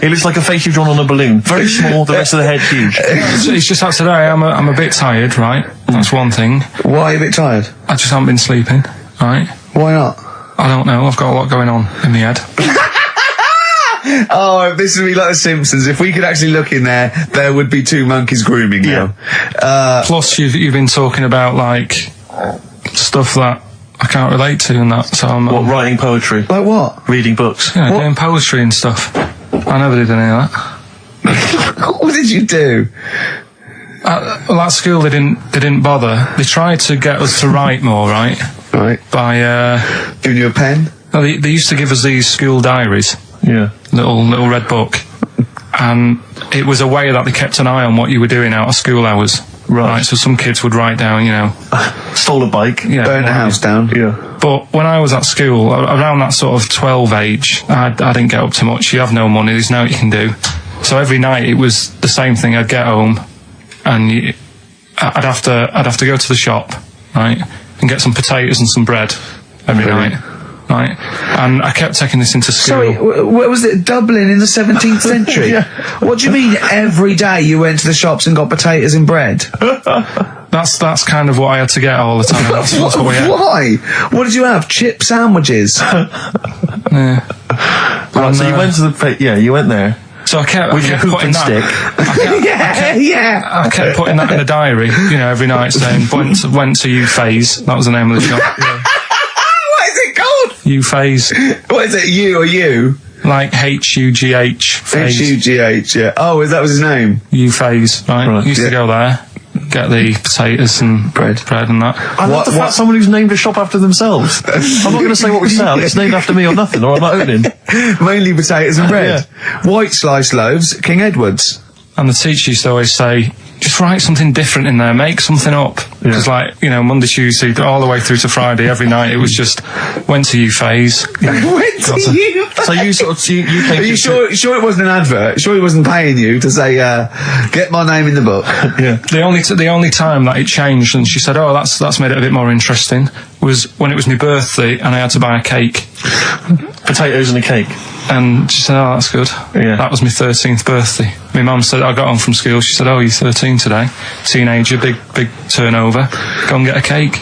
It looks like a face you've drawn on a balloon. Very small, the rest of the head huge. It's just that today I'm a bit tired, right? That's one thing. Why are you a bit tired? I just haven't been sleeping, right? Why not? I don't know. I've got a lot going on in the head. Oh, this would be like The Simpsons. If we could actually look in there would be two monkeys grooming now. Plus, you've been talking about, like, stuff that I can't relate to and that, so I'm... What, writing poetry? Like what? Reading books? Yeah, doing poetry and stuff. I never did any of that. What did you do? Well, at school they didn't bother. They tried to get us to write more, right? Right. By giving you a pen? No, they used to give us these school diaries. Yeah. Little red book. And it was a way that they kept an eye on what you were doing out of school hours. Right. So some kids would write down, you know... Stole a bike. Yeah. Burnt a house down. Yeah. But when I was at school, around that sort of 12 age, I didn't get up too much. You have no money, there's no what you can do. So every night it was the same thing. I'd get home, and I'd have to go to the shop, right, and get some potatoes and some bread every night, right. And I kept taking this into school. Sorry, what was it? Dublin in the 17th century? Yeah. What do you mean every day you went to the shops and got potatoes and bread? That's kind of what I had to get all the time. That's what we had. Why? What did you have? Chip sandwiches? Yeah. Right, so you went to you went there. So I kept putting that. I kept putting that in the diary, you know, every night, saying went to U Phase. That was the name of the shop. Yeah. What is it called? U Phase. What is it? U or U? Like HUGH. HUGH. Yeah. Oh, that was his name. U Phase. Right. Used to go there. Get the potatoes and bread and that. I love the fact someone who's named a shop after themselves. I'm not going to say what we sell. It's named after me or nothing, or I'm not opening. Mainly potatoes and bread. White sliced loaves, King Edward's. And the teacher used to always say, just write something different in there, make something up. Because, like, you know, Monday, Tuesday, all the way through to Friday, every night, it was just, went to U Phase. Went to U Phase? So you sort of, you came Are you sure it wasn't an advert? Sure he wasn't paying you to say, get my name in the book? Yeah. The only time that it changed, and she said, oh, that's made it a bit more interesting, was when it was my birthday and I had to buy a cake. Potatoes and a cake. And she said, oh, that's good. Yeah. That was my 13th birthday. My mum said, I got home from school, she said, oh, you're 13 today. Teenager, big turnover. Go and get a cake.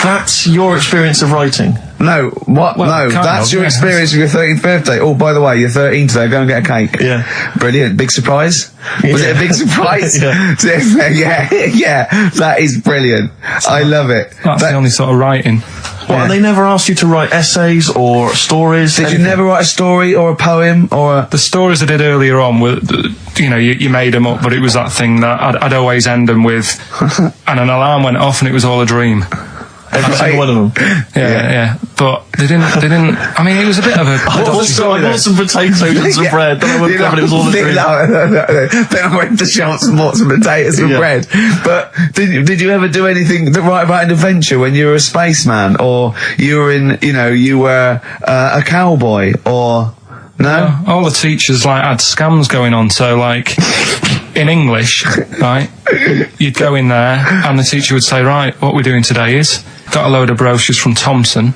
That's your experience of writing? No, what? Well, no, that's your experience of your 13th birthday. Oh, by the way, you're 13 today, go and get a cake. Yeah. Brilliant. Big surprise? Was it a big surprise? yeah, that is brilliant. I love it. That's the only sort of writing. Well, and they never asked you to write essays or stories? Did you never write a story or a poem or The stories I did earlier on were, you made them up, but it was that thing that I'd always end them with, and an alarm went off and it was all a dream. Every single one of them? Yeah. But they didn't, I mean, it was a bit of a... I bought some potatoes and some bread, then I went down and it was all a dream. Then I went to shops and bought some potatoes and bread. But did you ever do anything that write about an adventure when you were a spaceman, or you were you were a cowboy, or... No? All the teachers, had scams going on, so, in English, right, you'd go in there, and the teacher would say, right, what we're doing today is, got a load of brochures from Thomson,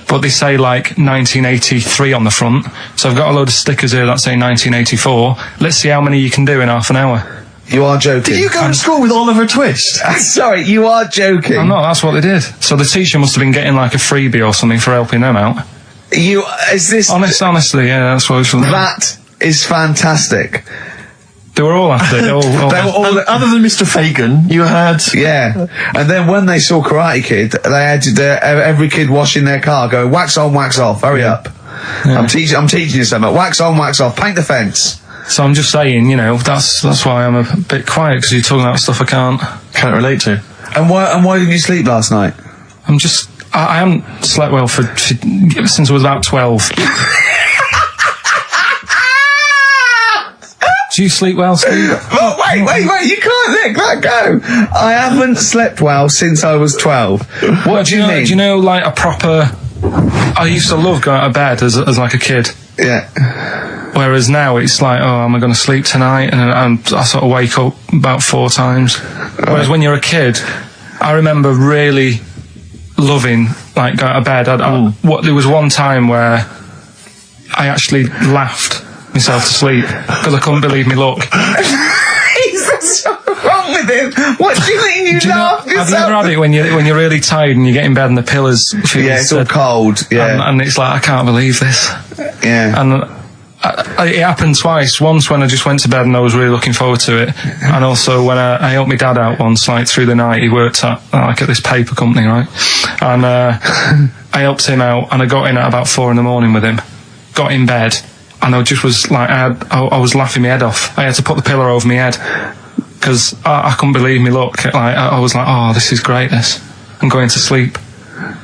but they say, 1983 on the front, so I've got a load of stickers here that say 1984, let's see how many you can do in half an hour. You are joking. Did you go to school with Oliver Twist? Sorry, you are joking. I'm not, that's what they did. So the teacher must have been getting, a freebie or something for helping them out. Honestly, yeah, that's what it was. That is fantastic. They were all after it. They were all, other than Mr. Fagan, you had... Yeah. And then when they saw Karate Kid, they had every kid washing their car going, wax on, wax off, hurry up. Yeah. I'm teaching you something. Wax on, wax off, paint the fence. So I'm just saying, that's why I'm a bit quiet, because you're talking about stuff I can't relate to. And why didn't you sleep last night? I haven't slept well since I was about 12. Do you sleep well, Steve? Oh, wait, you can't let that go. I haven't slept well since I was 12. What do you mean? Do you know, a proper... I used to love going to bed as a kid. Yeah. Whereas now it's am I going to sleep tonight? And I sort of wake up about 4 times. Whereas when you're a kid, I remember really loving going to bed. There was one time where I actually laughed myself to sleep because I couldn't believe me luck. What's wrong with him? What do you mean you laughed yourself? Have you ever had it when you're really tired and you get in bed and the pillows feel it's all cold, and it's I can't believe this. Yeah. And it happened twice. Once when I just went to bed and I was really looking forward to it, and also when I helped my dad out once, through the night. He worked at at this paper company, right? And I helped him out, and I got in at about 4 a.m. with him. Got in bed, and I just was I was laughing my head off. I had to put the pillow over my head because I couldn't believe me luck. I was oh, this is great. This. I'm going to sleep.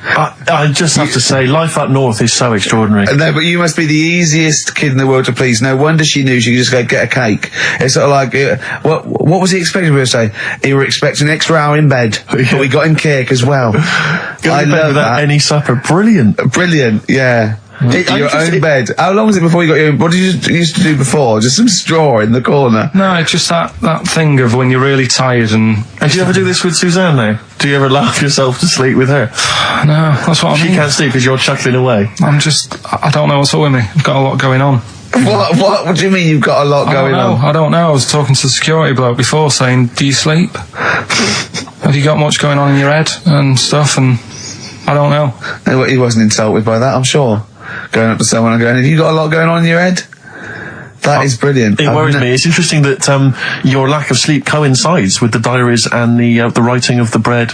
I just have to say, life up north is so extraordinary. No, but you must be the easiest kid in the world to please. No wonder she knew she could just go get a cake. It's sort of what was he expecting me to say? He were expecting an extra hour in bed, but we got him cake as well. I love that. Any supper, brilliant. Brilliant, yeah. Your own bed. How long was it before you got your own? What did you used to do before? Just some straw in the corner? No, it's just that thing of when you're really tired and... And do you ever do this with Suzanne now? Do you ever laugh yourself to sleep with her? No, that's what I mean. She can't sleep because you're chuckling away. I don't know what's up with me. I've got a lot going on. What do you mean you've got a lot going on? I don't know. I was talking to the security bloke before saying, do you sleep? Have you got much going on in your head and stuff? And I don't know. He wasn't insulted by that, I'm sure. Going up to someone and going, have you got a lot going on in your head? That is brilliant. It worries me. It's interesting that your lack of sleep coincides with the diaries and the writing of the bread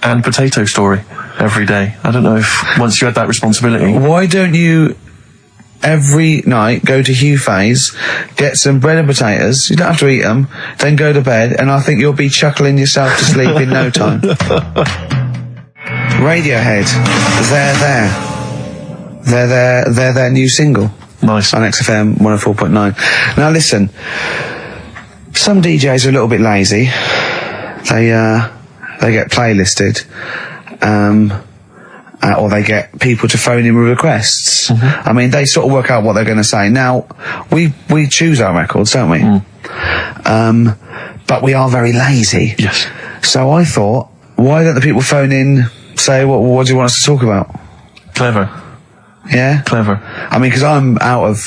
and potato story every day. I don't know if once you had that responsibility. Why don't you every night go to Hugh Faye's, get some bread and potatoes, you don't have to eat them, then go to bed, and I think you'll be chuckling yourself to sleep in no time. Radiohead, they're their new single. Nice. On XFM 104.9. Now listen, some DJs are a little bit lazy. They get playlisted, or they get people to phone in with requests. Mm-hmm. I mean, they sort of work out what they're going to say. Now, we choose our records, don't we? But we are very lazy. Yes. So I thought, why don't the people phone in say, what do you want us to talk about? Clever. Yeah? Clever. I mean, because I'm out of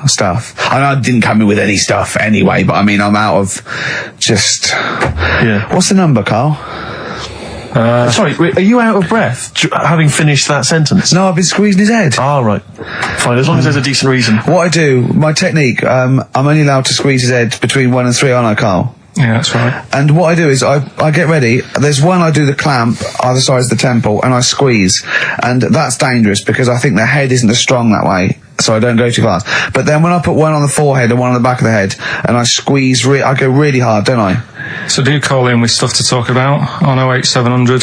stuff. I didn't come in with any stuff anyway, but I mean, I'm out of just... Yeah. What's the number, Carl? Sorry, are you out of breath having finished that sentence? No, I've been squeezing his head. Ah, right. Fine, as long as there's a decent reason. What I do, my technique, I'm only allowed to squeeze his head between 1 and 3, aren't I, Carl? Yeah, that's right. And what I do is I get ready. There's one I do the clamp either side of the temple and I squeeze. And that's dangerous because I think the head isn't as strong that way. So I don't go too fast. But then when I put one on the forehead and one on the back of the head and I squeeze, I go really hard, don't I? So do call in with stuff to talk about on 08700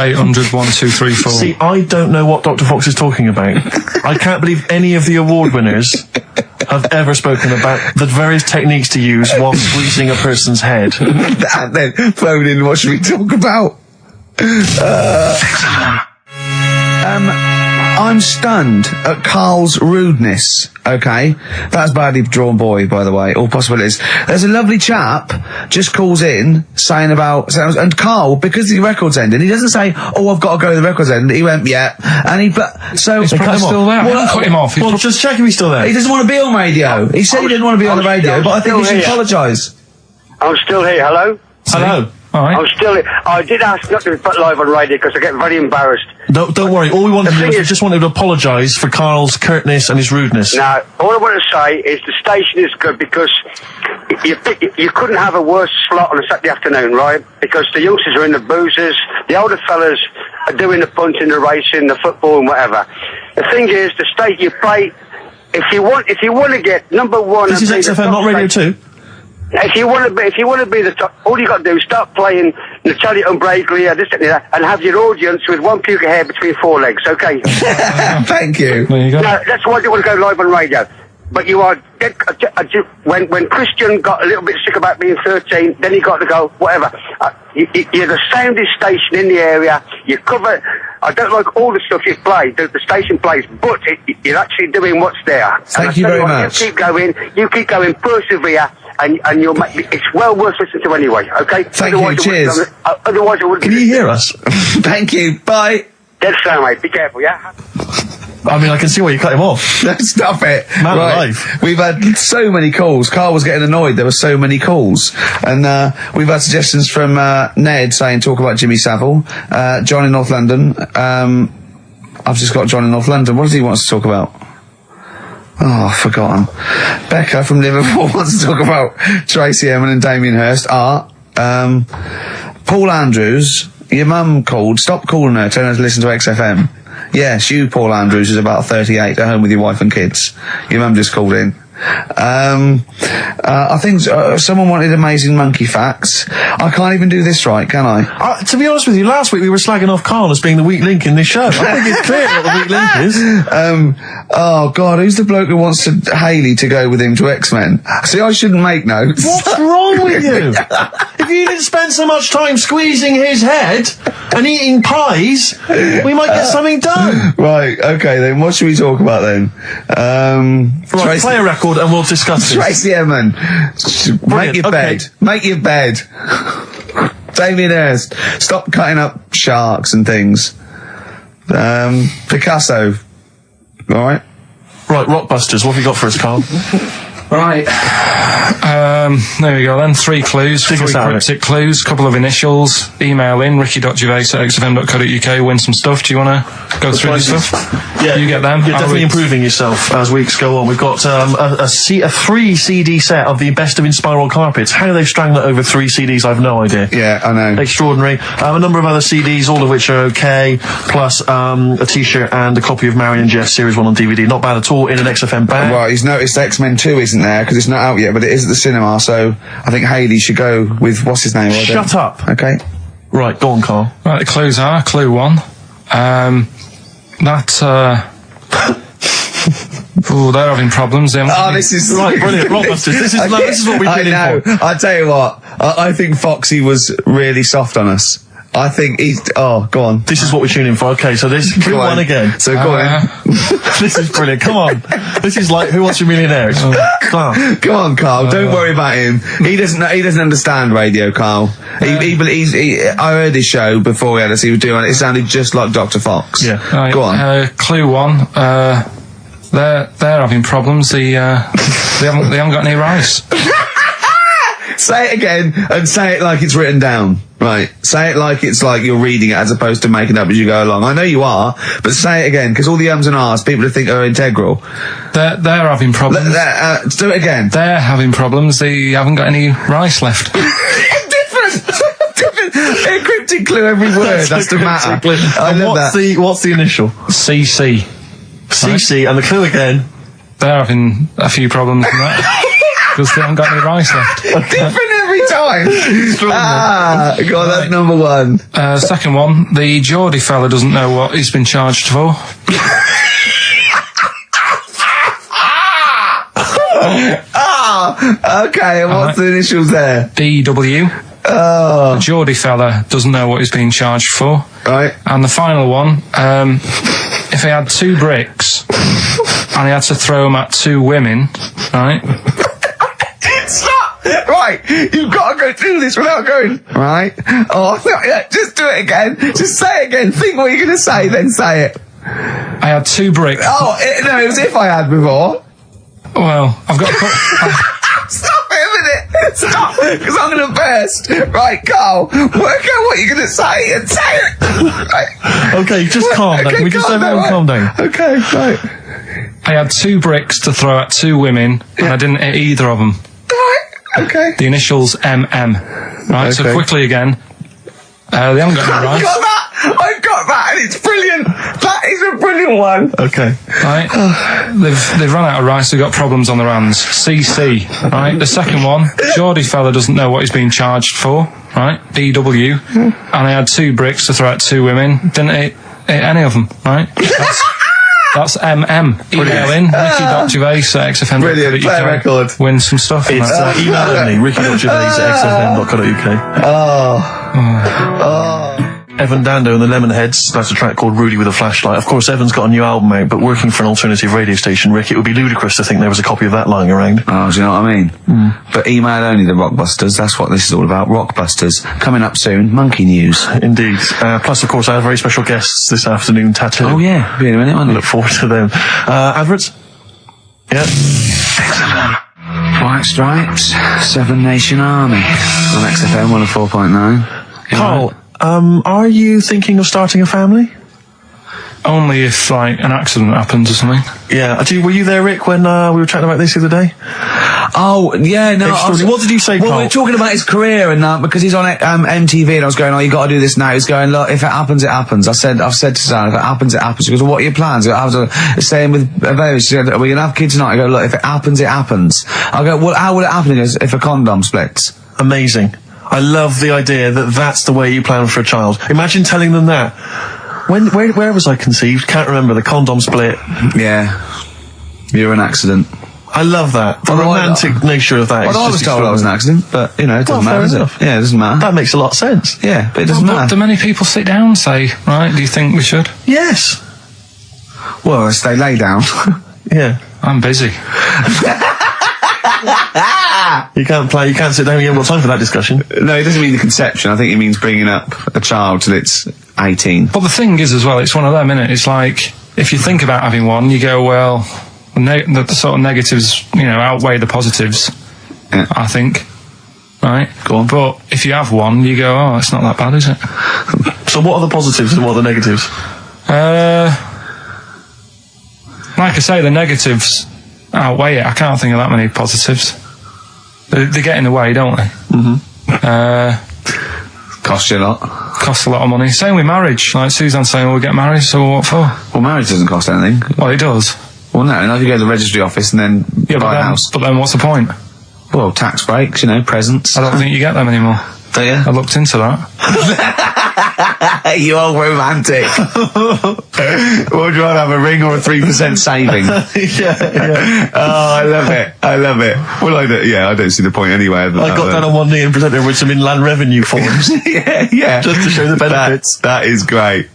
800 1234. See, I don't know what Dr. Fox is talking about. I can't believe any of the award winners have ever spoken about the various techniques to use while squeezing a person's head. And then phone in, what should we talk about? I'm stunned at Carl's rudeness, okay? That's badly drawn boy, by the way, all possibilities. There's a lovely chap just calls in saying about... And Carl, because the record's ending, he doesn't say, oh, I've got to go to the record's end. He went, yeah. And he... So... He's probably still there. Well, cut him off. Well, just check if he's still there. He doesn't want to be on radio. He said he didn't want to be on the radio, but I think he should apologise. I'm still here. Hello? Hello. All right. I'm still here. I did ask not to be put live on radio because I get very embarrassed. Don't worry. All we wanted to do was just wanted to apologise for Carl's curtness and his rudeness. Now, all I want to say is the station is good because you couldn't have a worse slot on a Saturday afternoon, right? Because the youngsters are in the boozers, the older fellas are doing the punting, the racing, the football and whatever. The thing is, the state you play, if you want to get number one... This is XFM, not Radio 2. If you want to be the top, all you got to do is start playing Natalia Umbraglia, this and that, and have your audience with one puke of hair between 4 legs, okay? Thank you. There you go. Now, that's why I don't want to go live on radio. But you are dead, when Christian got a little bit sick about being 13, then he got to go, whatever. You're the soundest station in the area. You cover... I don't like all the stuff you play, the station plays, but you're actually doing what's there. Thank you very much. You keep going, persevere, and you'll make it's well worth listening to anyway, okay? Thank you, cheers. Otherwise I wouldn't... Can you hear us? Thank you, bye. Dead sound, mate. Be careful, yeah? I mean, I can see why you cut him off. Stop it. Man alive. We've had so many calls. Carl was getting annoyed. There were so many calls. And we've had suggestions from Ned saying talk about Jimmy Savile. John in North London. I've just got John in North London. What does he want us to talk about? Oh, I've forgotten. Becca from Liverpool wants to talk about Tracy Emin and Damien Hirst. Art. Paul Andrews. Your mum called. Stop calling her. Tell her to listen to XFM. Yes, you, Paul Andrews, is about 38, at home with your wife and kids. Your mum just called in. I think someone wanted amazing monkey facts. I can't even do this right, can I? To be honest with you, last week we were slagging off Carl as being the weak link in this show. I think it's clear what the weak link is. Oh, God, who's the bloke who wants Hayley to go with him to X-Men? See, I shouldn't make notes. What's wrong with you? If you didn't spend so much time squeezing his head and eating pies, we might get something done. Right, okay, then what should we talk about then? Right, play a record and we'll discuss this. Tracy Emin, make your bed. Make your bed. Damien Hirst, stop cutting up sharks and things. Picasso, alright? Right, Rockbusters, what have you got for us, Carl? Right. There we go then. 3 clues, 3 cryptic clues, couple of initials. Email in ricky.gervais@xfm.co.uk. Win some stuff. Do you want to go through the stuff? Yeah, you get them. You're definitely improving yourself as weeks go on. We've got a 3 CD set of the best of Inspiral Carpets. How they've strung that over 3 CDs, I've no idea. Yeah, I know. Extraordinary. A number of other CDs, all of which are okay, plus a T-shirt and a copy of Marion Jeff Series 1 on DVD. Not bad at all in an XFM bag. Right, he's noticed X-Men 2 isn't there because it's not out yet, but it is at the cinema, so I think Hayley should go with, what's his name? Shut up. Okay. Right, go on, Carl. Right, the clues are, clue 1. Oh, they're having problems. This is right, brilliant. Blockbusters. This is what we've been in for. I tell you what, I think Foxy was really soft on us. I think he's... Oh, go on. This is what we're tuning for. Okay, so there's clue one again. So go on. This is brilliant. Come on. This is like Who Wants to Be a Millionaire? It's class. Come on, Carl. Don't worry about him. He doesn't understand radio, Carl. I heard his show before we had us. He was doing it. It sounded just like Dr. Fox. Yeah. Right, Go on. Clue one. They're having problems. They haven't got any rice. Say it again and say it like it's written down. Right. Say it like it's like you're reading it as opposed to making it up as you go along. I know you are, but say it again, because all the ums and ahs people think are integral. They're having problems. Do it again. They're having problems. They haven't got any rice left. Different. A cryptic clue every word. That's the matter. I love that. What's the initial? CC. CC, and the clue again. They're having a few problems in that. Because they haven't got any rice left. Different every time. God, that's number one. Second one, the Geordie fella doesn't know what he's been charged for. Okay, and what's the initials there? DW. The Geordie fella doesn't know what he's being charged for. Right. And the final one, if he had 2 bricks and he had to throw them at 2 women, right? Stop! Right, you've got to go through this without going, right? Oh, no, just do it again. Just say it again. Think what you're going to say, then say it. I had 2 bricks. Oh, no, it was if I had before. Well, I've got to put... Stop it a minute. Stop, because I'm going to burst. Right, Carl, work out what you're going to say and say it. Right. Okay, just calm down. Can we just everyone calm down? Okay, right. I had 2 bricks to throw at 2 women, and I didn't hit either of them. Okay. The initials MM. Right, so quickly again. They haven't got any rice. I've got that, and it's brilliant. That is a brilliant one. Okay. Right. They've run out of rice, they've got problems on their hands. CC. Right. The second one, Geordie fella doesn't know what he's being charged for. Right. DW. And I had 2 bricks to throw at 2 women. Didn't hit any of them. Right. That's MM. Email in, ricky.gervais@xfm.co.uk. Brilliant, play a record. Win some stuff. It's email only, ricky.gervais@xfm.co.uk. Evan Dando and the Lemonheads, that's a track called Rudy with a Flashlight. Of course, Evan's got a new album out, but working for an alternative radio station, Rick, it would be ludicrous to think there was a copy of that lying around. Oh, do you know what I mean? But email only the Rockbusters, that's what this is all about. Rockbusters. Coming up soon, Monkey News. Indeed. Plus, of course, I have very special guests this afternoon, Tattoo. Oh, yeah. Be in a minute, won't I look forward to them. Adverts? Yeah. White Stripes, 7 Nation Army. On XFM 104.9. Carl, are you thinking of starting a family? Only if, like, an accident happens or something. Yeah. Were you there, Rick, when we were chatting about this the other day? Oh, yeah, no. What did you say, Carl? Well, we were talking about his career and that, because he's on MTV, and I was going, oh, you got to do this now. He's going, look, if it happens, it happens. I've said to Suzanne, if it happens, it happens. She goes, well, what are your plans? I was saying with Baby, she said, are we going to have kids tonight? I go, look, if it happens, it happens. I go, well, how will it happen? He goes, if a condom splits. Amazing. I love the idea that that's the way you plan for a child. Imagine telling them that. Where was I conceived? Can't remember. The condom split. Yeah. You're an accident. I love that. The romantic nature of that. Well, I was told I was an accident, but, you know, it doesn't matter, does it? Yeah, it doesn't matter. That makes a lot of sense. Yeah, but it doesn't matter. Do many people sit down and say, right, do you think we should? Yes. Well, they lay down. Yeah. I'm busy. You can't sit down, you haven't got time for that discussion. No, it doesn't mean the conception. I think it means bringing up a child till it's 18. But the thing is as well, it's one of them, innit? It's like, if you think about having one, you go, well, the sort of negatives, you know, outweigh the positives, Yeah. I think. Right? Go on. But if you have one, you go, oh, it's not that bad, is it? So what are the positives and what are the negatives? Like I say, the negatives outweigh it. I can't think of that many positives. They get in the way, don't they? Costs you a lot. Costs a lot of money. Same with marriage. Like Suzanne's saying, we'll get married, so what for? Well, marriage doesn't cost anything. Well, it does. Well, no, if you go to the registry office and then buy a house. But then what's the point? Well, tax breaks, you know, presents. I don't think you get them anymore. Do you? I looked into that. You old romantic. Would you rather have a ring or a 3% saving? Yeah. Oh, I love it. Well, I don't see the point anyway. I got down on one knee and presented her with some inland revenue forms. yeah. Just to show the benefits. That is great.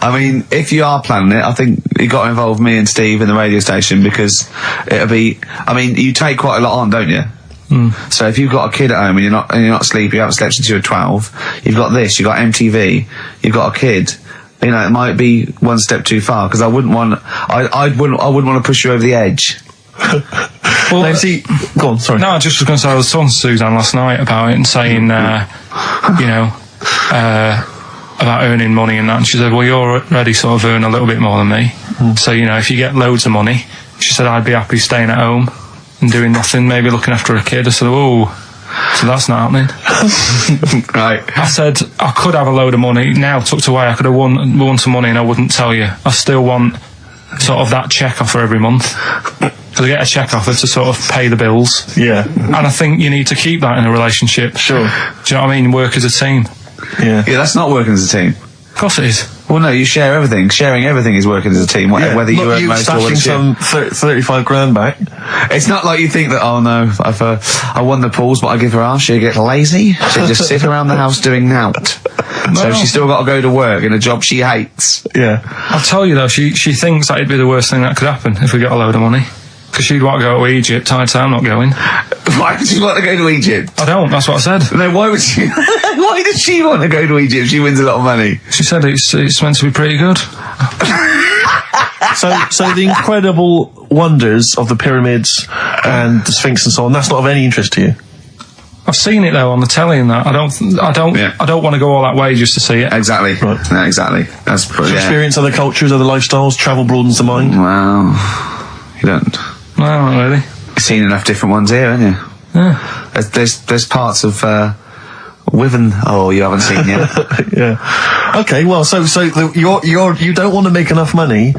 I mean, if you are planning it, I think you got to involve me and Steve in the radio station, because you take quite a lot on, don't you? So if you've got a kid at home and you're not sleepy, you haven't slept since you were 12, you've got this, you've got MTV, you've got a kid, it might be one step too far, because I wouldn't want to push you over the edge. Well, go on, sorry. No, I just was going to say, I was talking to Suzanne last night about it and saying, about earning money and that, and she said, well, you're already sort of earn a little bit more than me. So, if you get loads of money, she said, I'd be happy staying at home and doing nothing, maybe looking after a kid. I said, so that's not happening. Right. I said, I could have a load of money now tucked away, I could have won some money and I wouldn't tell you. I still want sort of that check offer every month. Because I get a check offer to sort of pay the bills. Yeah. And I think you need to keep that in a relationship. Sure. Do you know what I mean? Work as a team. Yeah. Yeah, that's not working as a team. Of course it is. Well, no, you share everything. Sharing everything is working as a team, whether you earn most or whether stashing some 35 grand back. It's not like you think that, oh no, I won the pools, but I give her half, she'll get lazy, she'll just sit around the house doing nout. So she's still got to go to work in a job she hates. Yeah. I'll tell you though, she thinks that it'd be the worst thing that could happen if we got a load of money. Because she'd want to go to Egypt. I'd say I'm not going. Why would she want to go to Egypt? I don't, that's what I said. No, why would she? Why does she want to go to Egypt if she wins a lot of money? She said it's meant to be pretty good. So the incredible wonders of the pyramids and the Sphinx and so on, that's not of any interest to you? I've seen it though on the telly and that. I don't want to go all that way just to see it. Exactly. Right. No, exactly. That's To experience other cultures, other lifestyles, travel broadens the mind. Wow. You don't. No, not really. You've seen enough different ones here, haven't you? Yeah. There's parts of Wiven. Oh, you haven't seen yet. Yeah. Okay. Well, you don't want to make enough money.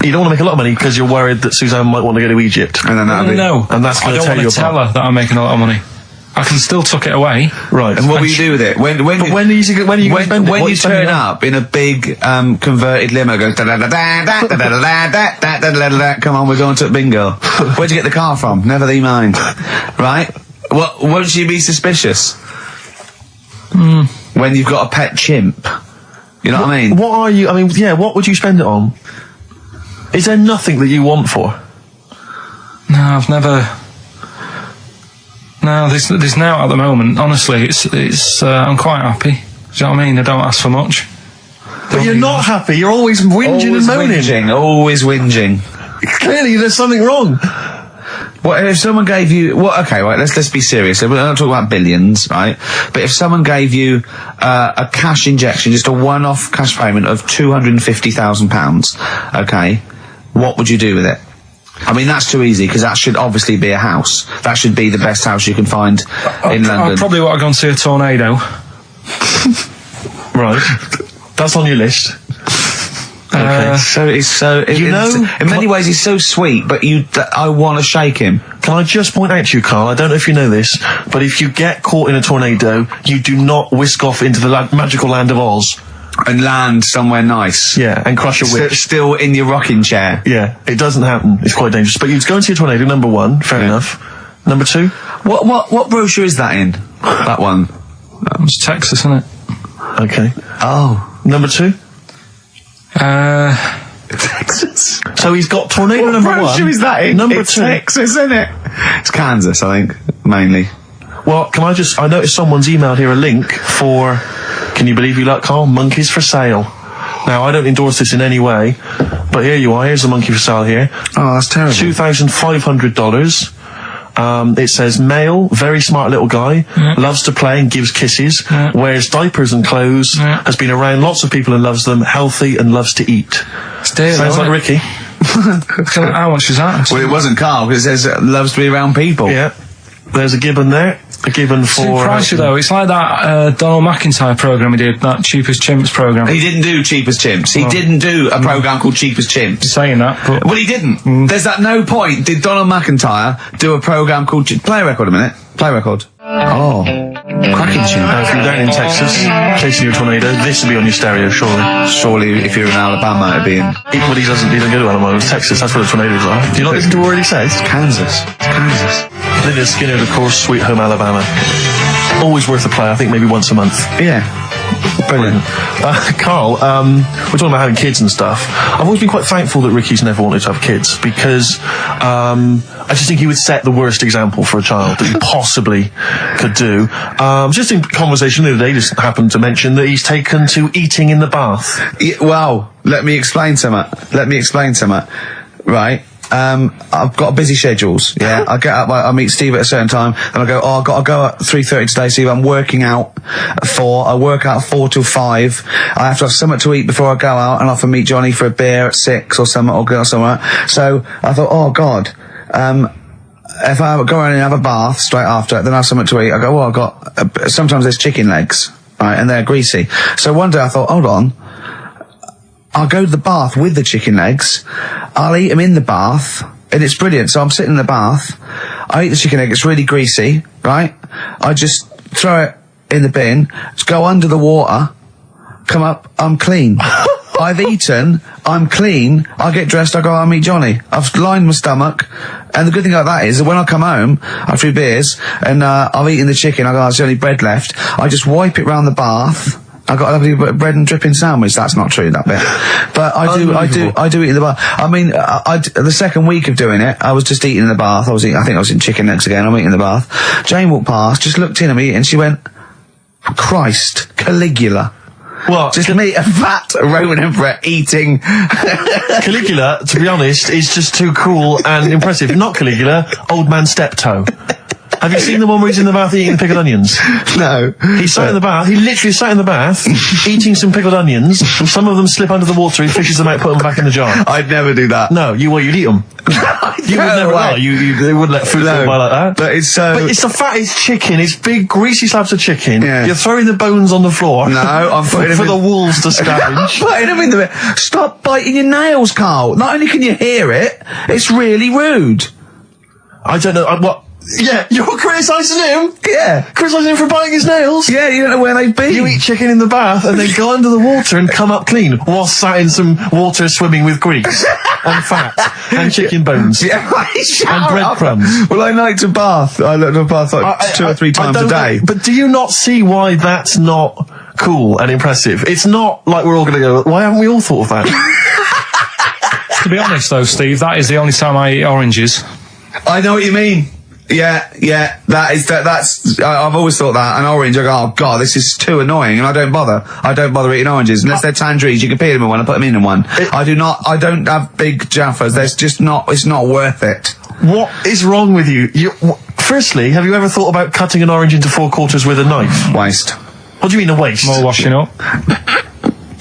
You don't want to make a lot of money because you're worried that Suzanne might want to go to Egypt. And then No. And that's going to tear you apart. I don't want to tell her that I'm making a lot of money. I can still tuck it away. Right. And what will you do with it? When are you going to spend it? When you turn up in a big converted limo, go da da da da da da da da da da da. Come on, we're going to bingo. Where'd you get the car from? Never thee mind. Right? Won't she be suspicious? When you've got a pet chimp. You know what I mean? What are you? I mean, yeah. What would you spend it on? Is there nothing that you want for? No, I've never. No, there's now at the moment. Honestly, it's I'm quite happy. Do you know what I mean? I don't ask for much. But you're not happy. You're always whinging and moaning. Always whinging. Clearly, there's something wrong. What if someone gave you? Okay, right. Let's be serious. We're not talking about billions, right? But if someone gave you a cash injection, just a one-off cash payment of £250,000, okay, what would you do with it? I mean, that's too easy, because that should obviously be a house. That should be the best house you can find in London. I'd probably want to go and see a tornado. Right. That's on your list. Okay. In many ways he's so sweet, but I want to shake him. Can I just point out to you, Carl, I don't know if you know this, but if you get caught in a tornado, you do not whisk off into the magical land of Oz. And land somewhere nice. Yeah, and crush a witch. Still in your rocking chair. Yeah, it doesn't happen. It's quite dangerous. But you'd go and see a tornado, number one, fair enough. Number two? What brochure is that in? That one? It's Texas, isn't it? Okay. Oh. Number two? Texas. So he's got tornado number one. What brochure is that in? Number it's two. Texas, isn't it? It's Kansas, I think, mainly. Well, I noticed someone's emailed here a link for, can you believe you luck, Carl? Monkeys for sale. Now, I don't endorse this in any way, but here you are. Here's a monkey for sale here. Oh, that's terrible. $2,500. It says male, very smart little guy, loves to play and gives kisses, wears diapers and clothes, has been around lots of people and loves them, healthy and loves to eat. Sounds like Ricky. How much is that? Well, it wasn't Carl, because it says loves to be around people. Yeah. There's a gibbon there. given for... Too pricey though. It's like that Donald McIntyre programme he did, that Cheapest Chimps programme. He didn't do Cheapest Chimps. He didn't do a programme called Cheapest Chimps. Saying that, but... Well, he didn't. There's at no point did Donald McIntyre do a programme called... Play a record a minute. Play a record. Oh. Cracking tune. If you're down in Texas, chasing your tornado, this will be on your stereo, surely. Surely, if you're in Alabama, it'd be in But he doesn't go to Alabama, it's Texas, that's where the tornadoes are. Do you not listen to what he says? Kansas. It's Kansas. Lydia Skinner, of course, Sweet Home Alabama. Always worth a play, I think maybe once a month. Yeah. Brilliant. Carl, we're talking about having kids and stuff. I've always been quite thankful that Ricky's never wanted to have kids because I just think he would set the worst example for a child that he possibly could do. Just in conversation the other day, just happened to mention that he's taken to eating in the bath. Yeah, well, let me explain something. Right. I've got busy schedules, yeah. I get up, I meet Steve at a certain time, and I go, I've got to go at 3:30 today, Steve. I'm working out at 4. I work out 4 till 5. I have to have something to eat before I go out, and often meet Johnny for a beer at 6 or something, or go somewhere. So I thought, oh God, if I go around and have a bath straight after, then I have something to eat. I go, well, I've got, sometimes there's chicken legs, right, and they're greasy. So one day I thought, hold on, I'll go to the bath with the chicken legs. I'll eat them in the bath, and it's brilliant. So I'm sitting in the bath. I eat the chicken egg. It's really greasy, right? I just throw it in the bin. Just go under the water. Come up. I'm clean. I've eaten. I'm clean. I get dressed. I go out and meet Johnny. I've lined my stomach. And the good thing about that is that when I come home after 3 beers and I've eaten the chicken, I go, there's only bread left. I just wipe it round the bath. I got a lovely bread and dripping sandwich. That's not true, that bit. But I do eat in the bath. I mean, the second week of doing it, I was just eating in the bath. I think I was in chicken legs again. I'm eating in the bath. Jane walked past, just looked in at me, and she went, Christ, Caligula. Well, just me, a fat Roman emperor eating. Caligula, to be honest, is just too cool and impressive. Not Caligula, Old Man Steptoe. Have you seen the one where he's in the bath eating pickled onions? No. He sat in the bath, he literally sat in the bath, eating some pickled onions. Some of them slip under the water, he fishes them out, put them back in the jar. I'd never do that. No, you'd eat them. You would never, they wouldn't let food go by like that. But it's But it's the fattest chicken, it's big greasy slabs of chicken. Yeah. You're throwing the bones on the floor. No, I'm putting for the wolves to scavenge. Putting them in the bit. Stop biting your nails, Carl. Not only can you hear it, it's really rude. I don't know, what? Yeah, you're criticising him? Yeah. Criticising him for biting his nails? Yeah, you don't know where they've been. You eat chicken in the bath and then go under the water and come up clean whilst sat in some water swimming with grease and fat and chicken bones yeah, and breadcrumbs. Well, I like to bath. I like to bath like 2 or 3 times a day. But do you not see why that's not cool and impressive? It's not like we're all going to go, why haven't we all thought of that? To be honest though, Steve, that is the only time I eat oranges. I know what you mean. Yeah, that's, I've always thought that, an orange, I go, oh God, this is too annoying, and I don't bother eating oranges, unless they're tangerines, you can peel them in one and put them in one. I don't have big jaffas, it's not worth it. What is wrong with you? Firstly, have you ever thought about cutting an orange into 4 quarters with a knife? Waste. What do you mean a waste? More washing up.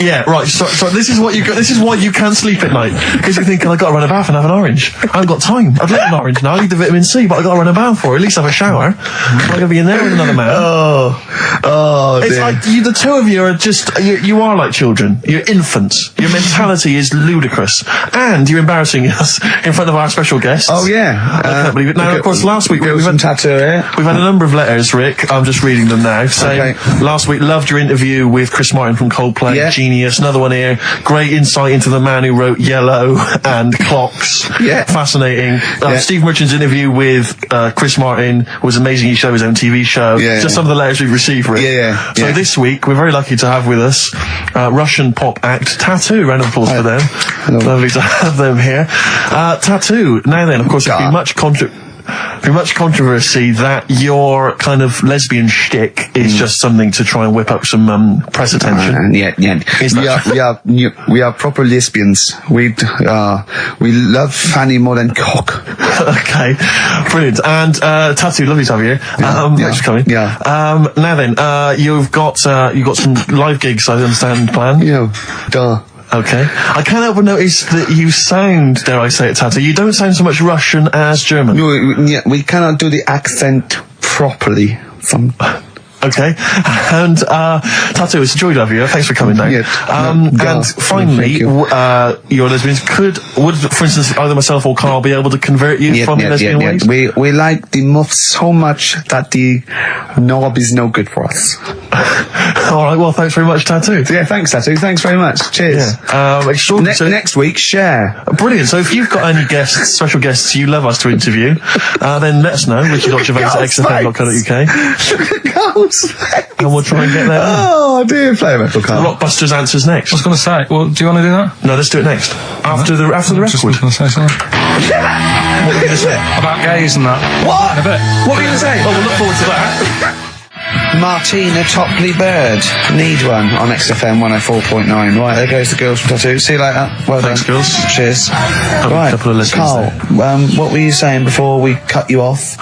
Yeah, right, so this is why you can't sleep at night. Because you think, I've got to run a bath and have an orange. I haven't got time. I'd like an orange now, I need the vitamin C, but I've got to run a bath for it, at least have a shower. I'm going to be in there with another man. Oh, it's dear. like, the two of you are just, you are like children. You're infants. Your mentality is ludicrous. And you're embarrassing us in front of our special guests. Oh, yeah. I can't believe it. Now, of course, last week we've had tattoo here. We've had a number of letters, Rick. I'm just reading them now. Saying, last week, loved your interview with Chris Martin from Coldplay. Yeah. Genius. Another one here. Great insight into the man who wrote Yellow and Clocks. Yeah. Fascinating. Steve Merchant's interview with Chris Martin was amazing. He showed his own TV show. Yeah. Just some of the letters we've received, Rick. Yeah. So this week, we're very lucky to have with us Russian pop act Tattoo. Round of applause for them. Lovely to have them here. Tattoo. Now then, of course, there's been much controversy that your kind of lesbian shtick is just something to try and whip up some press attention. We are proper lesbians. We love fanny more than cock. Okay, brilliant. And Tattoo, lovely to have you here. Thanks for coming. Yeah. Now then, you've got some live gigs, I understand, planned. Yeah. Duh. Okay. I can't help but notice that you sound, dare I say it, Tattoo, you don't sound so much Russian as German. No, we cannot do the accent properly. Okay, and Tattoo, it's a joy to have you. Thanks for coming down. And finally, your lesbians would, for instance, either myself or Karl be able to convert you from your lesbian ways? We like the muff so much that the knob is no good for us. All right, well, thanks very much, Tattoo. Yeah, thanks, Tattoo. Thanks very much. Cheers. Next week, share. Brilliant. So if you've got any guests, special guests you love us to interview, then let us know. Ricky.gervais@xfm.co.uk. And we'll try and get there. Oh dear, play a metal Karl. Rockbusters answers next. I was going to say, well, do you want to do that? No, let's do it next. After the record. Just going to say something. What were you going to say? About gays and that. What? In a bit. What were you going to say? Oh, we'll look forward to that. Martina Topley Bird. Need one on XFM 104.9. Right, there goes the girls from Tattoo. See you later. Well Thanks, done. girls. Cheers. Right, a couple of listeners Karl, what were you saying before we cut you off?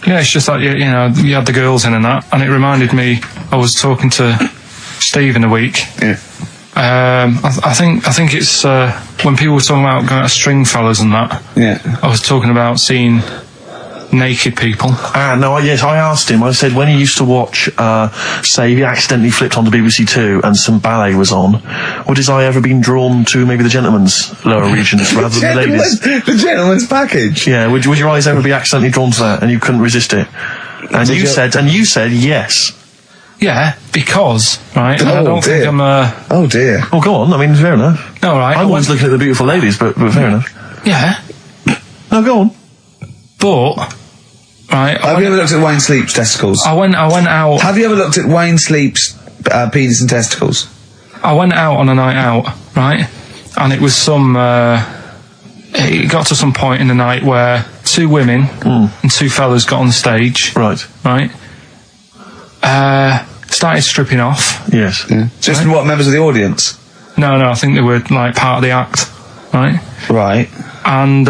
Yeah, it's just like, you know, you had the girls in and that, and it reminded me, I was talking to Steve in a week. Yeah. I think it's, when people were talking about going to Stringfellas and that, I was talking about seeing naked people. Yes, I asked him, I said, when he used to watch, say, he accidentally flipped onto BBC Two and some ballet was on, would his eye ever been drawn to maybe the gentleman's lower regions rather than the ladies? The gentleman's package? Yeah, would your eyes ever be accidentally drawn to that and you couldn't resist it? And you said yes. Yeah, because, right, I don't think I'm Oh dear. Oh, go on, I mean, fair enough. No, right. I'm always looking at the beautiful ladies, but fair enough. Yeah. No, go on. But... Right, Have you ever looked at Wayne Sleep's testicles? I went out... Have you ever looked at Wayne Sleep's penis and testicles? I went out on a night out, right? And it was it got to some point in the night where two women and two fellas got on the stage. Right. Started stripping off. Yes. Yeah. Just what, members of the audience? No, I think they were, like, part of the act, right? Right. And,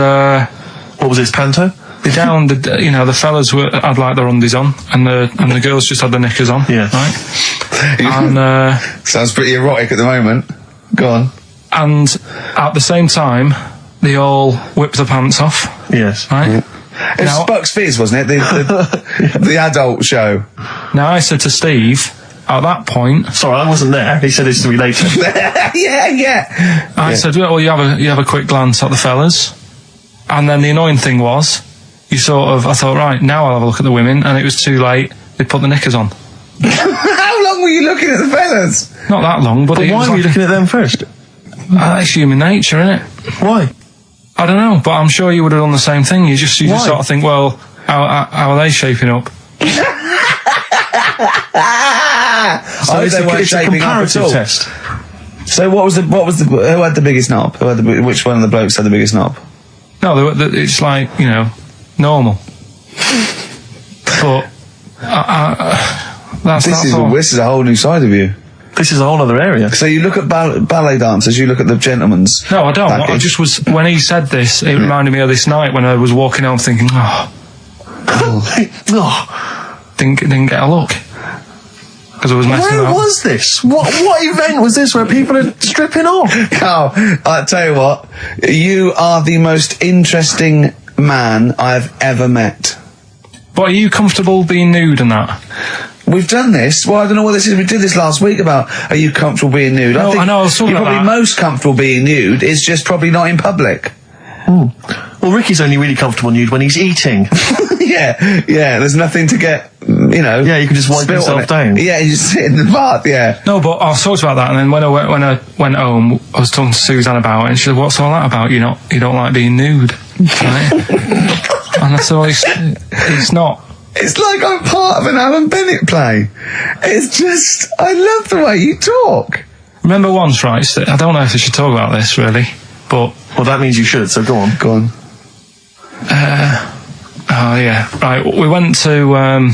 what was this, panto? The fellas had like their undies on, and the girls just had their knickers on. Yeah. Right. And sounds pretty erotic at the moment. Go on. And at the same time, they all whipped their pants off. Yes. Right. Yeah. It was Bucks Fizz, wasn't it? The adult show. Now I said to Steve at that point. Sorry, I wasn't there. He said it's to me later. yeah. I said, well, you have a quick glance at the fellas, and then the annoying thing was. I thought, right, now I'll have a look at the women, and it was too late. They put the knickers on. How long were you looking at the fellas? Not that long, but why were you looking at them first? That's human nature, isn't it? Why? I don't know, but I'm sure you would have done the same thing. You just sort of think, well, how are they shaping up? So it's a comparative test. So who had the biggest knob? Which one of the blokes had the biggest knob? No, it's like, normal. But this is a whole new side of you. This is a whole other area. So you look at ballet dancers, you look at the gentleman's. No, I don't. package. I just was when he said this, it reminded me of this night when I was walking home thinking, didn't get a look because I was messing Where around. was this? What event was this where people are stripping off? Carl, I'll tell you what, you are the most interesting man I've ever met. But are you comfortable being nude and that? We've done this. Well, I don't know what this is. We did this last week about, are you comfortable being nude? No, I know, I was talking you're about probably that. most comfortable being nude is just probably not in public. Well, Ricky's only really comfortable nude when he's eating. yeah, there's nothing to get, Yeah, you can just wipe yourself down. Yeah, you just sit in the bath, yeah. No, but I talked about that, and then when I went home, I was talking to Suzanne about it, and she said, "What's all that about? You don't like being nude?" Right? And I said, "Well, it's not." It's like I'm part of an Alan Bennett play. It's just, I love the way you talk. Remember once, right? I don't know if I should talk about this really, but well, that means you should. So go on. Go on. Oh yeah, right. We went to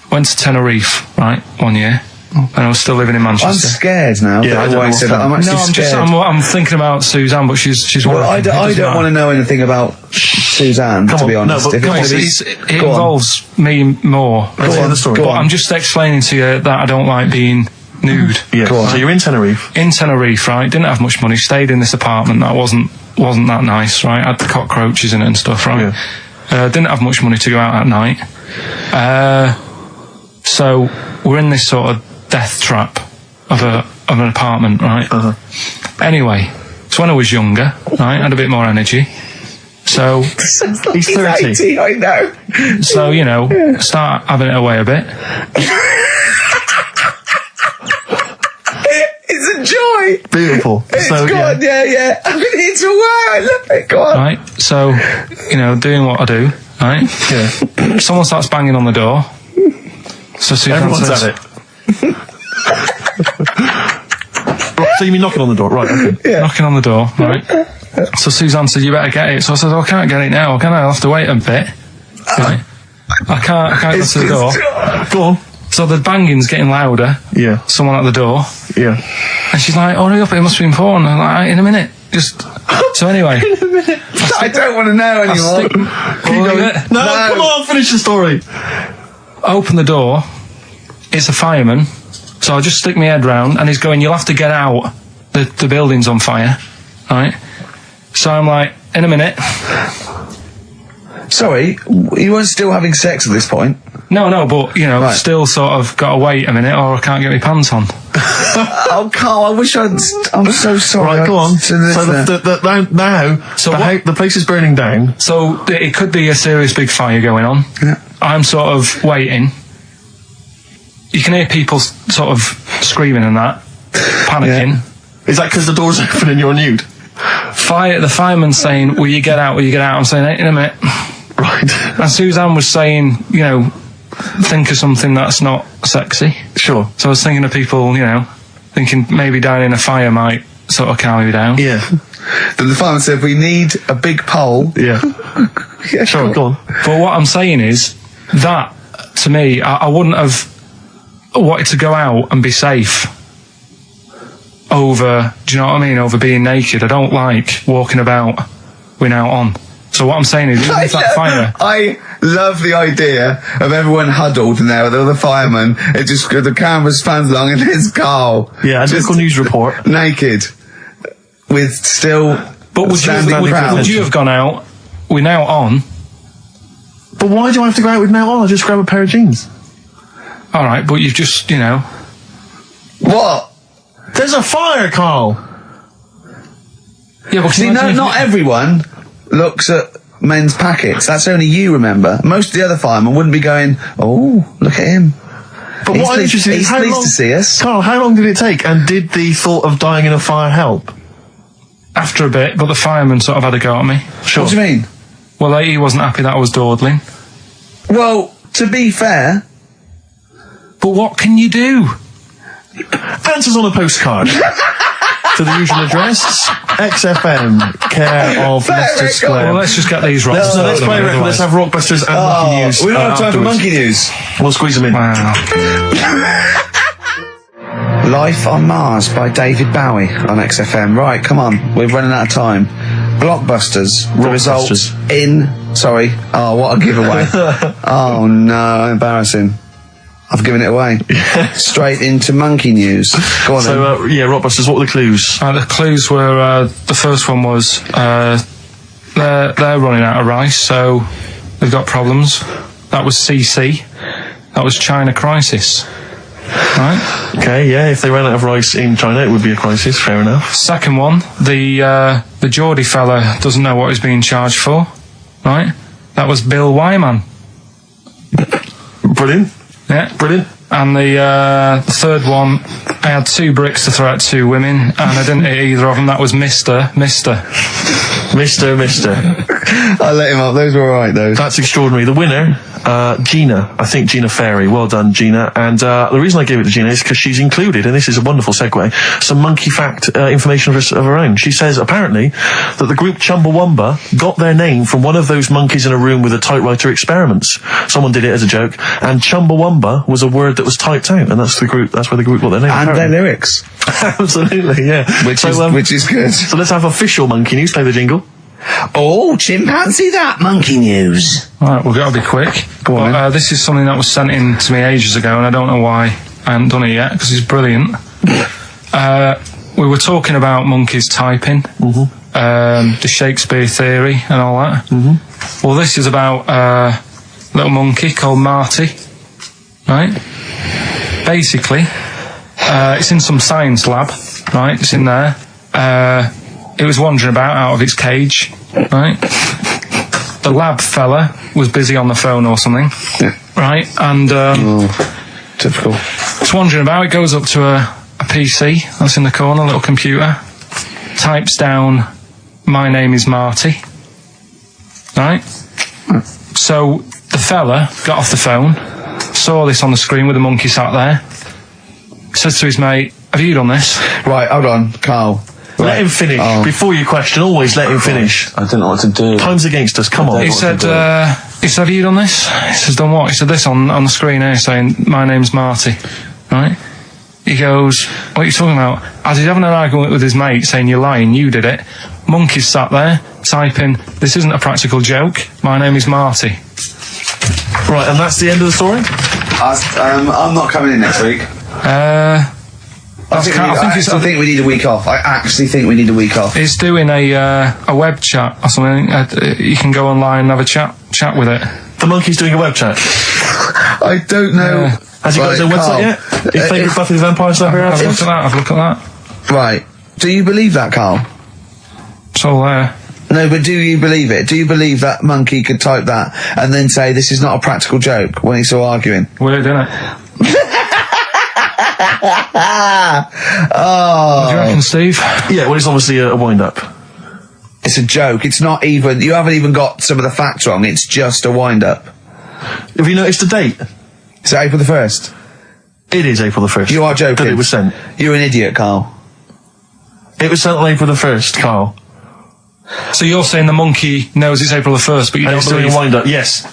Tenerife, right, one year, and I was still living in Manchester. I'm scared now. Yeah, I don't know said that. I'm actually scared. I'm thinking about Suzanne, but she's. Well, I don't want to know anything about Suzanne, to be honest. No, but it involves me more. Let's hear the story. But I'm just explaining to you that I don't like being nude. Yeah. So you're in Tenerife. In Tenerife, right? Didn't have much money. Stayed in this apartment that wasn't that nice, right? Had the cockroaches in it and stuff, right? Yeah. Didn't have much money to go out at night. So we're in this sort of death trap of an apartment, right? Anyway, so when I was younger, right, I had a bit more energy. So he's 30. 80, I know. So, you know, start having it away a bit. It's a joy. Beautiful. It's So, gone, yeah. I've been here to a while. I love it. Go on. Right, so, you know, doing what I do, right? Yeah. Someone starts banging on the door. So Suzanne Everyone's says, at it. Right, so you mean knocking on the door, right? Okay. knocking on the door, right? So Suzanne said, you better get it. So I said, I can't get it now, can I? I'll have to wait a bit. Right. I can't go to the door. Go on. So the banging's getting louder. Yeah. Someone at the door. Yeah. And she's like, hurry up, it must be important. I'm like, in a minute. So anyway. I don't want to know anymore. No, come on, finish the story. Open the door. It's a fireman. So I just stick my head round and he's going, you'll have to get out. The building's on fire. Right? So I'm like, in a minute. Sorry, you weren't still having sex at this point? No, but, you know, Right. still sort of got to wait a minute or I can't get my pants on. Oh, Carl, I wish I'm so sorry. Right, go on. So the place is burning down. So it could be a serious big fire going on. Yeah. I'm sort of waiting. You can hear people sort of screaming and that, panicking. Is that because the door's open and you're nude? The fireman's saying, will you get out, I'm saying, in a minute. Right. And Suzanne was saying, you know, think of something that's not sexy. Sure. So I was thinking of people, you know, thinking maybe dying in a fire might sort of calm you down. Yeah. Then the fireman said, we need a big pole. Yeah. Yeah, Sure, go on. But what I'm saying is that, to me, I wouldn't have wanted to go out and be safe over, do you know what I mean, over being naked. I don't like walking about without on. So what I'm saying is, even if that fire... I love the idea of everyone huddled in there with all the firemen. It just, the camera spans along and there's Carl. Yeah, a local news report. Naked. With still... But would you have gone out, we're now on... But why do I have to go out with now on? I'll just grab a pair of jeans. All right, but you've just, you know... What? There's a fire, Carl! Yeah, but See, not everyone looks at men's packets. That's only you, remember. Most of the other firemen wouldn't be going, oh, look at him. But what I'm interested in is he's pleased to see us. Carl, how long did it take? And did the thought of dying in a fire help? After a bit, but the fireman sort of had a go at me. Sure. What do you mean? Well, he wasn't happy that I was dawdling. Well, to be fair... But what can you do? Answers on a postcard. To the usual address, XFM, care of Leicester Square. Well, let's just get these rocks. So let's play a record. Let's have Rockbusters and Monkey News. We don't have time for afterwards. monkey news. We'll squeeze them in. Wow. Life on Mars by David Bowie on XFM. Right, come on, we're running out of time. Blockbusters results in... Sorry. Oh, what a giveaway. Oh, no, embarrassing. I've given it away. Straight into monkey news. Go on then. So, Rockbusters, what were the clues? The clues were, the first one was, they're running out of rice, so they've got problems. That was CC. That was China crisis. Right? Okay, yeah, if they ran out of rice in China, it would be a crisis, fair enough. Second one, the Geordie fella doesn't know what he's being charged for. Right? That was Bill Wyman. Brilliant. Yeah. Brilliant. And the third one, I had 2 bricks to throw at 2 women, and I didn't hit either of them. That was Mr. I let him up. Those were alright, those. That's extraordinary. The winner, Gina. I think Gina Ferry. Well done, Gina. And the reason I gave it to Gina is because she's included, and this is a wonderful segue, some monkey fact information of her own. She says, apparently, that the group Chumbawamba got their name from one of those monkeys in a room with a typewriter experiments. Someone did it as a joke, and Chumbawamba was a word that was typed out, and that's where the group got their name. And apparently. their lyrics. Absolutely, yeah. Which is good. So let's have official monkey news. Play the jingle. Oh, chimpanzee that monkey news. Right, we've got to be quick. Go on, But, this is something that was sent in to me ages ago, and I don't know why I haven't done it yet, because it's brilliant. We were talking about monkeys typing, the Shakespeare theory and all that. Well, this is about little monkey called Marty, right? Basically, it's in some science lab, right? It's in there. It was wandering about out of its cage, right? The lab fella was busy on the phone or something, right? And typical. It's wandering about. It goes up to a PC that's in the corner, a little computer, types down, "My name is Marty," right? So the fella got off the phone, saw this on the screen with the monkey sat there, says to his mate, "Have you done this?" Right, hold on, Carl. Let him finish. Before you question, always let him finish. I don't know what to do. Time's against us, come on. He said, "Have you done this?" He says, "Done what?" He said, "This on the screen here saying, 'My name's Marty,' right?" He goes, "What are you talking about?" As he's having an argument with his mate saying, "You're lying, you did it," monkey's sat there typing, "This isn't a practical joke, my name is Marty." Right, and that's the end of the story? I'm not coming in next week. I think we need a week off. I actually think we need a week off. It's doing a web chat or something. You can go online and have a chat with it. The monkey's doing a web chat? I don't know. Has he got his own website yet? His favourite Buffy the Vampire Slayer? Have a look at that, have a look at that. Right. Do you believe that, Carl? It's all there. No, but do you believe it? Do you believe that monkey could type that and then say, "This is not a practical joke," when he's still arguing? Weird, isn't it? Oh. What do you reckon, Steve? Yeah, well, it's obviously a wind-up. It's a joke. It's not even... You haven't even got some of the facts wrong. It's just a wind-up. Have you noticed the date? Is it April the 1st? It is April the 1st. You are joking. That it was sent. You're an idiot, Carl. It was sent on April the 1st, Carl. So you're saying the monkey knows it's April the 1st, but you don't believe... doing a wind-up, yes.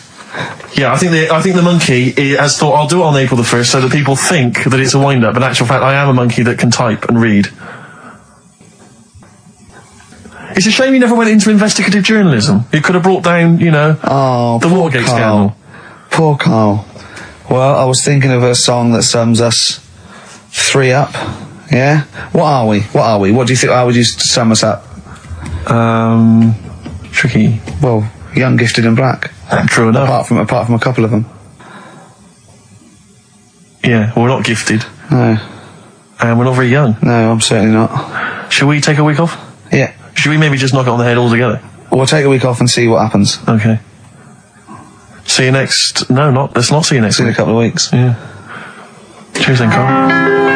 Yeah, I think the monkey has thought, I'll do it on April the 1st so that people think that it's a wind-up, but in actual fact, I am a monkey that can type and read. It's a shame you never went into investigative journalism. You could have brought down, the Watergate scandal. Poor Carl. Well, I was thinking of a song that sums us three up. Yeah? What are we? What do you think? How would you sum us up? Tricky. Well, young, gifted and black. True enough. Apart from a couple of them. Yeah, well, we're not gifted. No. And we're not very young. No, I'm certainly not. Should we take a week off? Yeah. Should we maybe just knock it on the head altogether? We'll take a week off and see what happens. Okay. See you next... No, let's not see you next week. See you in a couple of weeks. Yeah. Cheers then, Carl.